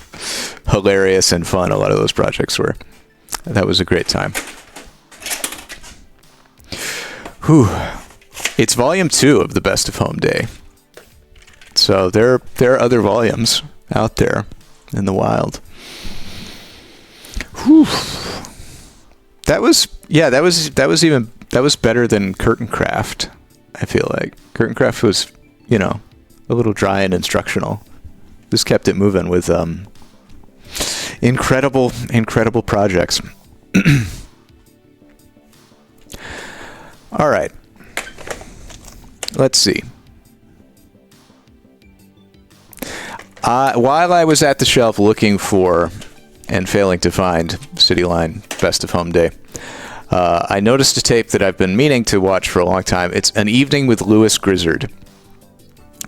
hilarious and fun a lot of those projects were. That was a great time. Whew. It's volume 2 of the Best of Home Day. So there are other volumes out there in the wild. Whew. That was better than Curtain Craft, I feel like. Curtain Craft was, a little dry and instructional. This kept it moving with incredible projects. All right. Let's see. While I was at the shelf looking for and failing to find CityLine Best of Home Day, I noticed a tape that I've been meaning to watch for a long time. It's An Evening with Lewis Grizzard.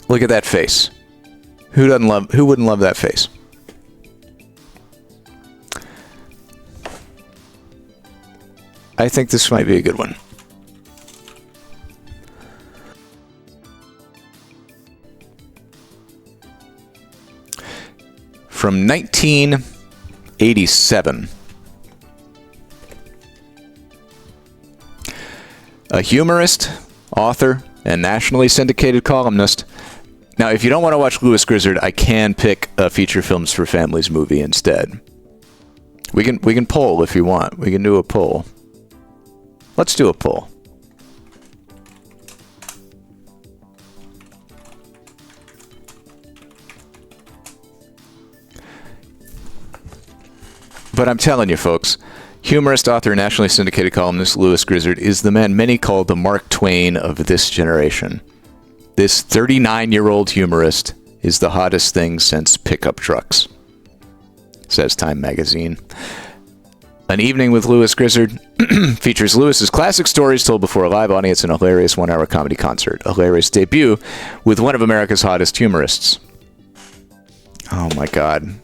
Look at that face. Who wouldn't love that face? I think this might be a good one. From 1987. A humorist, author, and nationally syndicated columnist. Now, if you don't want to watch Lewis Grizzard, I can pick a Feature Films for Families movie instead. We can poll if you want. We can do a poll. Let's do a poll. But I'm telling you, folks, humorist, author, nationally syndicated columnist Lewis Grizzard is the man many call the Mark Twain of this generation. This 39-year-old humorist is the hottest thing since pickup trucks, says Time magazine. An Evening with Lewis Grizzard features Lewis's classic stories told before a live audience in a hilarious one-hour comedy concert. A hilarious debut with one of America's hottest humorists. Oh my God.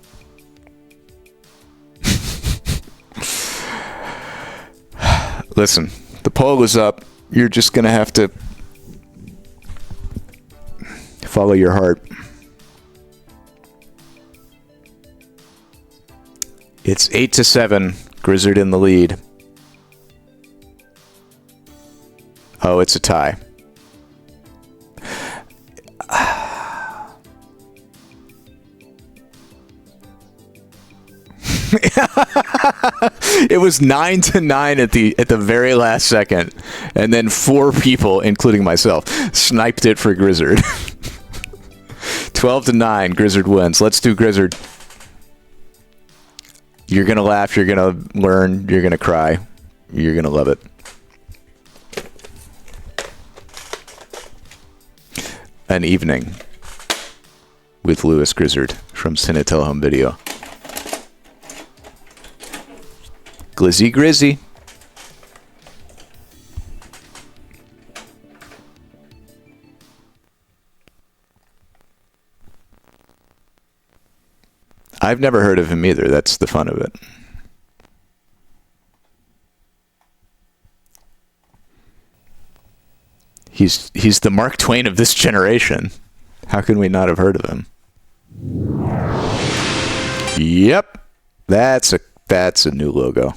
Listen, the poll is up. You're just going to have to follow your heart. It's 8-7. Grizzard in the lead. Oh, it's a tie. It was 9-9 at the very last second, and then 4 people, including myself, sniped it for Grizzard. 12-9, Grizzard wins. Let's do Grizzard. You're gonna laugh. You're gonna learn. You're gonna cry. You're gonna love it. An Evening with Lewis Grizzard from Cinetel Home Video. Glizzy Grizzy. I've never heard of him either. That's the fun of it. He's the Mark Twain of this generation. How can we not have heard of him? Yep. That's a new logo.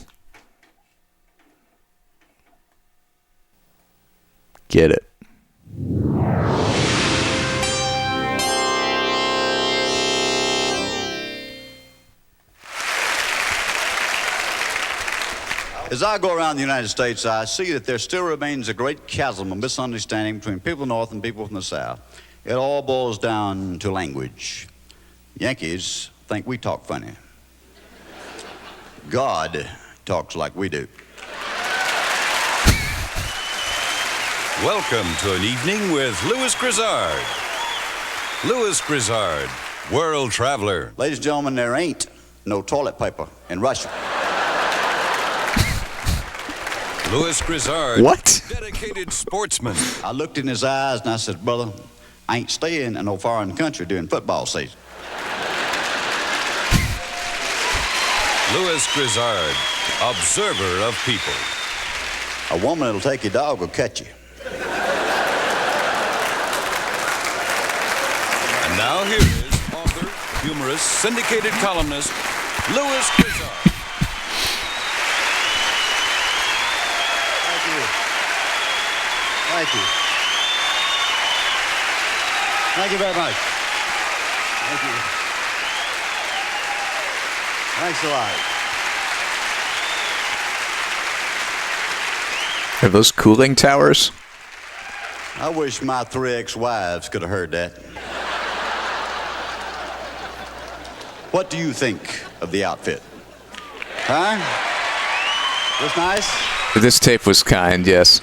Get it. As I go around the United States, I see that there still remains a great chasm of misunderstanding between people from the North and people from the South. It all boils down to language. Yankees think we talk funny. God talks like we do. Welcome to an evening with Lewis Grizzard. Lewis Grizzard, world traveler. Ladies and gentlemen, there ain't no toilet paper in Russia. Lewis Grizzard. What? Dedicated sportsman. I looked in his eyes and I said, brother, I ain't staying in no foreign country during football season. Lewis Grizzard, observer of people. A woman that'll take your dog will catch you. And now here is author, humorist, syndicated columnist, Lewis Grizzard. Thank you. Thank you very much. Thank you. Thanks a lot. Are those cooling towers? I wish my 3 ex-wives could have heard that. What do you think of the outfit? Huh? Looks nice? This tape was kind, yes.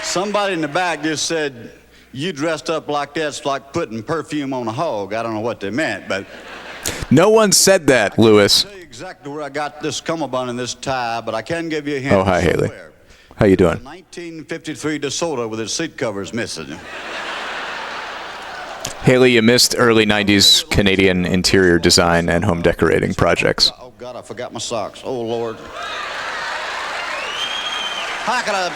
Somebody in the back just said, you dressed up like that's like putting perfume on a hog. I don't know what they meant, but... No one said that, Lewis. I can't tell you exactly where I got this cummerbund and this tie, but I can give you a hint. Oh, hi, Haley. How you doing? 1953 DeSoto with its seat covers missing. Haley, you missed early 90s Canadian interior design and home decorating projects. Oh, God, I forgot my socks. Oh, Lord. How could I...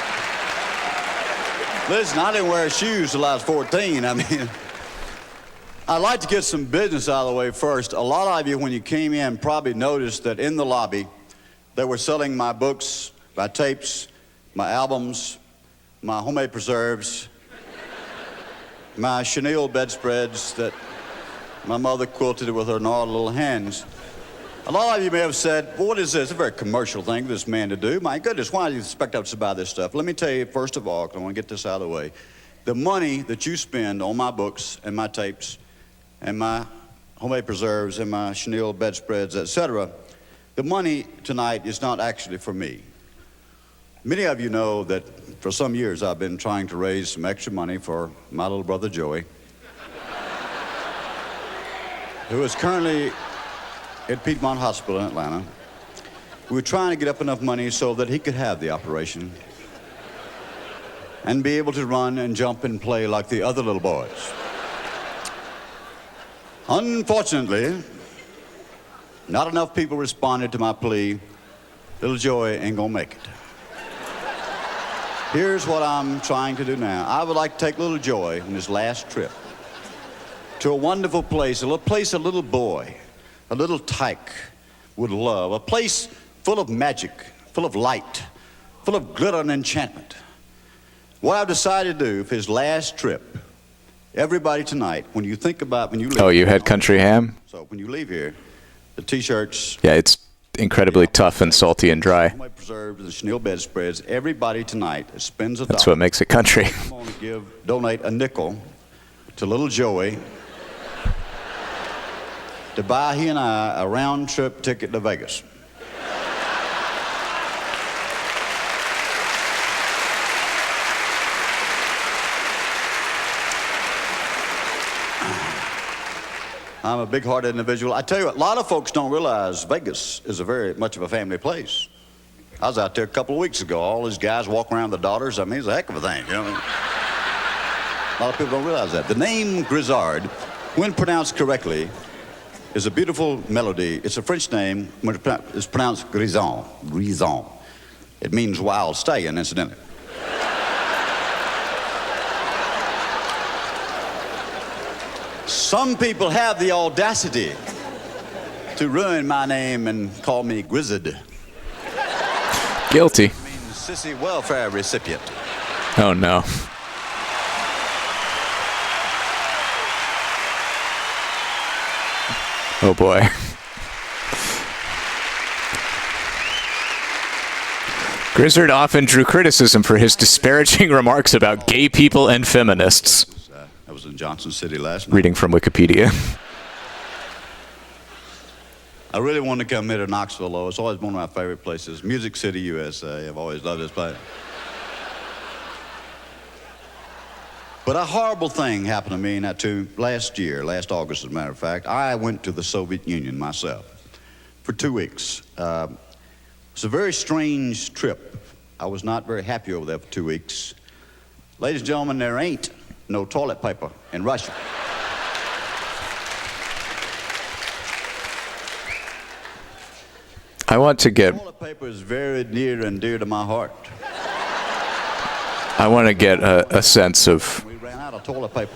Listen, I didn't wear shoes till I was 14. I mean, I'd like to get some business out of the way first. A lot of you, when you came in, probably noticed that in the lobby, they were selling my books, my tapes, my albums, my homemade preserves, my chenille bedspreads that my mother quilted with her gnarled little hands. A lot of you may have said, well, what is this? It's a very commercial thing for this man to do. My goodness, why do you expect us to buy this stuff? Let me tell you, first of all, because I want to get this out of the way, the money that you spend on my books and my tapes and my homemade preserves and my chenille bedspreads, etc., the money tonight is not actually for me. Many of you know that for some years I've been trying to raise some extra money for my little brother Joey, who is currently at Piedmont Hospital in Atlanta. We were trying to get up enough money so that he could have the operation and be able to run and jump and play like the other little boys. Unfortunately, not enough people responded to my plea. Little Joey ain't gonna make it. Here's what I'm trying to do now. I would like to take little Joey on his last trip to a wonderful place, a little boy, a little tyke would love, a place full of magic, full of light, full of glitter and enchantment. What I've decided to do for his last trip, everybody tonight, when you think about when you leave. Oh, you had country ham? So when you leave here, the T-shirts. Yeah, it's incredibly tough and salty and dry. Preserves and chenille bedspreads. Everybody tonight spends $1. That's what makes it country. I'm going to donate a nickel to little Joey to buy he and I a round-trip ticket to Vegas. I'm a big-hearted individual. I tell you what, a lot of folks don't realize Vegas is a very much of a family place. I was out there a couple of weeks ago. All these guys walking around with their daughters. I mean, it's a heck of a thing, you know what I mean? A lot of people don't realize that. The name Grizzard, when pronounced correctly, is a beautiful melody. It's a French name. When it's pronounced Grison. Grison. It means wild stallion, incidentally. Some people have the audacity to ruin my name and call me Grizzard. Guilty. It means sissy welfare recipient. Oh, no. Oh, boy. Grizzard often drew criticism for his disparaging remarks about gay people and feminists. I was in Johnson City last night. Reading from Wikipedia. I really wanted to come here to Knoxville, though. It's always one of my favorite places. Music City, USA. I've always loved this place. But a horrible thing happened to me last August, as a matter of fact. I went to the Soviet Union myself for 2 weeks. It's a very strange trip. I was not very happy over there for 2 weeks. Ladies and gentlemen, there ain't no toilet paper in Russia. I want to get... Toilet paper is very near and dear to my heart. I want to get a sense of We ran out of toilet paper.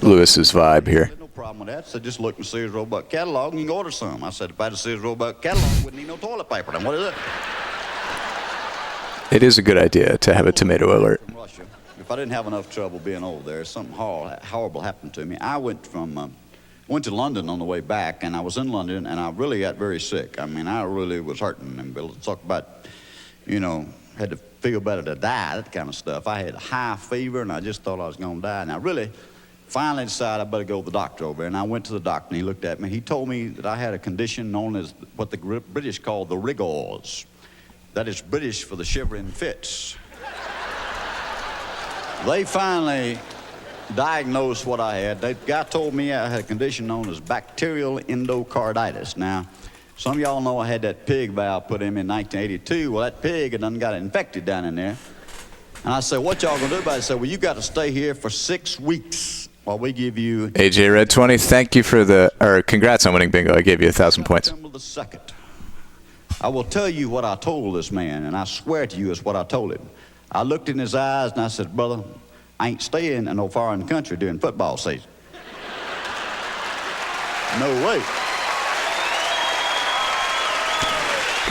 Lewis's vibe here. No problem with that. So just look in the Sears Roebuck catalog and you can order some. I said, if I had a Sears Roebuck catalog, I wouldn't need no toilet paper. Then what is it? It is a good idea to have a tomato alert. From Russia. If I didn't have enough trouble being over there, something horrible happened to me. I went to London on the way back, and I was in London, and I really got very sick. I mean, I really was hurting. And let's talk about, had to feel better to die, that kind of stuff. I had a high fever, and I just thought I was going to die. And I really finally decided I better go to the doctor over there. And I went to the doctor, and he looked at me. He told me that I had a condition known as what the British call the rigors. That is British for the shivering fits. They finally diagnosed what I had. The guy told me I had a condition known as bacterial endocarditis. Now, some of y'all know I had that pig valve put in me in 1982. Well, that pig had done got infected down in there. And I said, what y'all gonna do about it? He said, well, you got to stay here for 6 weeks while we give you... AJ Red 20, thank you for congrats on winning bingo. I gave you 1,000 points. September the 2nd. I will tell you what I told this man, and I swear to you it's what I told him. I looked in his eyes and I said, brother, I ain't staying in no foreign country during football season. No way.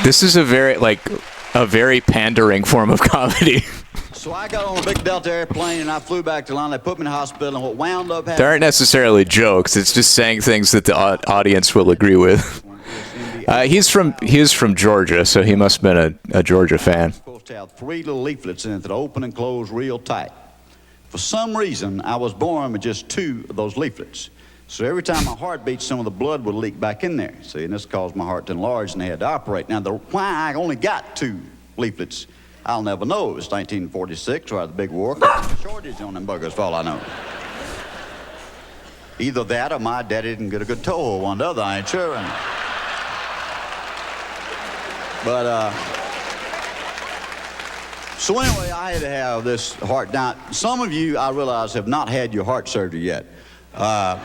This is a very pandering form of comedy. So I got on a big Delta airplane and I flew back to London. They put me in the hospital, and what wound up happening... There aren't necessarily jokes. It's just saying things that the audience will agree with. He is from Georgia, so he must have been a Georgia fan. Supposed to have 3 little leaflets in it that open and close real tight. For some reason, I was born with just 2 of those leaflets. So every time my heart beat, some of the blood would leak back in there. See, and this caused my heart to enlarge, and they had to operate. Now, why I only got 2 leaflets, I'll never know. It was 1946, or the big war. Shortage on them buggers, for all I know. Either that or my daddy didn't get a good toe, or one or the other, I ain't sure. So anyway, I had to have this heart. Now, some of you, I realize, have not had your heart surgery yet. A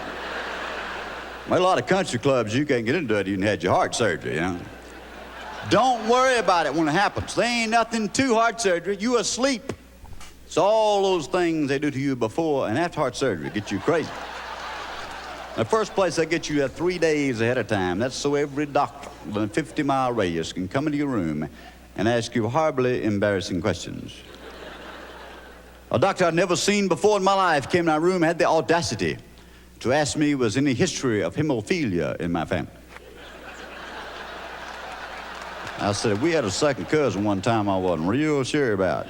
lot of country clubs, you can't get into it, you hadn't had your heart surgery, Don't worry about it when it happens. There ain't nothing to heart surgery. You asleep. It's all those things they do to you before and after heart surgery get you crazy. In the first place, they get you 3 days ahead of time. That's so every doctor within a 50-mile radius can come into your room and ask you horribly embarrassing questions. A doctor I'd never seen before in my life came in my room and had the audacity to ask me, was any history of hemophilia in my family? I said, we had a second cousin one time I wasn't real sure about.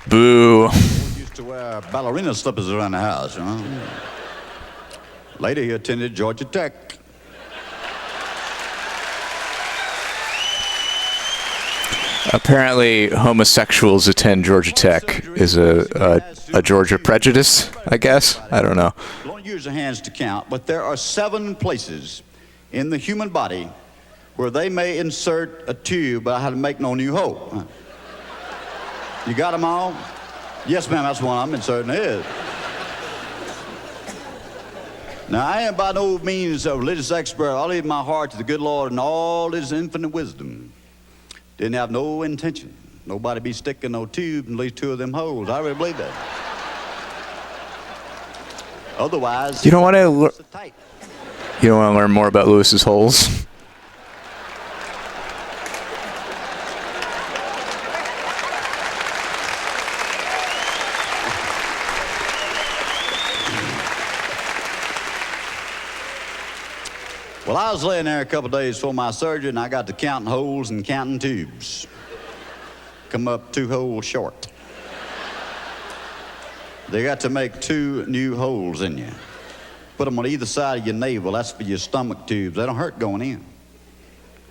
Boo. Used to wear ballerina slippers around the house, Later, he attended Georgia Tech. Apparently, homosexuals attend Georgia Tech is a Georgia prejudice, I guess. I don't know. Don't use your hands to count, but there are 7 places in the human body where they may insert a tube, but I had to make no new hole. You got them all? Yes, ma'am, that's one I'm inserting it. Now, I am by no means a religious expert. I leave my heart to the good Lord and all his infinite wisdom. Didn't have no intention. Nobody be sticking no tube in at least 2 of them holes. I really believe that. Otherwise, You don't want to learn more about Lewis's holes? Well, I was laying there a couple days before my surgery, and I got to counting holes and counting tubes. Come up 2 holes short. They got to make 2 new holes in you. Put them on either side of your navel. That's for your stomach tubes. They don't hurt going in.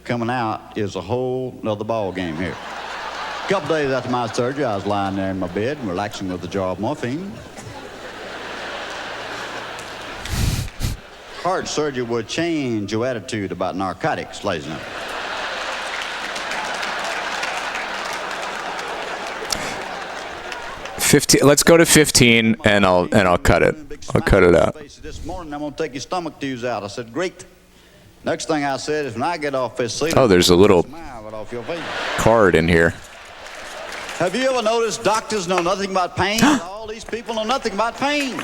Coming out is a whole nother ball game here. A couple days after my surgery, I was lying there in my bed, relaxing with a jar of morphine. Heart surgery will change your attitude about narcotics, ladies and gentlemen. Let's go to 15, and I'll cut it. I'll cut it out. This morning, I'm going to take your stomach tubes out. I said, great. Next thing I said is, when I get off this seat, Oh, there's a little smile right off your face. card in here. Have you ever noticed doctors know nothing about pain? All these people know nothing about pain.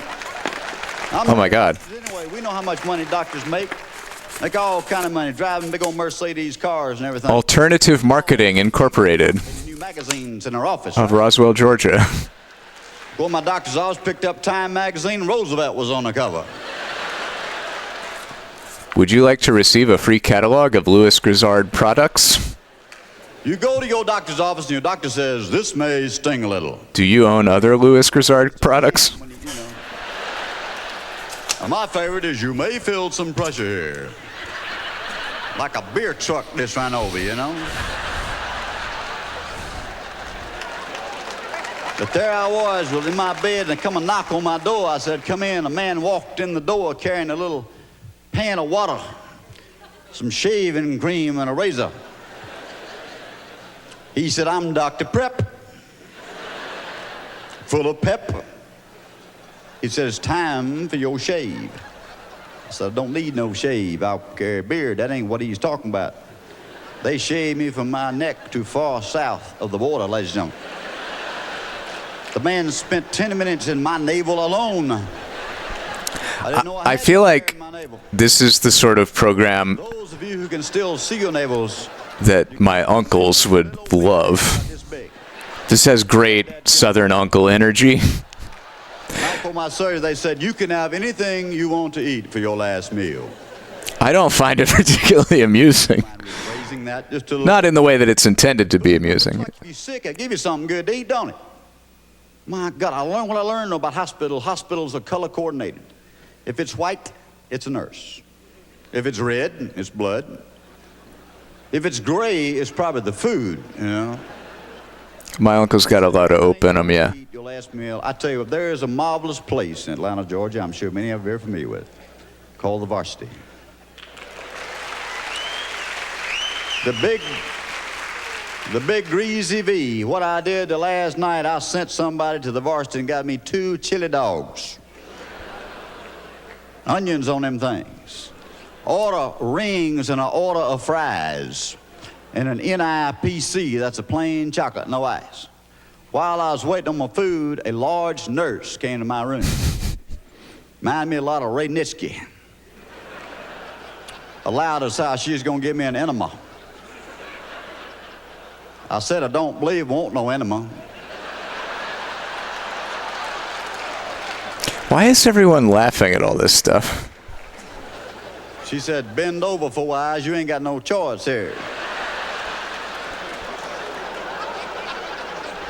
Oh my God. Anyway, we know how much money doctors make. Make all kind of money, driving big old Mercedes cars and everything. Alternative Marketing Incorporated New magazines in our office. of Roswell, Georgia. Well, my doctor's office picked up Time magazine. Roosevelt was on the cover. Would you like to receive a free catalog of Lewis Grizzard products? You go to your doctor's office and your doctor says, this may sting a little. Do you own other Lewis Grizzard products? My favorite is you may feel some pressure here. Like a beer truck just ran over, you know? But there I was in my bed, and they come a knock on my door. I said, come in. A man walked in the door carrying a little pan of water, some shaving cream, and a razor. He said, I'm Dr. Prep, full of pep. He said, it's time for your shave. I said, I don't need no shave. I'll carry a beard. That ain't what he's talking about. They shaved me from my neck to far south of the border, ladies and gentlemen. The man spent 10 minutes in my navel alone. I feel like this is the sort of program Those of you who can still see your navels, that my uncles would love. This has great Southern uncle energy. right for my surgery, they said, you can have anything you want to eat for your last meal. I don't find it particularly amusing. Raising that just to Not in the way that it's intended to be amusing. If you're sick, I give you something good to eat, don't it? My God, I learned what I learned about hospitals. Hospitals are color coordinated. If it's white, it's a nurse. If it's red, it's blood. If it's gray, it's probably the food, you know. My uncle's got a lot of ope in him, yeah. Your last meal. I tell you what, there is a marvelous place in Atlanta, Georgia, I'm sure many of you are familiar with, called the Varsity. The big greasy V. What I did the last night, I sent somebody to the Varsity and got me 2 chili dogs. Onions on them things. Order rings and an order of fries. And an NIPC, that's a plain chocolate, no ice. While I was waiting on my food, a large nurse came to my room. Reminded me a lot of Ray Nitschke. Allowed us how she was going to give me an enema. I said, I don't believe won't no enema. Why is everyone laughing at all this stuff? She said, bend over for wise, you ain't got no choice here.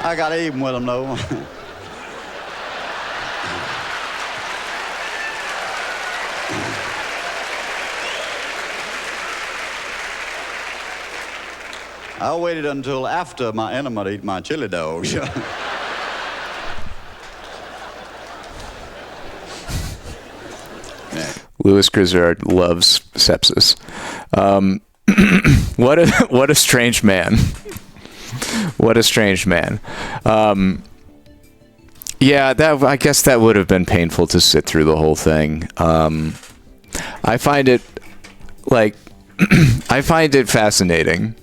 I got even with them though. I waited until after my enema to eat my chili dogs. Lewis Grizzard loves sepsis. What a strange man. What a strange man. Yeah, I guess that would have been painful to sit through the whole thing. I find it like I find it fascinating,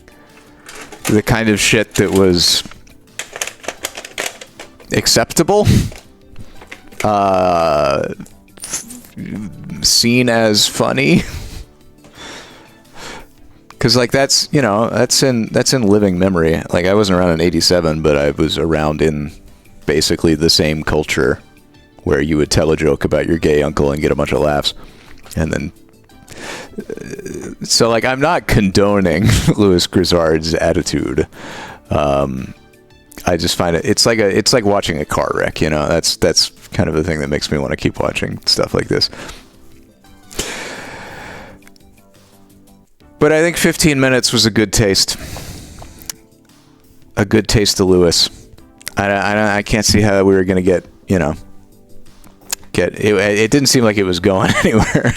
the kind of shit that was acceptable, seen as funny. Because like that's in living memory. Like I wasn't around in '87, but I was around in basically the same culture where you would tell a joke about your gay uncle and get a bunch of laughs, and then so like I'm not condoning Lewis Grizzard's attitude. I just find it's like watching a car wreck. That's kind of the thing that makes me want to keep watching stuff like this. But I think 15 minutes was a good taste. A good taste of Lewis. I can't see how we were going to get it didn't seem like it was going anywhere.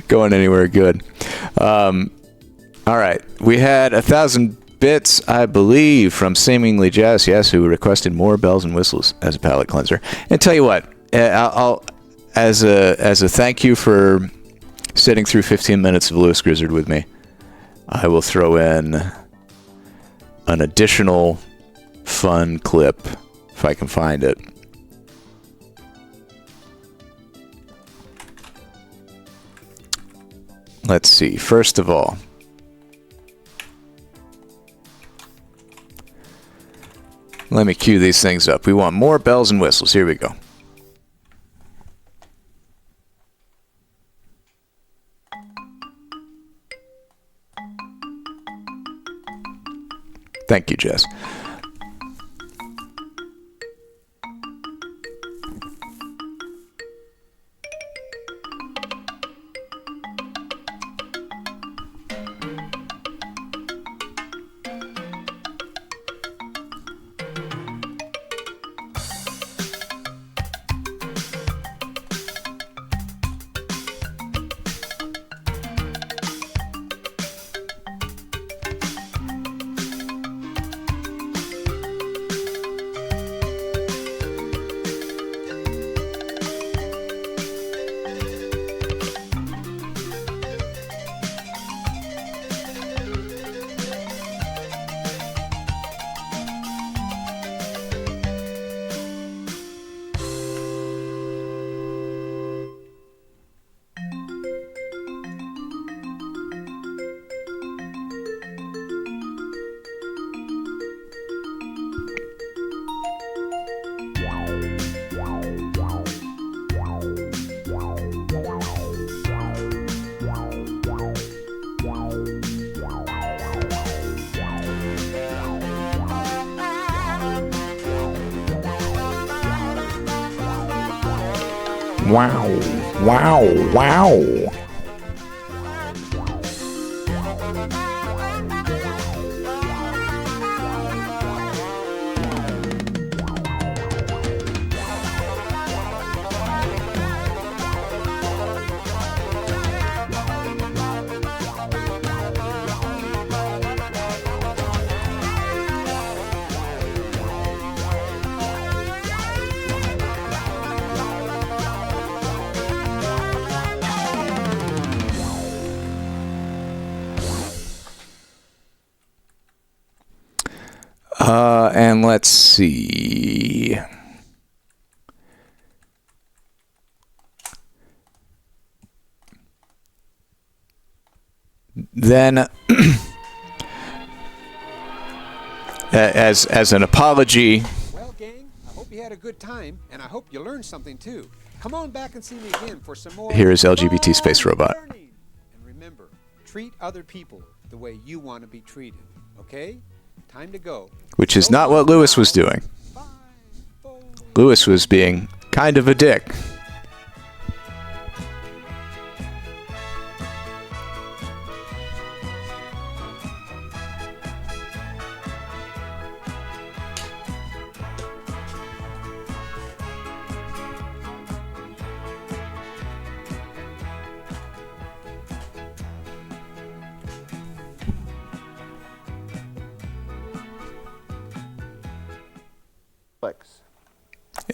Going anywhere good. All right. We had 1,000 bits, I believe, from Seemingly Jazz, yes, who requested more bells and whistles as a palate cleanser. And tell you what, I'll as a thank you for sitting through 15 minutes of Lewis Grizzard with me, I will throw in an additional fun clip if I can find it. Let's see. First of all, let me cue these things up. We want more bells and whistles. Here we go. Thank you, Jess. Wow, wow, wow. And let's see. Then, as an apology. Well, gang, I hope you had a good time, and I hope you learned something too. Come on back and see me again for some more. Here is LGBT Space Robot. And remember, treat other people the way you want to be treated. Okay? Time to go. Which is not what Lewis was doing. Lewis was being kind of a dick.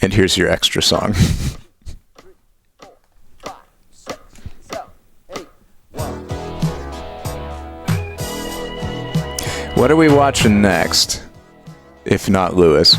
And here's your extra song. What are we watching next? If not Lewis.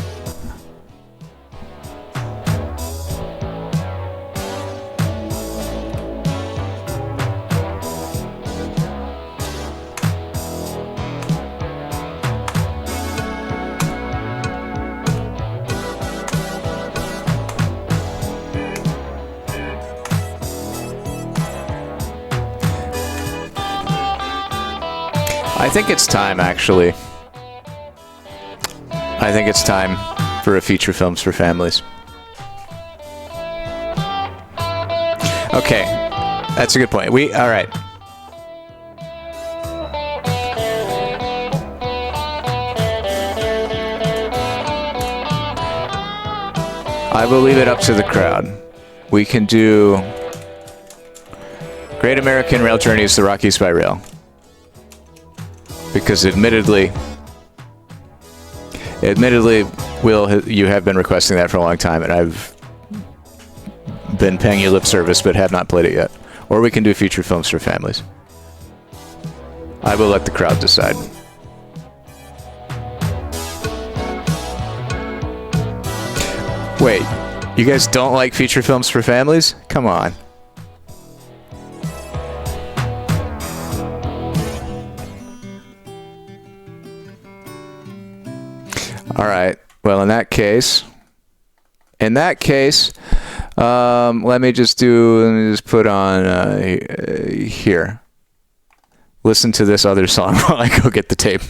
I think it's time, actually. I think it's time for a feature films for families. Okay, that's a good point. All right. I will leave it up to the crowd. We can do Great American Rail Journeys, the Rockies by Rail. Because admittedly, Will, you have been requesting that for a long time, and I've been paying you lip service, but have not played it yet. Or we can do feature films for families. I will let the crowd decide. Wait, you guys don't like feature films for families? Come on. All right. Well, in that case, let me just put on here. Listen to this other song while I go get the tape.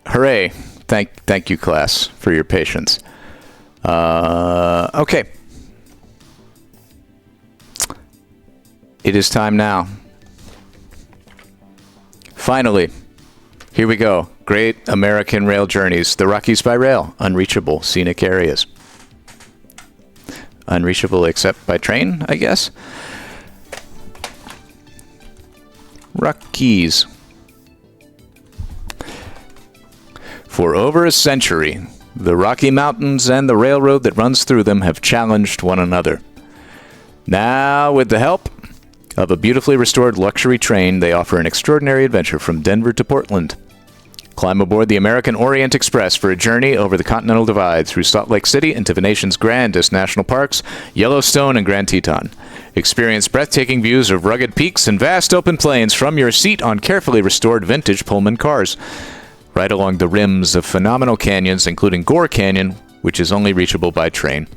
Hooray. Thank you, class, for your patience. Okay. It is time now. Finally, here we go. Great American Rail Journeys, the Rockies by Rail, unreachable scenic areas. Unreachable except by train, I guess. Rockies. For over a century, the Rocky Mountains and the railroad that runs through them have challenged one another. Now, with the help of a beautifully restored luxury train, they offer an extraordinary adventure from Denver to Portland. Climb aboard the American Orient Express for a journey over the Continental Divide through Salt Lake City into the nation's grandest national parks, Yellowstone and Grand Teton. Experience breathtaking views of rugged peaks and vast open plains from your seat on carefully restored vintage Pullman cars. Right along the rims of phenomenal canyons, including Gore Canyon, which is only reachable by train.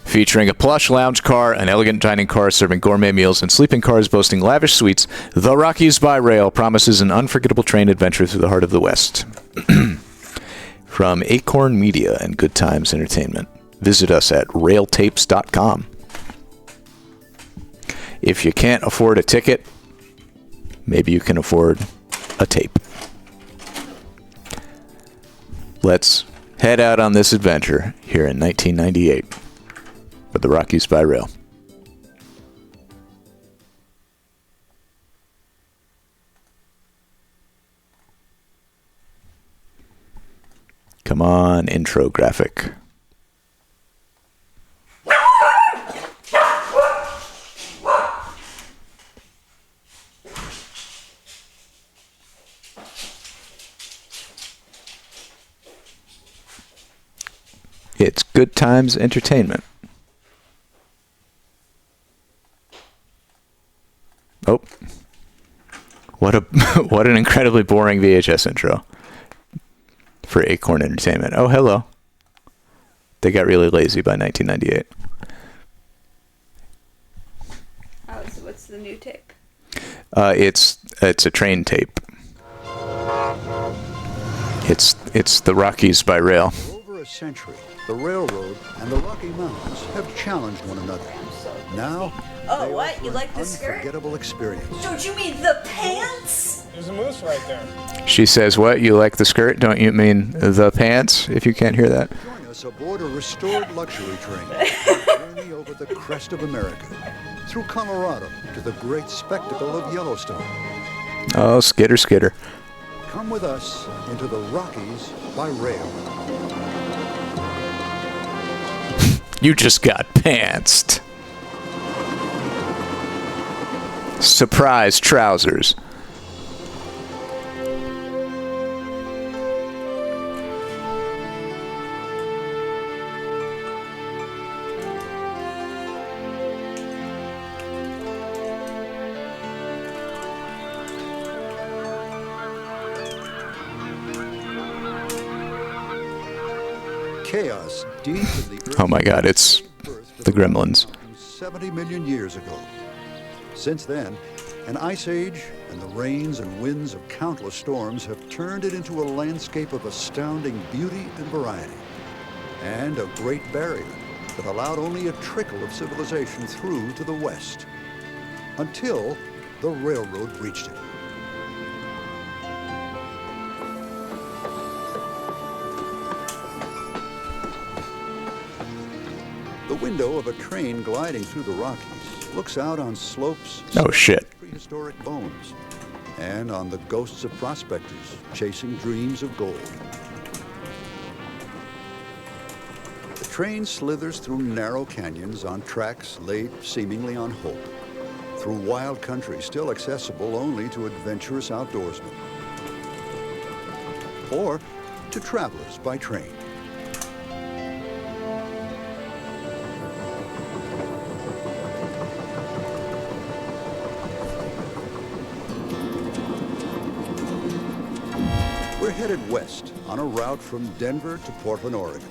Featuring a plush lounge car, an elegant dining car serving gourmet meals, and sleeping cars boasting lavish suites, the Rockies by Rail promises an unforgettable train adventure through the heart of the West. From Acorn Media and Good Times Entertainment, visit us at railtapes.com. If you can't afford a ticket, maybe you can afford a tape. let's head out on this adventure here in 1998 with the Rockies by rail. Come on, intro graphic. It's Good Times Entertainment. Oh. What an incredibly boring VHS intro for Acorn Entertainment. Oh, hello. They got really lazy by 1998. Oh, so what's the new tape? It's a train tape. It's the Rockies by rail. For over a century, the railroad and the Rocky Mountains have challenged one another. Now, oh, what? You like the skirt? Unforgettable experience. Don't you mean the pants? There's a moose right there. She says, what? You like the skirt? Don't you mean the pants, if you can't hear that? Join us aboard a restored luxury train. Journey over the crest of America, through Colorado to the great spectacle of Yellowstone. Oh, skitter, skitter. Come with us into the Rockies by rail. You just got pantsed. Surprise trousers. Chaos deep in the earth. Oh my God, it's the Gremlins. 70 million years ago. Since then, an ice age and the rains and winds of countless storms have turned it into a landscape of astounding beauty and variety, and a great barrier that allowed only a trickle of civilization through to the west, until the railroad reached it. The window of a train gliding through the Rockies looks out on slopes Oh, shit. prehistoric bones and on the ghosts of prospectors chasing dreams of gold. The train slithers through narrow canyons on tracks laid seemingly on hope, through wild country still accessible only to adventurous outdoorsmen or to travelers by train. We're headed west on a route from Denver to Portland, Oregon.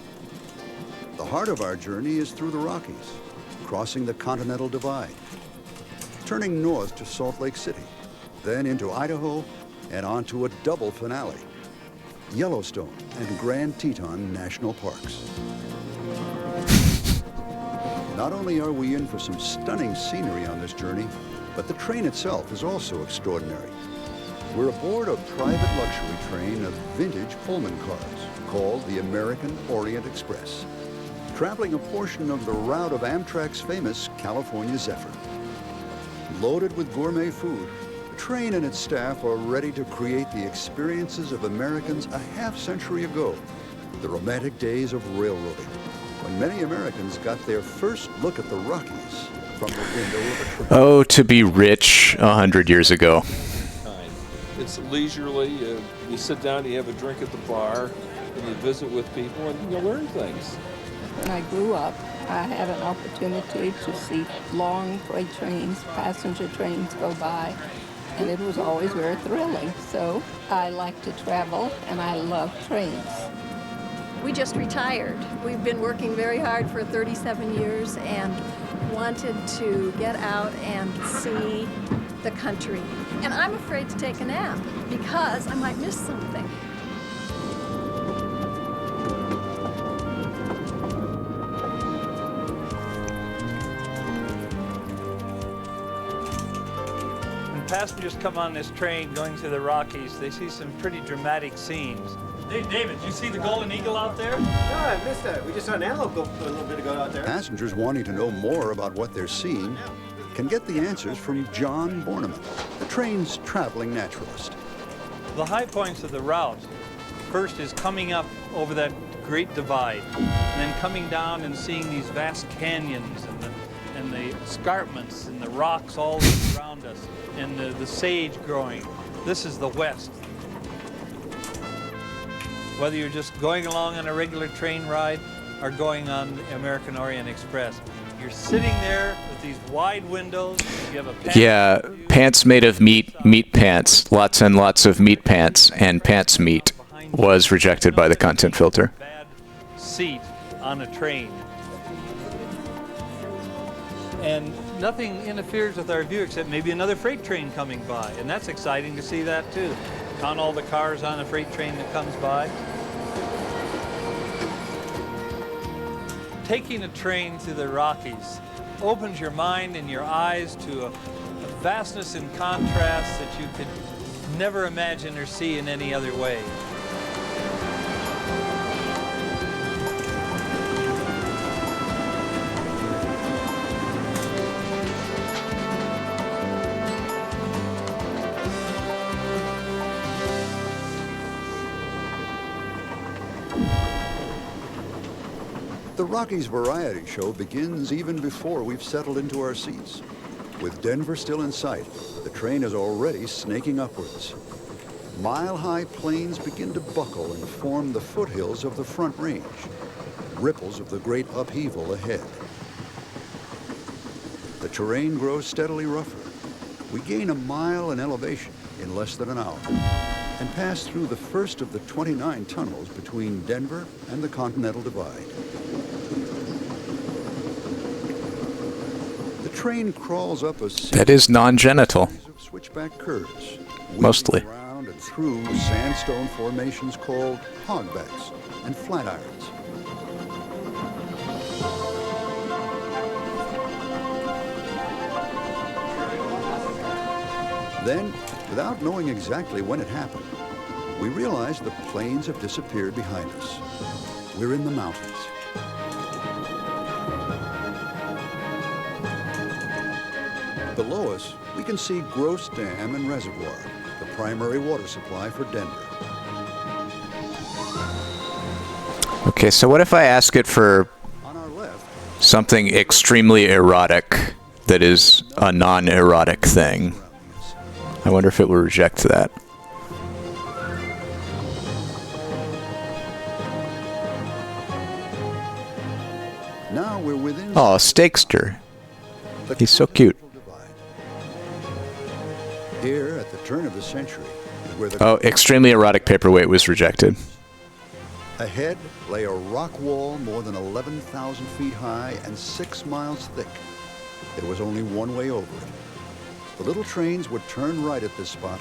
The heart of our journey is through the Rockies, crossing the Continental Divide, turning north to Salt Lake City, then into Idaho, and on to a double finale, Yellowstone and Grand Teton National Parks. Not only are we in for some stunning scenery on this journey, but the train itself is also extraordinary. We're aboard a private luxury train of vintage Pullman cars called the American Orient Express, traveling a portion of the route of Amtrak's famous California Zephyr. Loaded with gourmet food, the train and its staff are ready to create the experiences of Americans a half-century ago, the romantic days of railroading, when many Americans got their first look at the Rockies from the window of a train. Oh, to be rich 100 years ago. It's leisurely. You sit down, you have a drink at the bar, and you visit with people, and you learn things. When I grew up, I had an opportunity to see long freight trains, passenger trains go by, and it was always very thrilling. So I like to travel, and I love trains. We just retired. We've been working very hard for 37 years and wanted to get out and see the country. And I'm afraid to take a nap because I might miss something. When passengers come on this train going to the Rockies, they see some pretty dramatic scenes. Hey, David, you see the golden eagle out there? No, I missed that. We just saw an antelope go a little bit ago out there. Passengers wanting to know more about what they're seeing can get the answers from John Borneman, the train's traveling naturalist. The high points of the route, first is coming up over that great divide, and then coming down and seeing these vast canyons and the escarpments and the rocks all around us, and the sage growing. This is the west. Whether you're just going along on a regular train ride or going on the American Orient Express, you're sitting there with these wide windows. You have a pants made of meat pants, lots and lots of meat pants, and pants meat was rejected by the content filter. Seat on a train. And nothing interferes with our view except maybe another freight train coming by, and that's exciting to see that too. Count all the cars on a freight train that comes by. Taking a train through the Rockies opens your mind and your eyes to a vastness and contrast that you could never imagine or see in any other way. The Rockies Variety Show begins even before we've settled into our seats. With Denver still in sight, the train is already snaking upwards. Mile-high plains begin to buckle and form the foothills of the Front Range, ripples of the great upheaval ahead. The terrain grows steadily rougher. We gain a mile in elevation in less than an hour and pass through the first of the 29 tunnels between Denver and the Continental Divide. The train crawls up a That is non-genital. switchback curves, Mostly. weaving around and through sandstone formations called hogbacks and flatirons. Then, without knowing exactly when it happened, we realize the plains have disappeared behind us. We're in the mountains. Below us, we can see Gross Dam and Reservoir, the primary water supply for Denver. Okay, so what if I ask it for something extremely erotic that is a non-erotic thing? I wonder if it will reject that. Now we're within... Oh, Stakester. He's so cute. Here, at the turn of the century, is where the... Oh, extremely erotic paperweight was rejected. Ahead lay a rock wall more than 11,000 feet high and 6 miles thick. There was only one way over it. The little trains would turn right at this spot,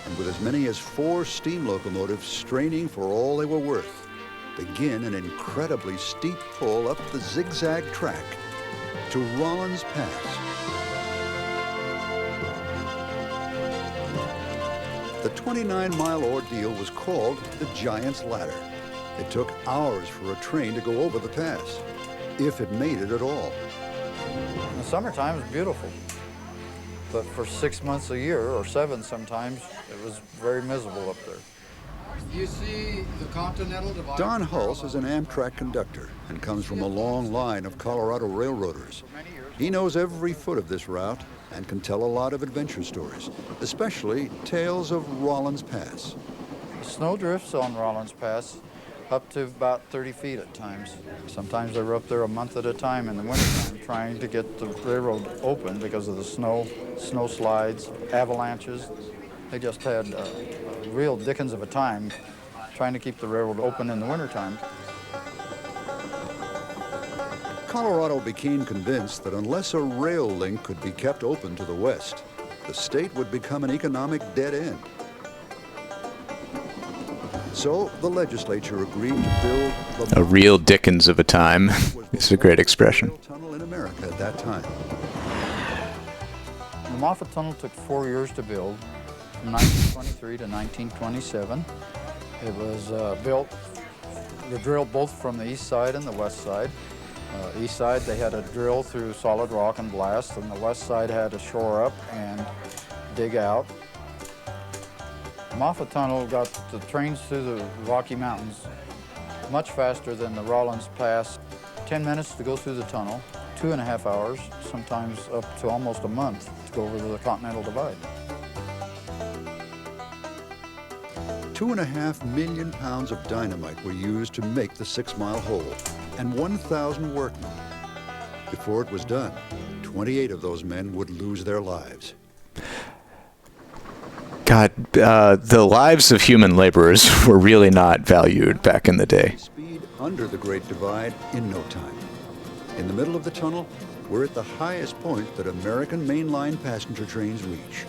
and with as many as 4 steam locomotives straining for all they were worth, begin an incredibly steep pull up the zigzag track to Rollins Pass. The 29-mile ordeal was called the Giant's Ladder. It took hours for a train to go over the pass, if it made it at all. In the summertime, it's beautiful. But for 6 months a year, or 7 sometimes, it was very miserable up there. You see the Continental Divide. Don Hulse is an Amtrak conductor and comes from a long line of Colorado railroaders. He knows every foot of this route and can tell a lot of adventure stories, especially tales of Rollins Pass. The snow drifts on Rollins Pass up to about 30 feet at times. Sometimes they were up there a month at a time in the wintertime trying to get the railroad open because of the snow slides, avalanches. They just had a real dickens of a time trying to keep the railroad open in the wintertime. Colorado became convinced that unless a rail link could be kept open to the west, the state would become an economic dead end. So the legislature agreed to build A real Dickens of a time. It's a great expression. tunnel in America at that time. The Moffett Tunnel took 4 years to build, from 1923 to 1927. It was built, the drill both from the east side and the west side. East side, they had a drill through solid rock and blast, and the west side had to shore up and dig out. Moffat Tunnel got the trains through the Rocky Mountains much faster than the Rollins Pass. 10 minutes to go through the tunnel, 2.5 hours, sometimes up to almost a month to go over the Continental Divide. 2.5 million pounds of dynamite were used to make the 6-mile hole, and 1,000 workmen. Before it was done, 28 of those men would lose their lives. God, the lives of human laborers were really not valued back in the day. Speed under the Great Divide in no time. In the middle of the tunnel, we're at the highest point that American mainline passenger trains reach,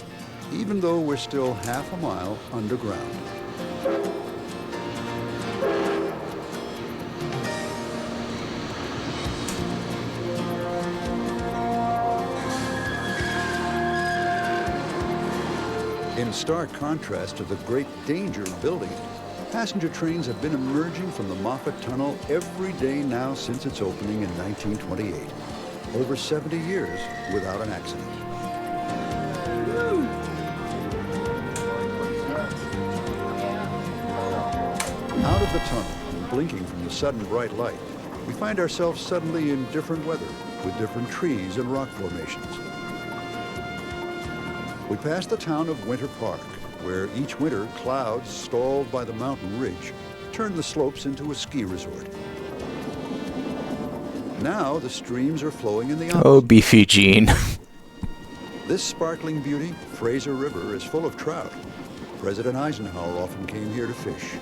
even though we're still half a mile underground. In stark contrast to the great danger of building it, passenger trains have been emerging from the Moffat Tunnel every day now since its opening in 1928. Over 70 years without an accident. Out of the tunnel and blinking from the sudden bright light, we find ourselves suddenly in different weather with different trees and rock formations. We pass the town of Winter Park, where each winter clouds stalled by the mountain ridge turn the slopes into a ski resort. Now the streams are flowing in the opposite. Oh, beefy Gene. This sparkling beauty, Fraser River, is full of trout. President Eisenhower often came here to fish.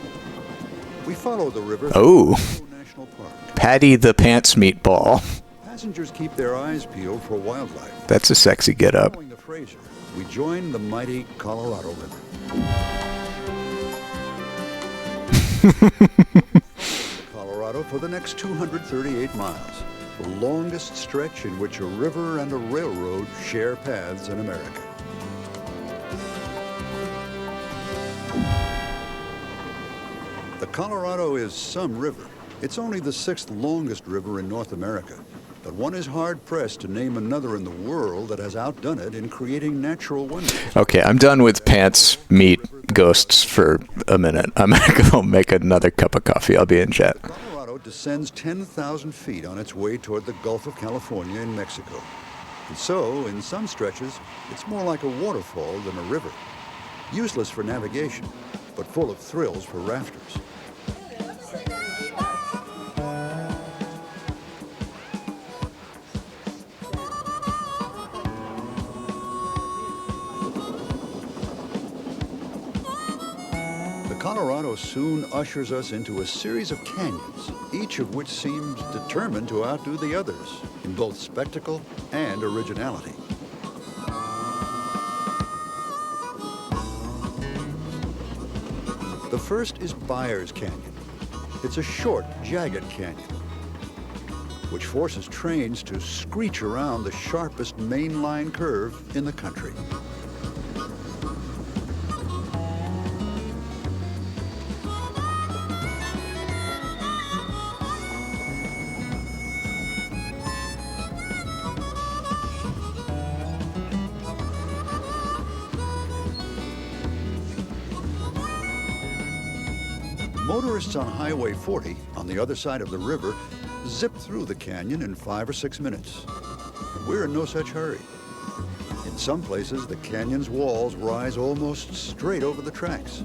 We follow the river. Oh, National Park. Patty the Pants Meatball. Passengers keep their eyes peeled for wildlife. That's a sexy get-up. Following the Fraser, we join the mighty Colorado River. The Colorado for the next 238 miles, the longest stretch in which a river and a railroad share paths in America. The Colorado is some river. It's only the 6th longest river in North America, but one is hard-pressed to name another in the world that has outdone it in creating natural wonders. Okay, I'm done with pants, meat, ghosts for a minute. I'm going to go make another cup of coffee. I'll be in chat. Colorado descends 10,000 feet on its way toward the Gulf of California in Mexico. And so, in some stretches, it's more like a waterfall than a river. Useless for navigation, but full of thrills for rafters. Colorado soon ushers us into a series of canyons, each of which seems determined to outdo the others in both spectacle and originality. The first is Byers Canyon. It's a short, jagged canyon, which forces trains to screech around the sharpest mainline curve in the country. Motorists on Highway 40, on the other side of the river, zip through the canyon in 5 or 6 minutes. We're in no such hurry. In some places, the canyon's walls rise almost straight over the tracks.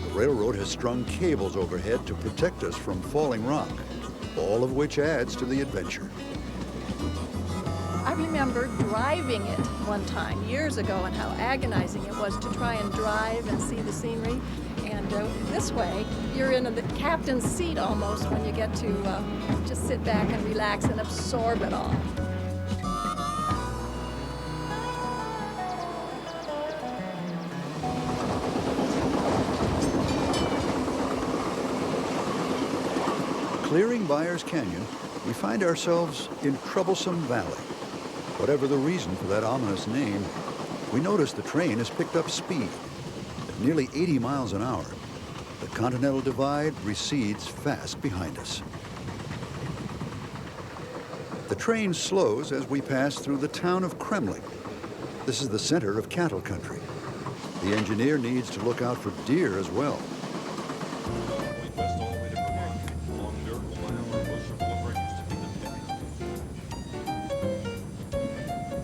The railroad has strung cables overhead to protect us from falling rock, all of which adds to the adventure. I remember driving it one time years ago and how agonizing it was to try and drive and see the scenery. And this way, you're in the captain's seat almost when you get to just sit back and relax and absorb it all. Clearing Byers Canyon, we find ourselves in Troublesome Valley. Whatever the reason for that ominous name, we notice the train has picked up speed nearly 80 miles an hour, the Continental Divide recedes fast behind us. The train slows as we pass through the town of Kremling. This is the center of cattle country. The engineer needs to look out for deer as well.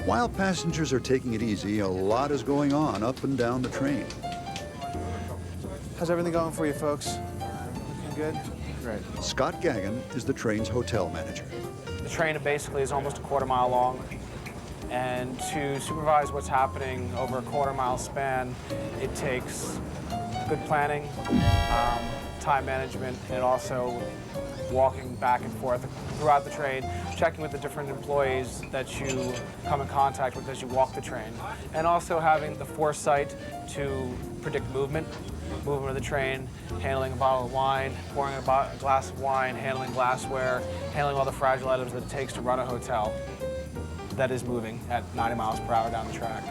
While passengers are taking it easy, a lot is going on up and down the train. How's everything going for you folks? Looking good? Great. Scott Gaggan is the train's hotel manager. The train basically is almost a quarter-mile long, and to supervise what's happening over a quarter-mile span, it takes good planning, time management, and also walking back and forth throughout the train, checking with the different employees that you come in contact with as you walk the train, and also having the foresight to predict movement of the train, handling a bottle of wine, pouring a glass of wine, handling glassware, handling all the fragile items that it takes to run a hotel that is moving at 90 miles per hour down the track.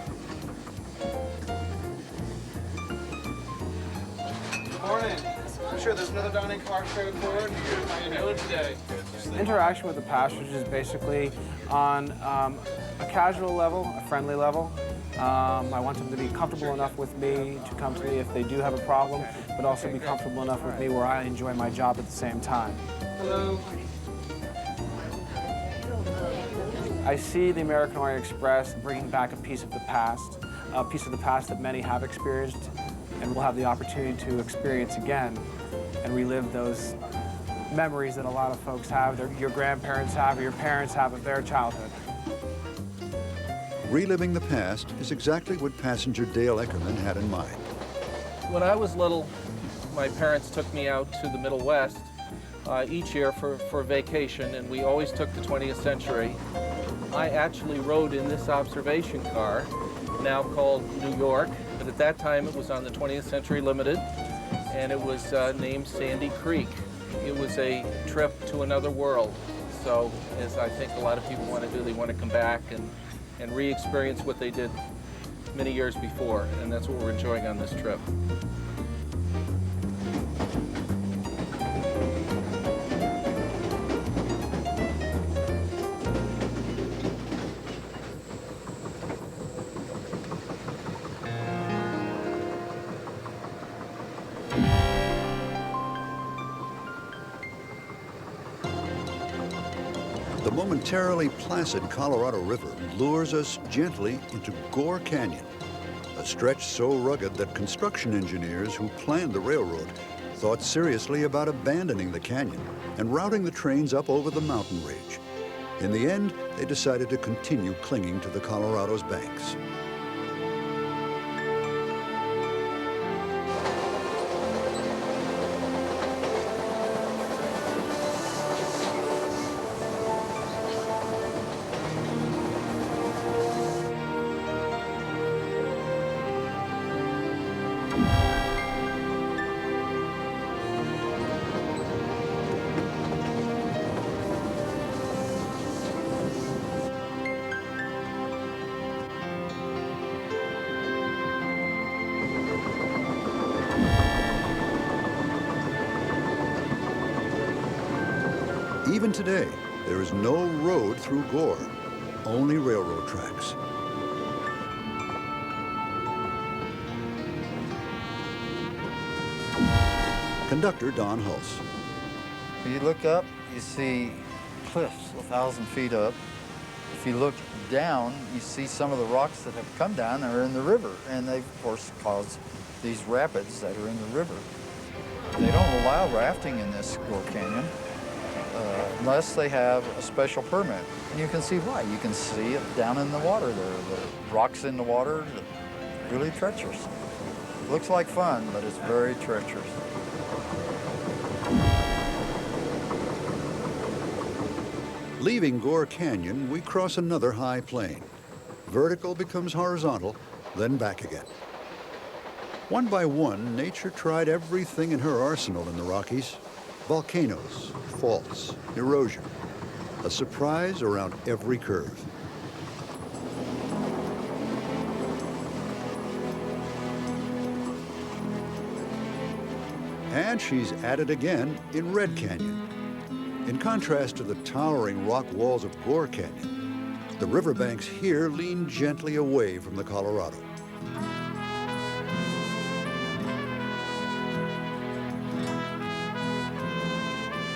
Good morning. I'm sure there's another dining car straight forward. How are you doing today? Interaction with the passengers is basically on a casual level, a friendly level. I want them to be comfortable enough with me to come to me if they do have a problem, but also be comfortable enough with me where I enjoy my job at the same time. Hello. I see the American Orient Express bringing back a piece of the past that many have experienced and will have the opportunity to experience again and relive those memories that a lot of folks have, your grandparents have, or your parents have of their childhood. Reliving the past is exactly what passenger Dale Eckerman had in mind. When I was little, my parents took me out to the Middle West each year for vacation, and we always took the 20th century. I actually rode in this observation car, now called New York, but at that time it was on the 20th Century Limited, and it was named Sandy Creek. It was a trip to another world. So, as I think a lot of people want to do, they want to come back and re-experience what they did many years before, and that's what we're enjoying on this trip. The momentarily placid Colorado River lures us gently into Gore Canyon, a stretch so rugged that construction engineers who planned the railroad thought seriously about abandoning the canyon and routing the trains up over the mountain range. In the end, they decided to continue clinging to the Colorado's banks. Even today, there is no road through Gore, only railroad tracks. Conductor Don Hulse. If you look up, you see cliffs 1,000 feet up. If you look down, you see some of the rocks that have come down that are in the river, and they, of course, caused these rapids that are in the river. They don't allow rafting in this Gore Canyon unless they have a special permit. And you can see why. You can see it down in the water there. The rocks in the water, really treacherous. Looks like fun, but it's very treacherous. Leaving Gore Canyon, we cross another high plain. Vertical becomes horizontal, then back again. One by one, nature tried everything in her arsenal in the Rockies. Volcanoes, faults, erosion. A surprise around every curve. And she's at it again in Red Canyon. In contrast to the towering rock walls of Gore Canyon, the riverbanks here lean gently away from the Colorado.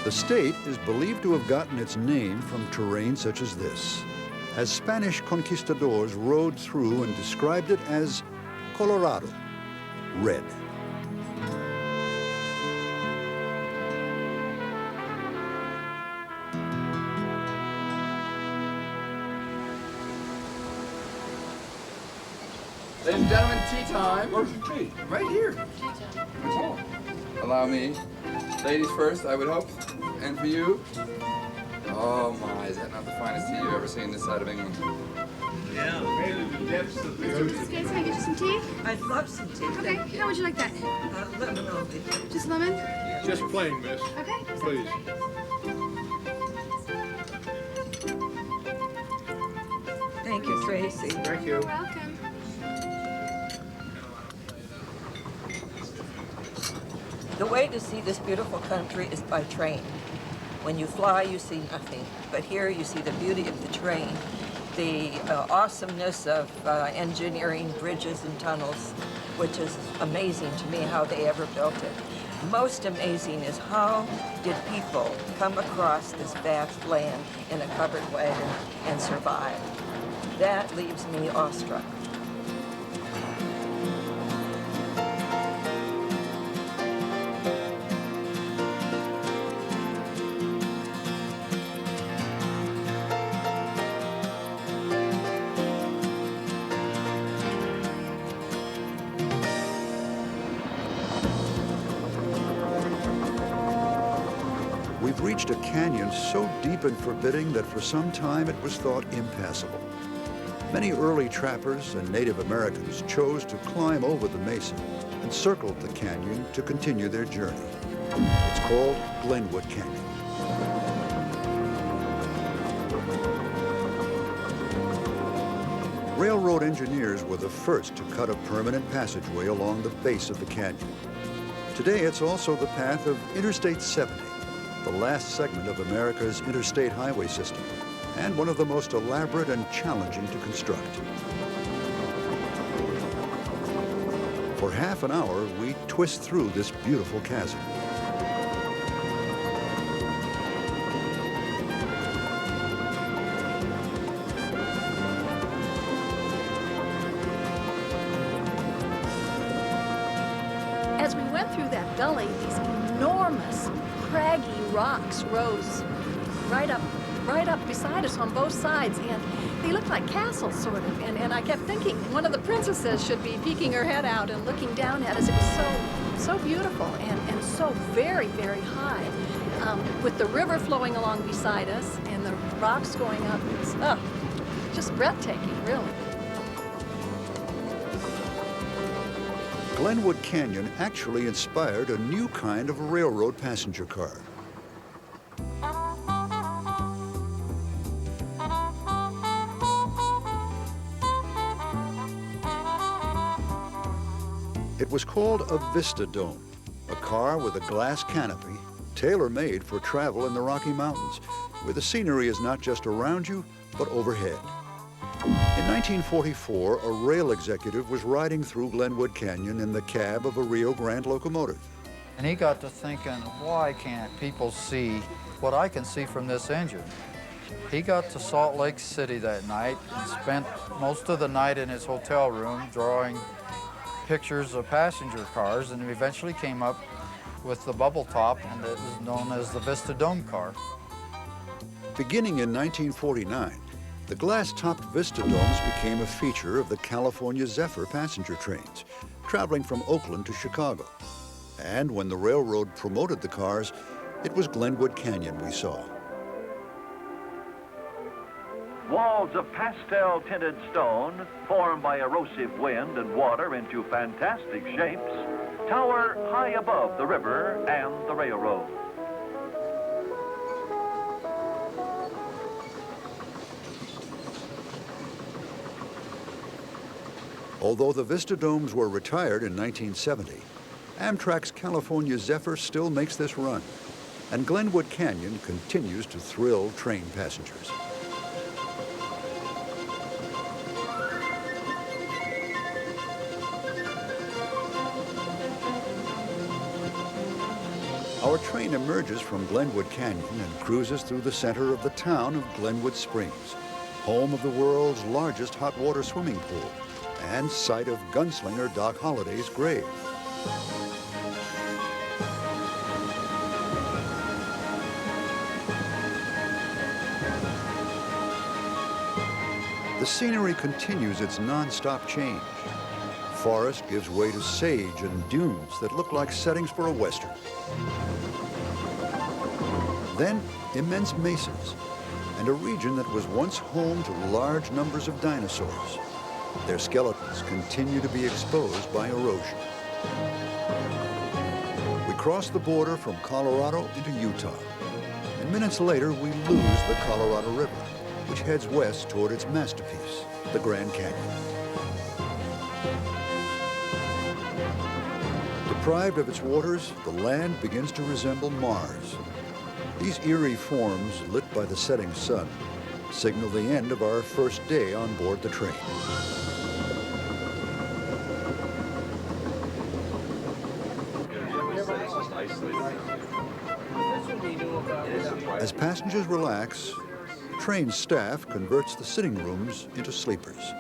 The state is believed to have gotten its name from terrain such as this, as Spanish conquistadors rode through and described it as Colorado, red. Ladies and gentlemen, tea time. Where's the tea? Right here. Allow me. Ladies first, I would hope. And for you. Oh my, is that not the finest tea you've ever seen this side of England? Yeah. Excuse me, can I get you some tea? I'd love some tea. Okay, how would you like that? Lemon only. Just lemon? Just plain, miss. Okay. Please. Thank you, Tracy. Thank you. You're welcome. The way to see this beautiful country is by train. When you fly, you see nothing. But here you see the beauty of the train, the awesomeness of engineering bridges and tunnels, which is amazing to me how they ever built it. Most amazing is how did people come across this vast land in a covered wagon and survive. That leaves me awestruck. We've reached a canyon so deep and forbidding that for some time it was thought impassable. Many early trappers and Native Americans chose to climb over the mesa and circled the canyon to continue their journey. It's called Glenwood Canyon. Railroad engineers were the first to cut a permanent passageway along the base of the canyon. Today, it's also the path of Interstate 70, the last segment of America's interstate highway system, and one of the most elaborate and challenging to construct. For half an hour, we twist through this beautiful chasm. As we went through that gully, these enormous, craggy rocks rose right up beside us on both sides, and they looked like castles, sort of. And I kept thinking one of the princesses should be peeking her head out and looking down at us. It was so beautiful and so very, very high, with the river flowing along beside us and the rocks going up. It's just breathtaking, really. Glenwood Canyon actually inspired a new kind of railroad passenger car. It was called a Vista Dome, a car with a glass canopy, tailor-made for travel in the Rocky Mountains, where the scenery is not just around you, but overhead. In 1944, a rail executive was riding through Glenwood Canyon in the cab of a Rio Grande locomotive. And he got to thinking, why can't people see what I can see from this engine? He got to Salt Lake City that night and spent most of the night in his hotel room drawing pictures of passenger cars, and eventually came up with the bubble top, and it was known as the Vista Dome car. Beginning in 1949, the glass-topped Vista Domes became a feature of the California Zephyr passenger trains, traveling from Oakland to Chicago. And when the railroad promoted the cars, it was Glenwood Canyon we saw. Walls of pastel-tinted stone, formed by erosive wind and water into fantastic shapes, tower high above the river and the railroad. Although the Vista Domes were retired in 1970, Amtrak's California Zephyr still makes this run, and Glenwood Canyon continues to thrill train passengers. Our train emerges from Glenwood Canyon and cruises through the center of the town of Glenwood Springs, home of the world's largest hot water swimming pool and site of gunslinger Doc Holliday's grave. The scenery continues its non-stop change. Forest gives way to sage and dunes that look like settings for a western. Then, immense mesas, and a region that was once home to large numbers of dinosaurs. Their skeletons continue to be exposed by erosion. We cross the border from Colorado into Utah, and minutes later we lose the Colorado River, which heads west toward its masterpiece, the Grand Canyon. Deprived of its waters, the land begins to resemble Mars. These eerie forms, lit by the setting sun, signal the end of our first day on board the train. As passengers relax, train staff converts the sitting rooms into sleepers.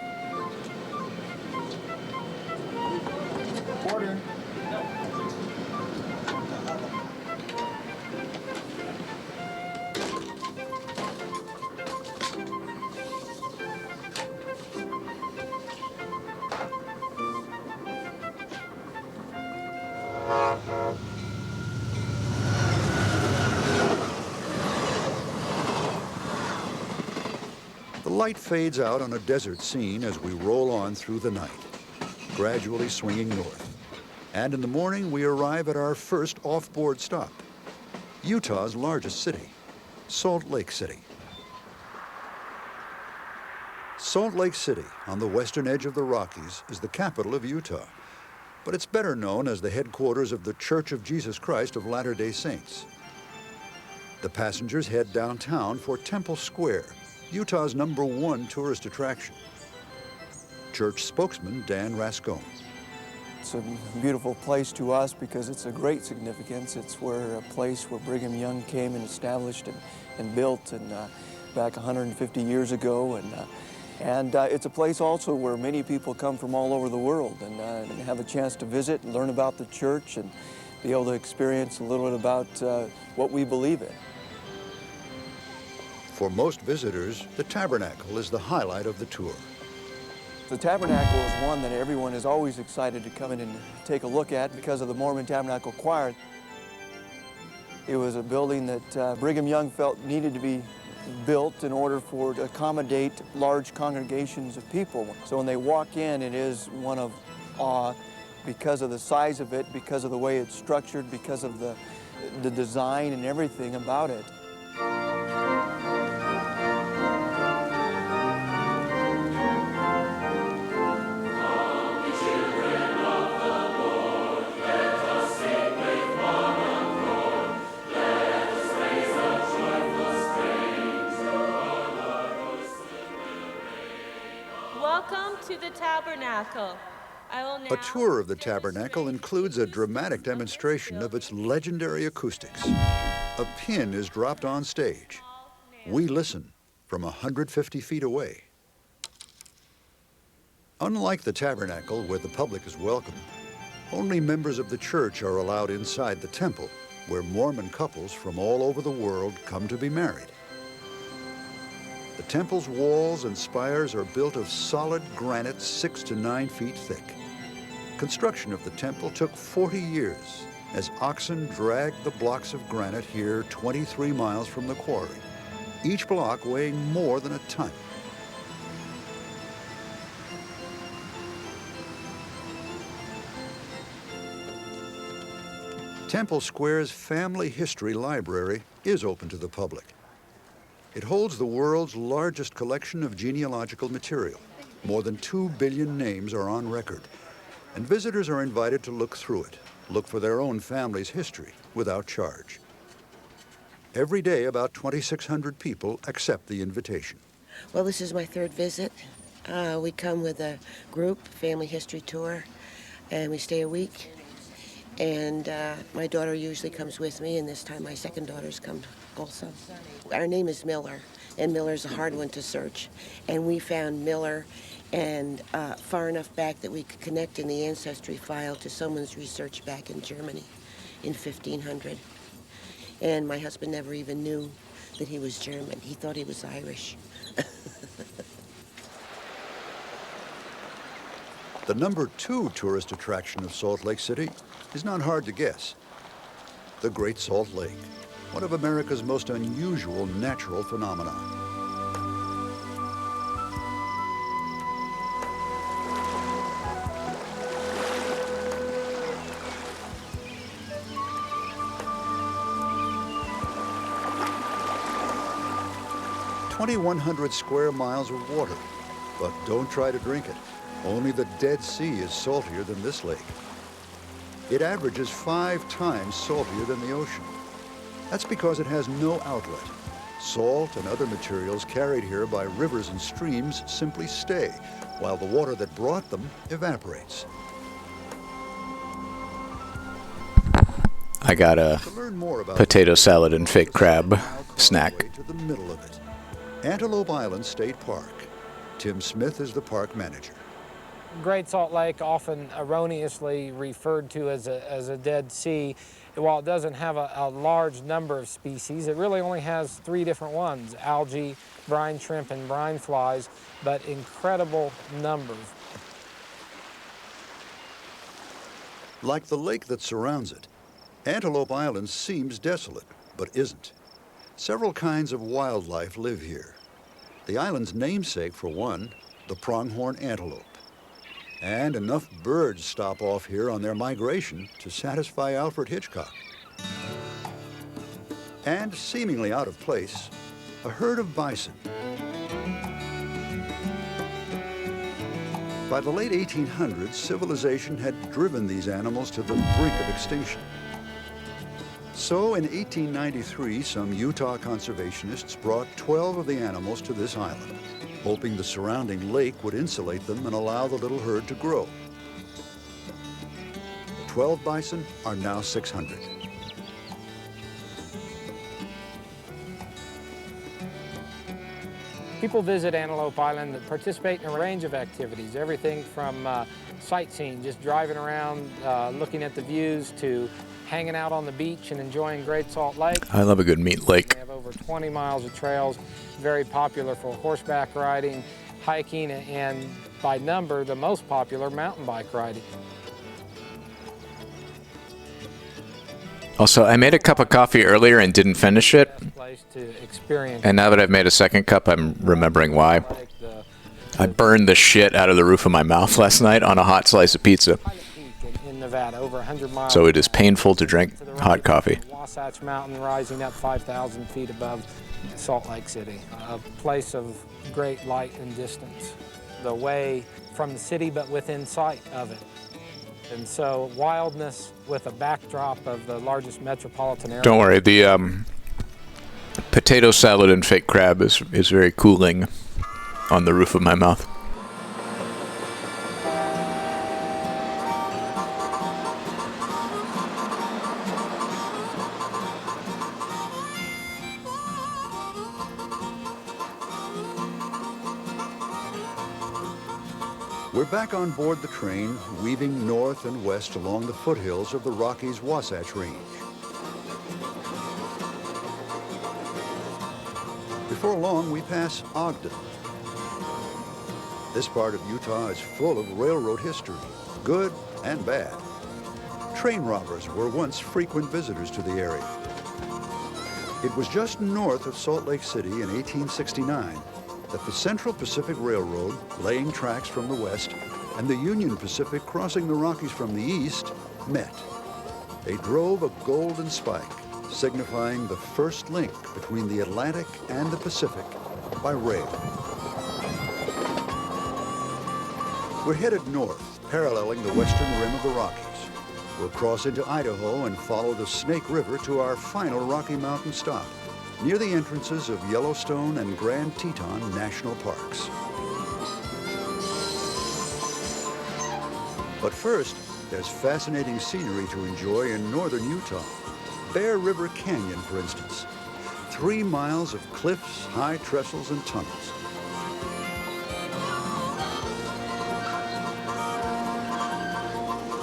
The light fades out on a desert scene as we roll on through the night, gradually swinging north. And in the morning, we arrive at our first off-board stop, Utah's largest city, Salt Lake City. Salt Lake City, on the western edge of the Rockies, is the capital of Utah, but it's better known as the headquarters of the Church of Jesus Christ of Latter-day Saints. The passengers head downtown for Temple Square, Utah's #1 tourist attraction. Church spokesman Dan Rascone. It's a beautiful place to us because it's a great significance. It's a place where Brigham Young came and established and built back 150 years ago. And it's a place also where many people come from all over the world and have a chance to visit and learn about the church and be able to experience a little bit about what we believe in. For most visitors, the Tabernacle is the highlight of the tour. The Tabernacle is one that everyone is always excited to come in and take a look at because of the Mormon Tabernacle Choir. It was a building that Brigham Young felt needed to be built in order to accommodate large congregations of people. So when they walk in, it is one of awe because of the size of it, because of the way it's structured, because of the design and everything about it. To the Tabernacle. A tour of the Tabernacle includes a dramatic demonstration of its legendary acoustics. A pin is dropped on stage. We listen from 150 feet away. Unlike the Tabernacle, where the public is welcome, only members of the church are allowed inside the temple, where Mormon couples from all over the world come to be married. The temple's walls and spires are built of solid granite 6 to 9 feet thick. Construction of the temple took 40 years as oxen dragged the blocks of granite here 23 miles from the quarry, each block weighing more than a ton. Temple Square's Family History Library is open to the public. It holds the world's largest collection of genealogical material. More than 2 billion names are on record, and visitors are invited to look through it, look for their own family's history without charge. Every day, about 2,600 people accept the invitation. Well, this is my third visit. We come with a group, family history tour, and we stay a week. And my daughter usually comes with me, and this time my second daughter's come also. Our name is Miller, and Miller's a hard one to search. And we found Miller and far enough back that we could connect in the ancestry file to someone's research back in Germany in 1500. And my husband never even knew that he was German. He thought he was Irish. The number 2 tourist attraction of Salt Lake City is not hard to guess. The Great Salt Lake, one of America's most unusual natural phenomena. "2,100 square miles of water, but don't try to drink it. Only the Dead Sea is saltier than this lake. It averages 5 times saltier than the ocean. That's because it has no outlet. Salt and other materials carried here by rivers and streams simply stay, while the water that brought them evaporates. I got a potato salad and fake crab snack. To the middle of it. Antelope Island State Park. Tim Smith is the park manager. Great Salt Lake, often erroneously referred to as a Dead Sea, while it doesn't have a large number of species, it really only has 3 different ones: algae, brine shrimp, and brine flies, but incredible numbers. Like the lake that surrounds it, Antelope Island seems desolate, but isn't. Several kinds of wildlife live here. The island's namesake, for one, the pronghorn antelope. And enough birds stop off here on their migration to satisfy Alfred Hitchcock. And seemingly out of place, a herd of bison. By the late 1800s, civilization had driven these animals to the brink of extinction. So in 1893, some Utah conservationists brought 12 of the animals to this island, hoping the surrounding lake would insulate them and allow the little herd to grow. The 12 bison are now 600. People visit Antelope Island that participate in a range of activities, everything from sightseeing, just driving around, looking at the views, to hanging out on the beach and enjoying Great Salt Lake. I love a good meat lake. We have over 20 miles of trails, very popular for horseback riding, hiking, and by number, the most popular, mountain bike riding. Also, I made a cup of coffee earlier and didn't finish it. Place to experience. And now that I've made a second cup, I'm remembering why. I burned the shit out of the roof of my mouth last night on a hot slice of pizza. In Nevada, over 100 miles. So it is painful to drink hot coffee. Wasatch Mountain rising up 5,000 feet above Salt Lake City, a place of great light and distance. The way from the city, but within sight of it. And so wildness with a backdrop of the largest metropolitan area. Don't worry, the potato salad and fake crab is very cooling on the roof of my mouth. We're back on board the train, weaving north and west along the foothills of the Rockies Wasatch Range. Before long, we pass Ogden. This part of Utah is full of railroad history, good and bad. Train robbers were once frequent visitors to the area. It was just north of Salt Lake City in 1869 that the Central Pacific Railroad, laying tracks from the west, and the Union Pacific crossing the Rockies from the east, met. They drove a golden spike, signifying the first link between the Atlantic and the Pacific by rail. We're headed north, paralleling the western rim of the Rockies. We'll cross into Idaho and follow the Snake River to our final Rocky Mountain stop, near the entrances of Yellowstone and Grand Teton National Parks. But first, there's fascinating scenery to enjoy in northern Utah. Bear River Canyon, for instance. 3 miles of cliffs, high trestles, and tunnels.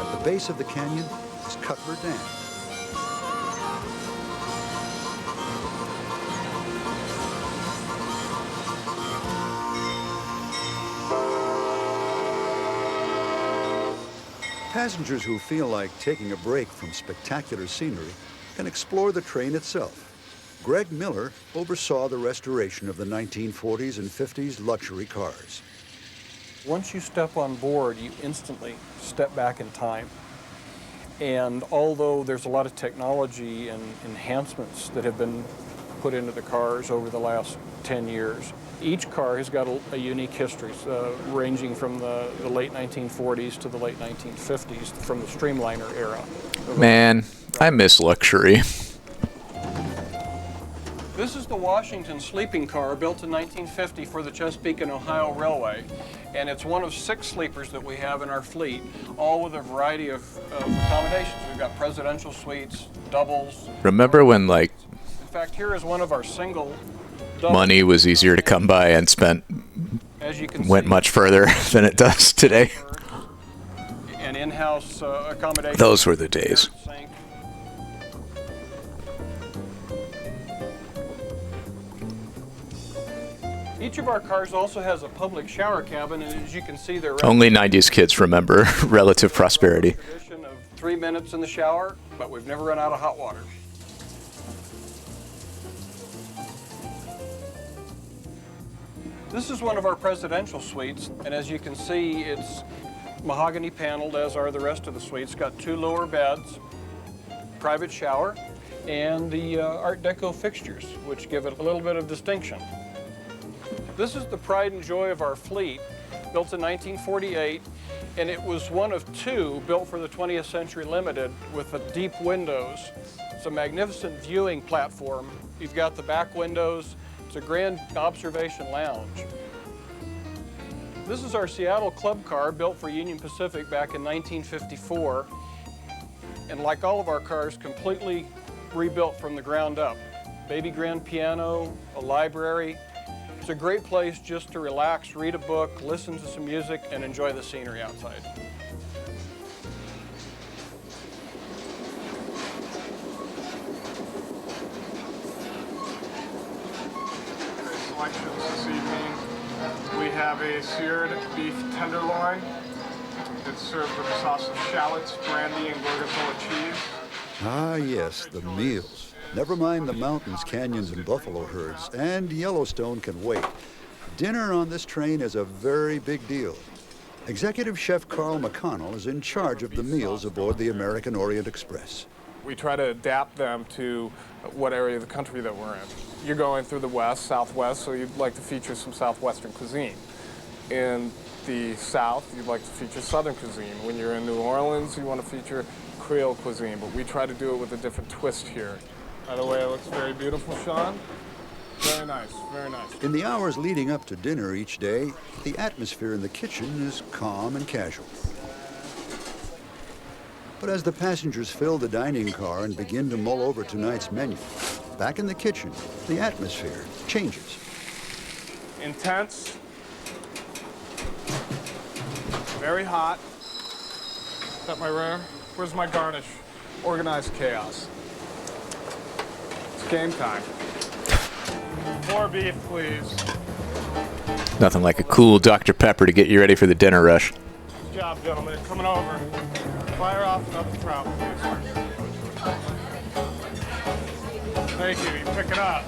At the base of the canyon is Cuthbert Dam. Passengers who feel like taking a break from spectacular scenery can explore the train itself. Greg Miller oversaw the restoration of the 1940s and 50s luxury cars. Once you step on board, you instantly step back in time. And although there's a lot of technology and enhancements that have been put into the cars over the last 10 years, each car has got a unique history, ranging from the late 1940s to the late 1950s, from the Streamliner era. Man, I miss luxury. This is the Washington sleeping car built in 1950 for the Chesapeake and Ohio Railway. And it's one of 6 sleepers that we have in our fleet, all with a variety of accommodations. We've got presidential suites, doubles. Remember when, like, in fact, here is one of our single money was easier to come by and went much further than it does today? And in-house accommodations. Those were the days. Each of our cars also has a public shower cabin, and as you can see, they're Only 90s kids remember relative prosperity. tradition of 3 minutes in the shower, but we've never run out of hot water. This is one of our presidential suites, and as you can see, it's mahogany paneled, as are the rest of the suites. Got 2 lower beds, private shower, and the Art Deco fixtures, which give it a little bit of distinction. This is the pride and joy of our fleet, built in 1948, and it was one of 2 built for the 20th Century Limited with the deep windows. It's a magnificent viewing platform. You've got the back windows. It's a grand observation lounge. This is our Seattle Club car, built for Union Pacific back in 1954. And like all of our cars, completely rebuilt from the ground up. Baby grand piano, a library. It's a great place just to relax, read a book, listen to some music, and enjoy the scenery outside. Selections this evening. We have a seared beef tenderloin. It's served with a sauce of shallots, brandy, and gorgonzola cheese. Ah, yes, the meals. Never mind the mountains, canyons, and buffalo herds, and Yellowstone can wait. Dinner on this train is a very big deal. Executive Chef Carl McConnell is in charge of the meals aboard the American Orient Express. We try to adapt them to what area of the country that we're in. You're going through the west, southwest, so you'd like to feature some southwestern cuisine. In the south, you'd like to feature southern cuisine. When you're in New Orleans, you want to feature Creole cuisine, but we try to do it with a different twist here. By the way, it looks very beautiful, Sean. Very nice, very nice. In the hours leading up to dinner each day, the atmosphere in the kitchen is calm and casual. But as the passengers fill the dining car and begin to mull over tonight's menu, back in the kitchen, the atmosphere changes. Intense. Very hot. Is that my rare? Where's my garnish? Organized chaos. It's game time. More beef, please. Nothing like a cool Dr. Pepper to get you ready for the dinner rush. Good job, gentlemen. Coming over. Fire off another trout, please. Thank you. You pick it up.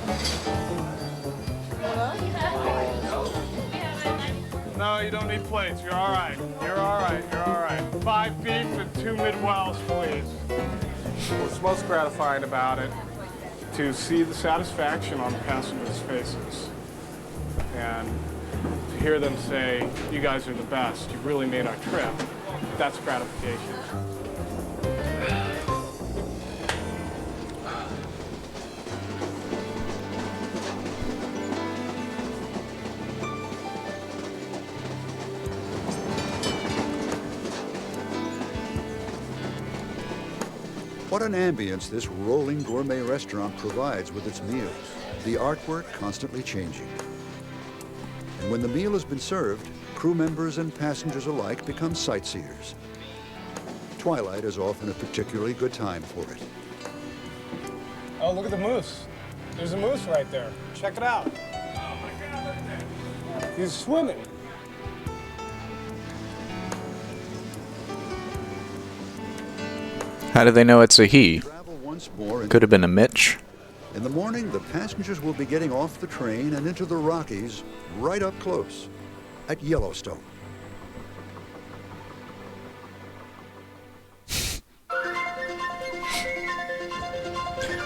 No, you don't need plates. You're all right. You're all right. You're all right. 5 beef and 2 midwells, please. What's most gratifying about it, to see the satisfaction on the passengers' faces and to hear them say, "You guys are the best. You really made our trip." That's gratification. What an ambience this rolling gourmet restaurant provides with its meals, the artwork constantly changing. And when the meal has been served, crew members and passengers alike become sightseers. Twilight is often a particularly good time for it. Oh, look at the moose. There's a moose right there. Check it out. Oh my God, look at that. He's swimming. How do they know it's a he? Travel once more. Could have been a Mitch. In the morning, the passengers will be getting off the train and into the Rockies right up close at Yellowstone.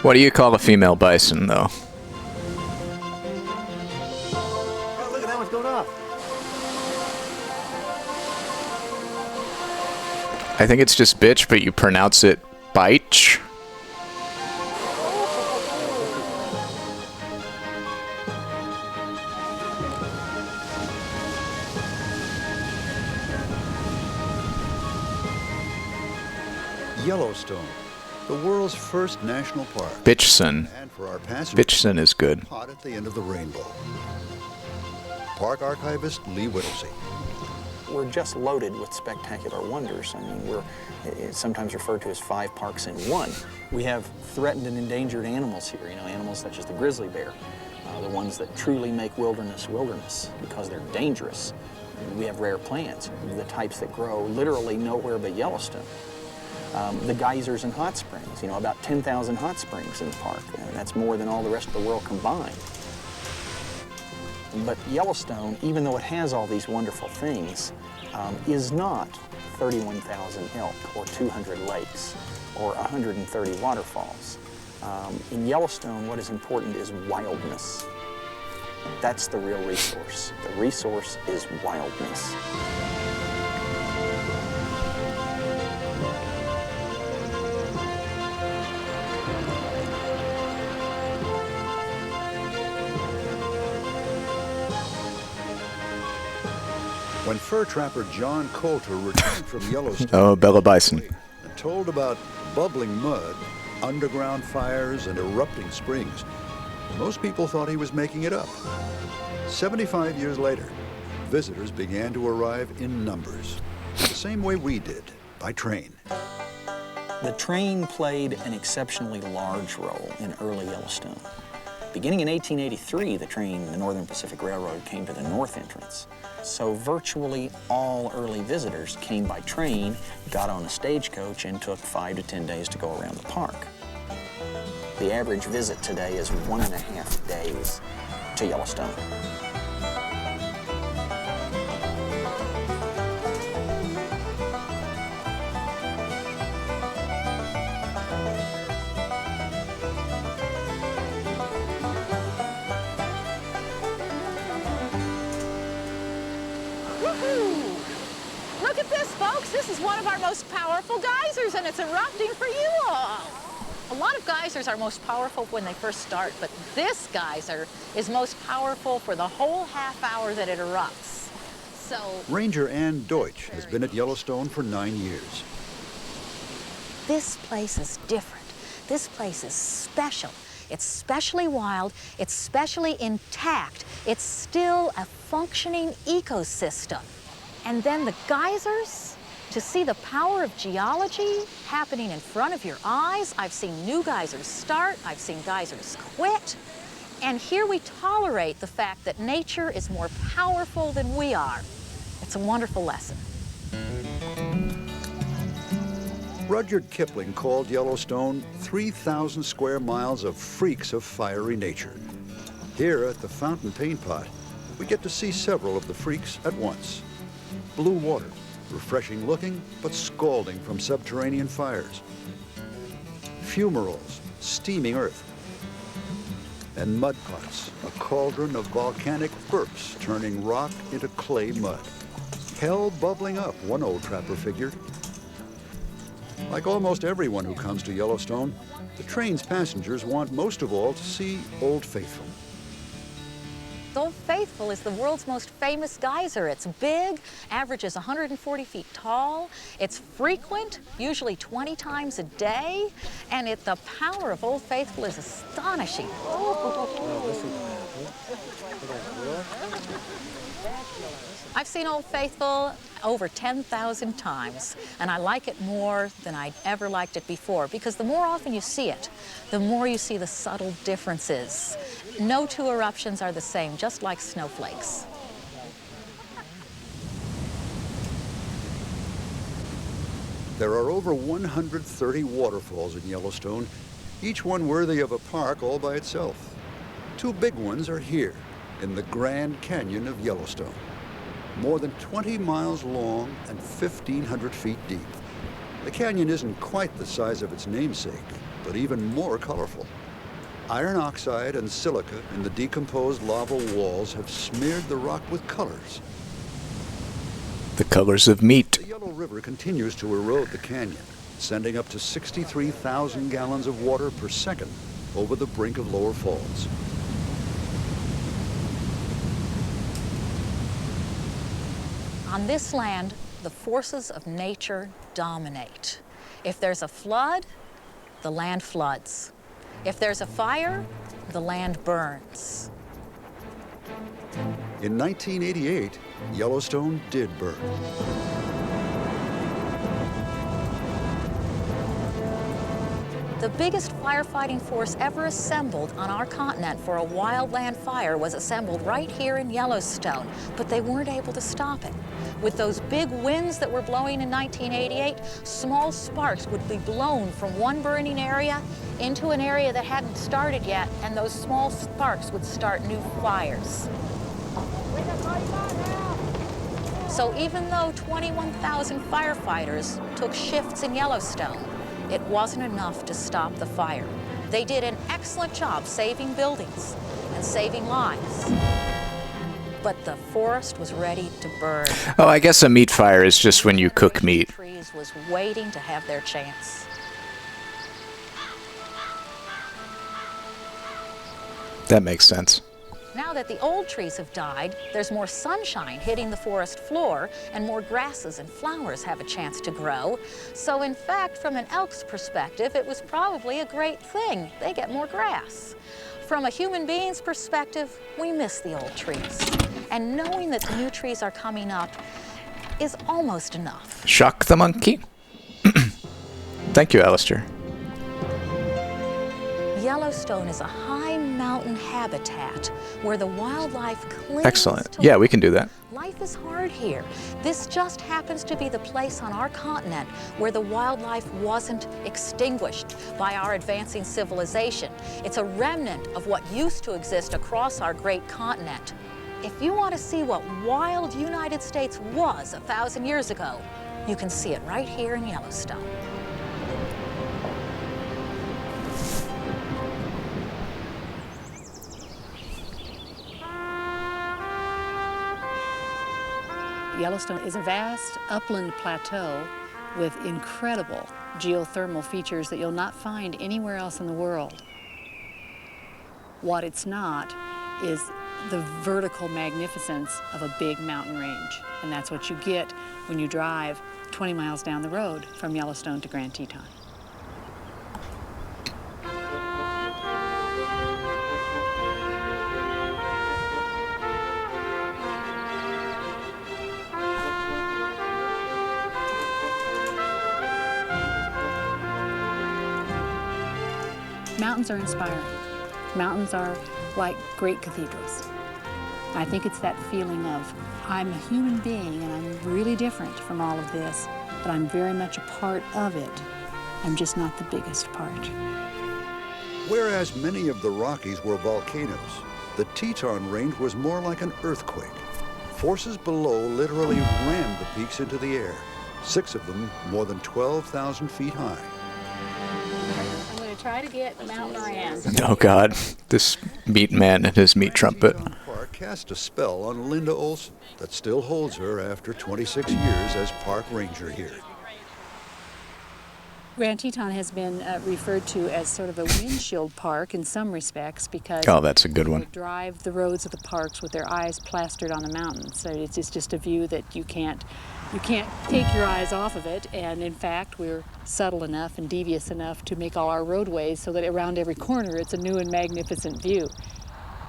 What do you call a female bison, though? Oh, look at that one's going off. I think it's just bitch, but you pronounce it bite. Yellowstone, the world's first national park. Bitchson. And for our passengers, Bitchson is good. hot at the end of the rainbow. Park archivist Lee Whittlesey. We're just loaded with spectacular wonders. I mean, we're sometimes referred to as 5 parks in one. We have threatened and endangered animals here, you know, animals such as the grizzly bear, the ones that truly make wilderness because they're dangerous. We have rare plants, the types that grow literally nowhere but Yellowstone. The geysers and hot springs, you know, about 10,000 hot springs in the park. That's more than all the rest of the world combined. But Yellowstone, even though it has all these wonderful things, is not 31,000 elk or 200 lakes or 130 waterfalls. In Yellowstone, what is important is wildness. That's the real resource. The resource is wildness. When fur trapper John Coulter returned from Yellowstone, Oh, Bella Bison. and told about bubbling mud, underground fires, and erupting springs, most people thought he was making it up. 75 years later, visitors began to arrive in numbers, the same way we did, by train. The train played an exceptionally large role in early Yellowstone. Beginning in 1883, the Northern Pacific Railroad came to the north entrance. So virtually all early visitors came by train, got on a stagecoach, and took 5 to 10 days to go around the park. The average visit today is 1.5 days to Yellowstone. Look at this, folks. This is one of our most powerful geysers, and it's erupting for you all. A lot of geysers are most powerful when they first start, but this geyser is most powerful for the whole half hour that it erupts. So, Ranger Ann Deutsch has been at Yellowstone for 9 years. this place is different. This place is special. It's specially wild. It's specially intact. It's still a functioning ecosystem. And then the geysers, to see the power of geology happening in front of your eyes. I've seen new geysers start. I've seen geysers quit. And here we tolerate the fact that nature is more powerful than we are. It's a wonderful lesson. Rudyard Kipling called Yellowstone 3,000 square miles of freaks of fiery nature. Here at the Fountain Paint Pot, we get to see several of the freaks at once. Blue water, refreshing looking, but scalding from subterranean fires. Fumaroles, steaming earth. And mud pots, a cauldron of volcanic burps turning rock into clay mud. Hell bubbling up, one old trapper figured. Like almost everyone who comes to Yellowstone, the train's passengers want most of all to see Old Faithful. The Old Faithful is the world's most famous geyser. It's big, averages 140 feet tall. It's frequent, usually 20 times a day. And the power of Old Faithful is astonishing. I've seen Old Faithful over 10,000 times, and I like it more than I'd ever liked it before, because the more often you see it, the more you see the subtle differences. No two eruptions are the same, just like snowflakes. There are over 130 waterfalls in Yellowstone, each one worthy of a park all by itself. Two big ones are here, in the Grand Canyon of Yellowstone. More than 20 miles long and 1,500 feet deep. The canyon isn't quite the size of its namesake, but even more colorful. Iron oxide and silica in the decomposed lava walls have smeared the rock with colors. The colors of meat. The Yellow River continues to erode the canyon, sending up to 63,000 gallons of water per second over the brink of Lower Falls. On this land, the forces of nature dominate. If there's a flood, the land floods. If there's a fire, the land burns. In 1988, Yellowstone did burn. The biggest firefighting force ever assembled on our continent for a wildland fire was assembled right here in Yellowstone, but they weren't able to stop it. With those big winds that were blowing in 1988, small sparks would be blown from one burning area into an area that hadn't started yet, and those small sparks would start new fires. So even though 21,000 firefighters took shifts in Yellowstone, it wasn't enough to stop the fire. They did an excellent job saving buildings and saving lives. But the forest was ready to burn. Oh, I guess a meat fire is just when you cook meat. Trees was waiting to have their chance. That makes sense. Now that the old trees have died, there's more sunshine hitting the forest floor, and more grasses and flowers have a chance to grow. So in fact, from an elk's perspective, it was probably a great thing. They get more grass. From a human being's perspective, we miss the old trees. And knowing that the new trees are coming up is almost enough. Shock the monkey. Thank you, Alistair. Yellowstone is a high mountain habitat where the wildlife clings. Excellent. Yeah, we can do that. Life is hard here. This just happens to be the place on our continent where the wildlife wasn't extinguished by our advancing civilization. It's a remnant of what used to exist across our great continent. If you want to see what wild United States was 1,000 years ago, you can see it right here in Yellowstone. Yellowstone is a vast upland plateau with incredible geothermal features that you'll not find anywhere else in the world. What it's not is the vertical magnificence of a big mountain range. And that's what you get when you drive 20 miles down the road from Yellowstone to Grand Teton. Mountains are inspiring. Mountains are like great cathedrals. I think it's that feeling of, I'm a human being and I'm really different from all of this, but I'm very much a part of it. I'm just not the biggest part. Whereas many of the Rockies were volcanoes, the Teton Range was more like an earthquake. Forces below literally rammed the peaks into the air, 6 of them more than 12,000 feet high. I'm going to try to get Mount Moran. Oh God, this meat man and his meat trumpet. Park cast a spell on Linda Olson that still holds her after 26 years as park ranger here. Grand Teton has been referred to as sort of a windshield park in some respects because Oh, that's a good one. people drive the roads of the parks with their eyes plastered on the mountains. So it's just a view that you can't take your eyes off of it. And in fact, we're subtle enough and devious enough to make all our roadways so that around every corner it's a new and magnificent view.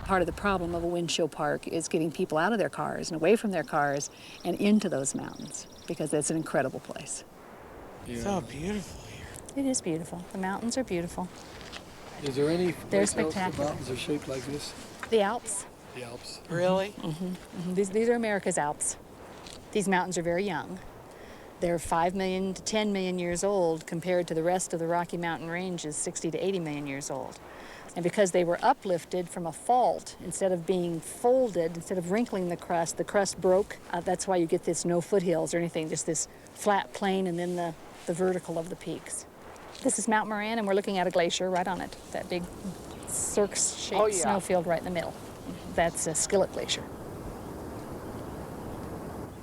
Part of the problem of a windshield park is getting people out of their cars and away from their cars and into those mountains because it's an incredible place. Yeah. So beautiful. It is beautiful. The mountains are beautiful. Is there any They're place else spectacular. the mountains are shaped like this? The Alps. The Alps. Really? Mm-hmm. These are America's Alps. These mountains are very young. They're 5 million to 10 million years old compared to the rest of the Rocky Mountain Range is 60 to 80 million years old. And because they were uplifted from a fault, instead of being folded, instead of wrinkling the crust broke. That's why you get this no foothills or anything, just this flat plain and then the vertical of the peaks. This is Mount Moran, and we're looking at a glacier right on it, that big cirque-shaped snowfield right in the middle. That's a Skillet Glacier.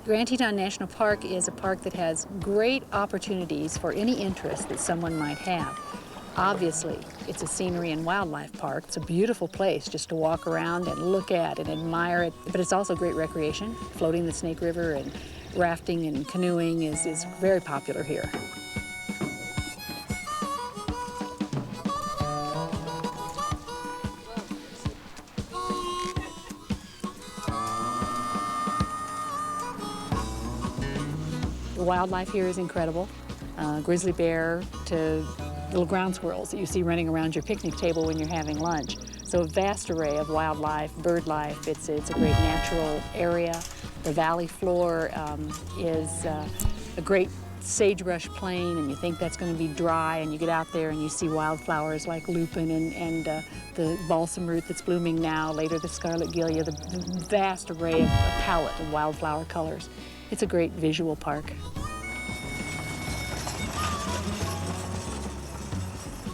Grand Teton National Park is a park that has great opportunities for any interest that someone might have. Obviously, it's a scenery and wildlife park. It's a beautiful place just to walk around and look at and admire it, but it's also great recreation. Floating the Snake River and rafting and canoeing is very popular here. The wildlife here is incredible. Grizzly bear to little ground squirrels that you see running around your picnic table when you're having lunch. So a vast array of wildlife, bird life. It's a great natural area. The valley floor is a great sagebrush plain, and you think that's going to be dry, and you get out there and you see wildflowers like lupin and the balsam root that's blooming now, later the scarlet gilia, the vast array of a palette of wildflower colors. It's a great visual park.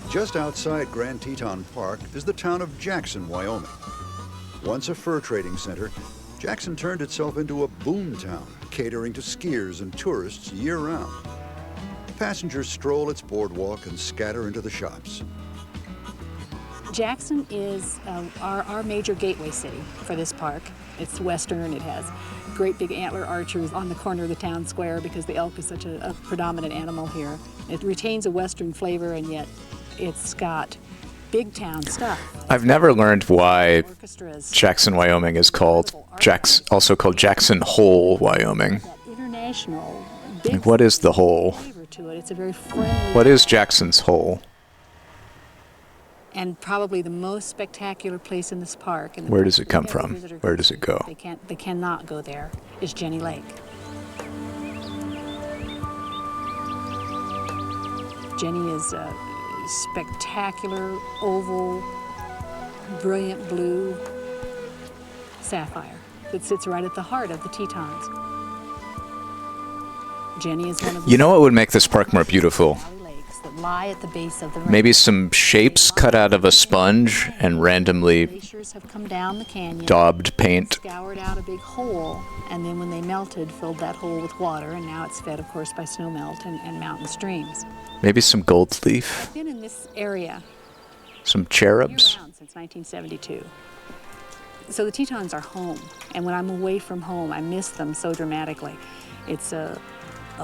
Just outside Grand Teton Park is the town of Jackson, Wyoming. Once a fur trading center, Jackson turned itself into a boom town, catering to skiers and tourists year-round. Passengers stroll its boardwalk and scatter into the shops. Jackson is our major gateway city for this park. It's western. It has great big antler archers on the corner of the town square because the elk is such a predominant animal here. It retains a western flavor, and yet it's got big town stuff. I've never learned why Jackson, Wyoming is also called Jackson Hole, Wyoming. International. Like, what is the hole? To it. It's a very friendly. What is Jackson's Hole? And probably the most spectacular place in this park. And where does it come from? Where does it go? They cannot go there. Is Jenny Lake. Jenny is a spectacular oval, brilliant blue sapphire that sits right at the heart of the Tetons. Jenny is one of the. You know what would make this park more beautiful? That lie at the base of the Maybe some shapes cut out of a sponge and randomly glaciers have come down the canyon, daubed paint. Scoured out a big hole, and then when they melted, filled that hole with water, and now it's fed, of course, by snowmelt and mountain streams. Maybe some gold leaf. I've been in this area some cherubs. Year-round since 1972. So the Tetons are home, and when I'm away from home, I miss them so dramatically. It's a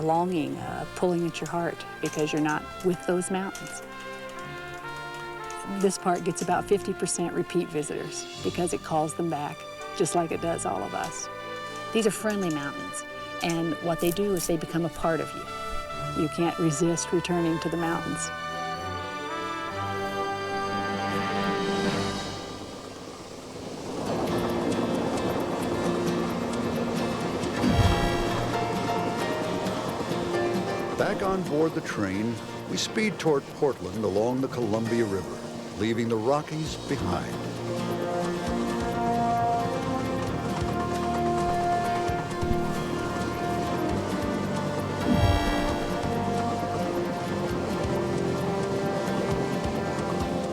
longing, pulling at your heart because you're not with those mountains. This park gets about 50% repeat visitors because it calls them back, just like it does all of us. These are friendly mountains, and what they do is they become a part of you. You can't resist returning to the mountains. Back on board the train, we speed toward Portland along the Columbia River, leaving the Rockies behind.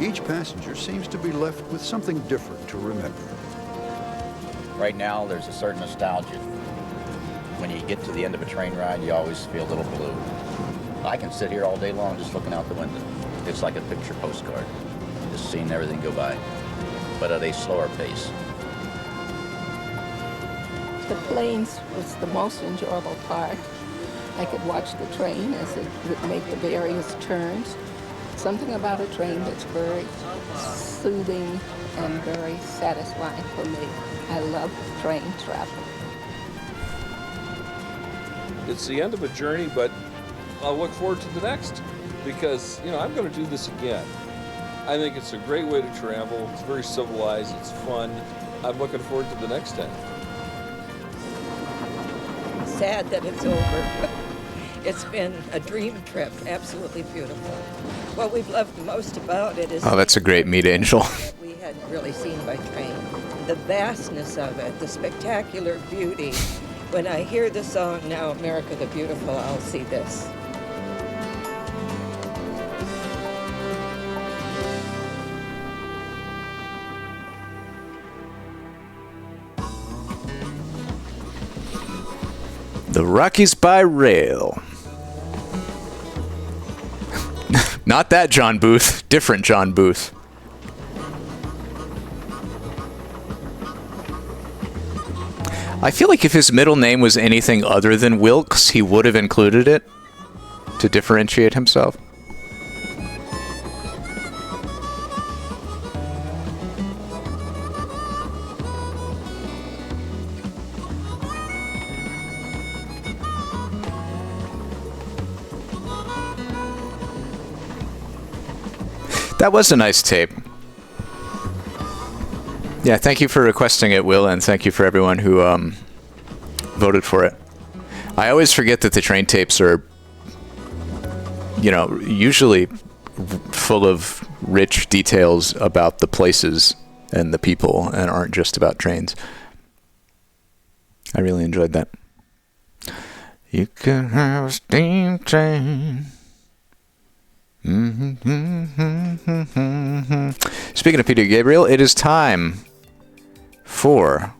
Each passenger seems to be left with something different to remember. Right now, there's a certain nostalgia. When you get to the end of a train ride, you always feel a little blue. I can sit here all day long just looking out the window. It's like a picture postcard, just seeing everything go by, but at a slower pace. The planes was the most enjoyable part. I could watch the train as it would make the various turns. Something about a train that's very soothing and very satisfying for me. I love train travel. It's the end of a journey, but I'll look forward to the next because, I'm going to do this again. I think it's a great way to travel. It's very civilized. It's fun. I'm looking forward to the next time. Sad that it's over. It's been a dream trip, absolutely beautiful. What we've loved most about it is... Oh, that's a great meat angel. we hadn't really seen by train. The vastness of it, the spectacular beauty. When I hear the song, Now America the Beautiful, I'll see this. The Rockies by rail. Not that John Booth, different John Booth. I feel like if his middle name was anything other than Wilkes, he would have included it to differentiate himself. That was a nice tape. Yeah, thank you for requesting it, Will, and thank you for everyone who voted for it. I always forget that the train tapes are, usually full of rich details about the places and the people and aren't just about trains. I really enjoyed that. You can have a steam train. Speaking of Peter Gabriel, it is time for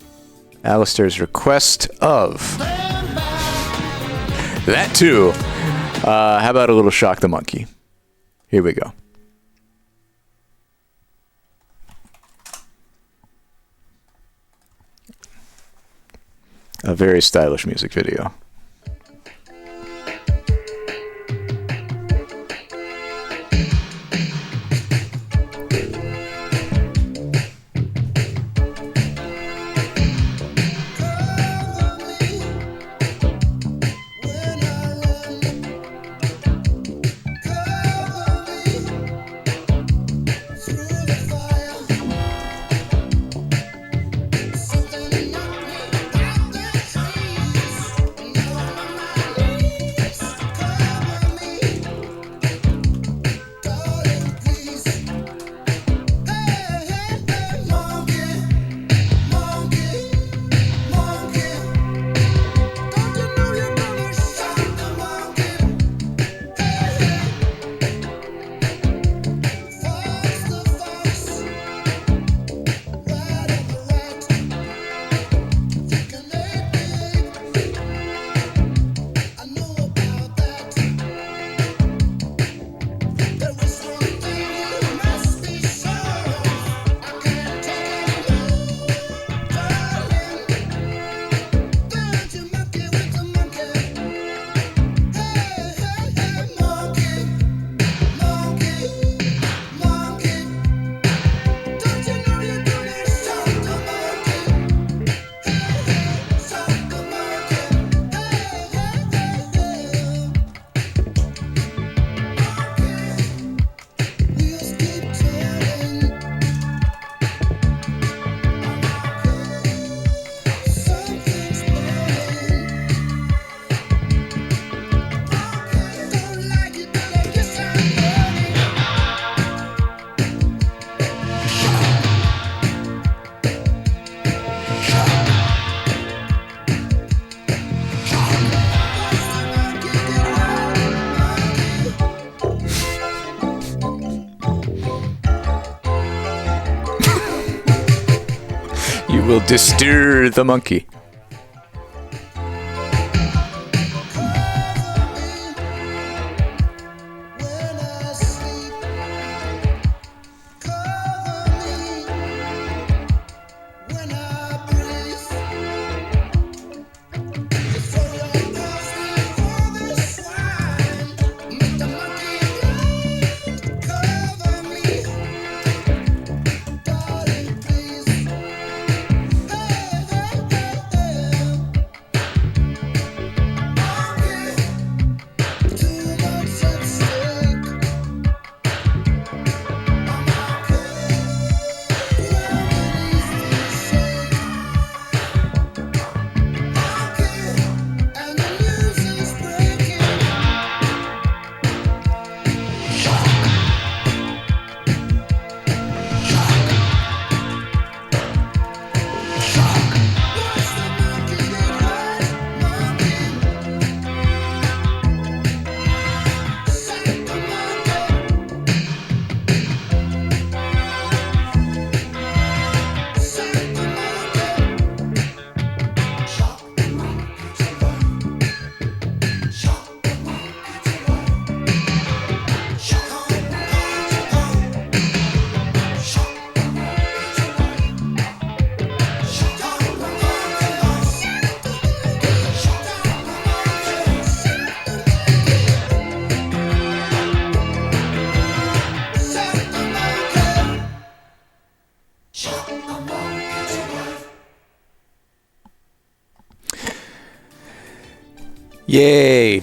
Alistair's request of that too. How about a little Shock the Monkey? Here we go. A very stylish music video. Will distir the monkey. Yay!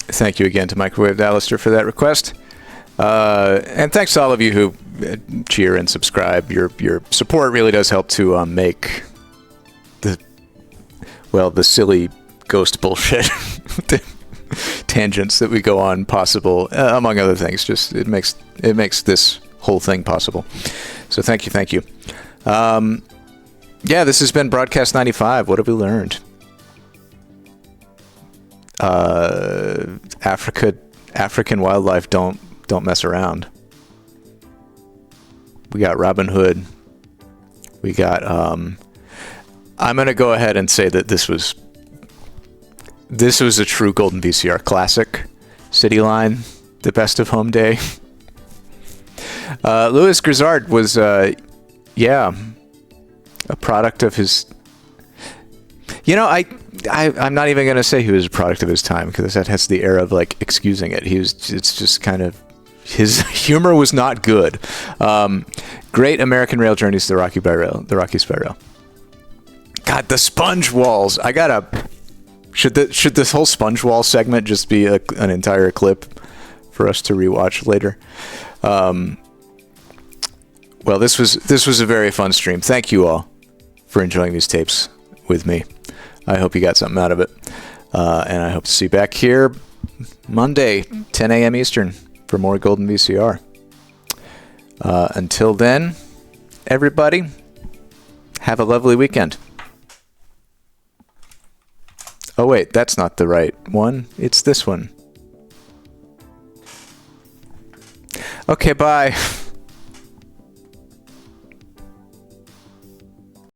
Thank you again to Microwave Alistair for that request. And thanks to all of you who cheer and subscribe. Your support really does help to make the silly ghost bullshit tangents that we go on possible, among other things. Just it makes this whole thing possible. So thank you. Yeah, this has been Broadcast 95. What have we learned? African wildlife don't mess around. We got Robin Hood. We got I'm gonna go ahead and say that this was a true golden VCR classic. CityLine, the best of home day. Lewis Grizzard was a product of his. I'm not even gonna say he was a product of his time, because that has the air of like excusing it. It's just kind of, his humor was not good. Great American rail journeys to the Rockies by rail. God, the sponge walls. Should this whole sponge wall segment just be an entire clip for us to rewatch later? Well, this was a very fun stream. Thank you all for enjoying these tapes with me. I hope you got something out of it. And I hope to see you back here Monday, 10 a.m. Eastern, for more Golden VCR. Until then, everybody, have a lovely weekend. Oh, wait, that's not the right one. It's this one. Okay, bye.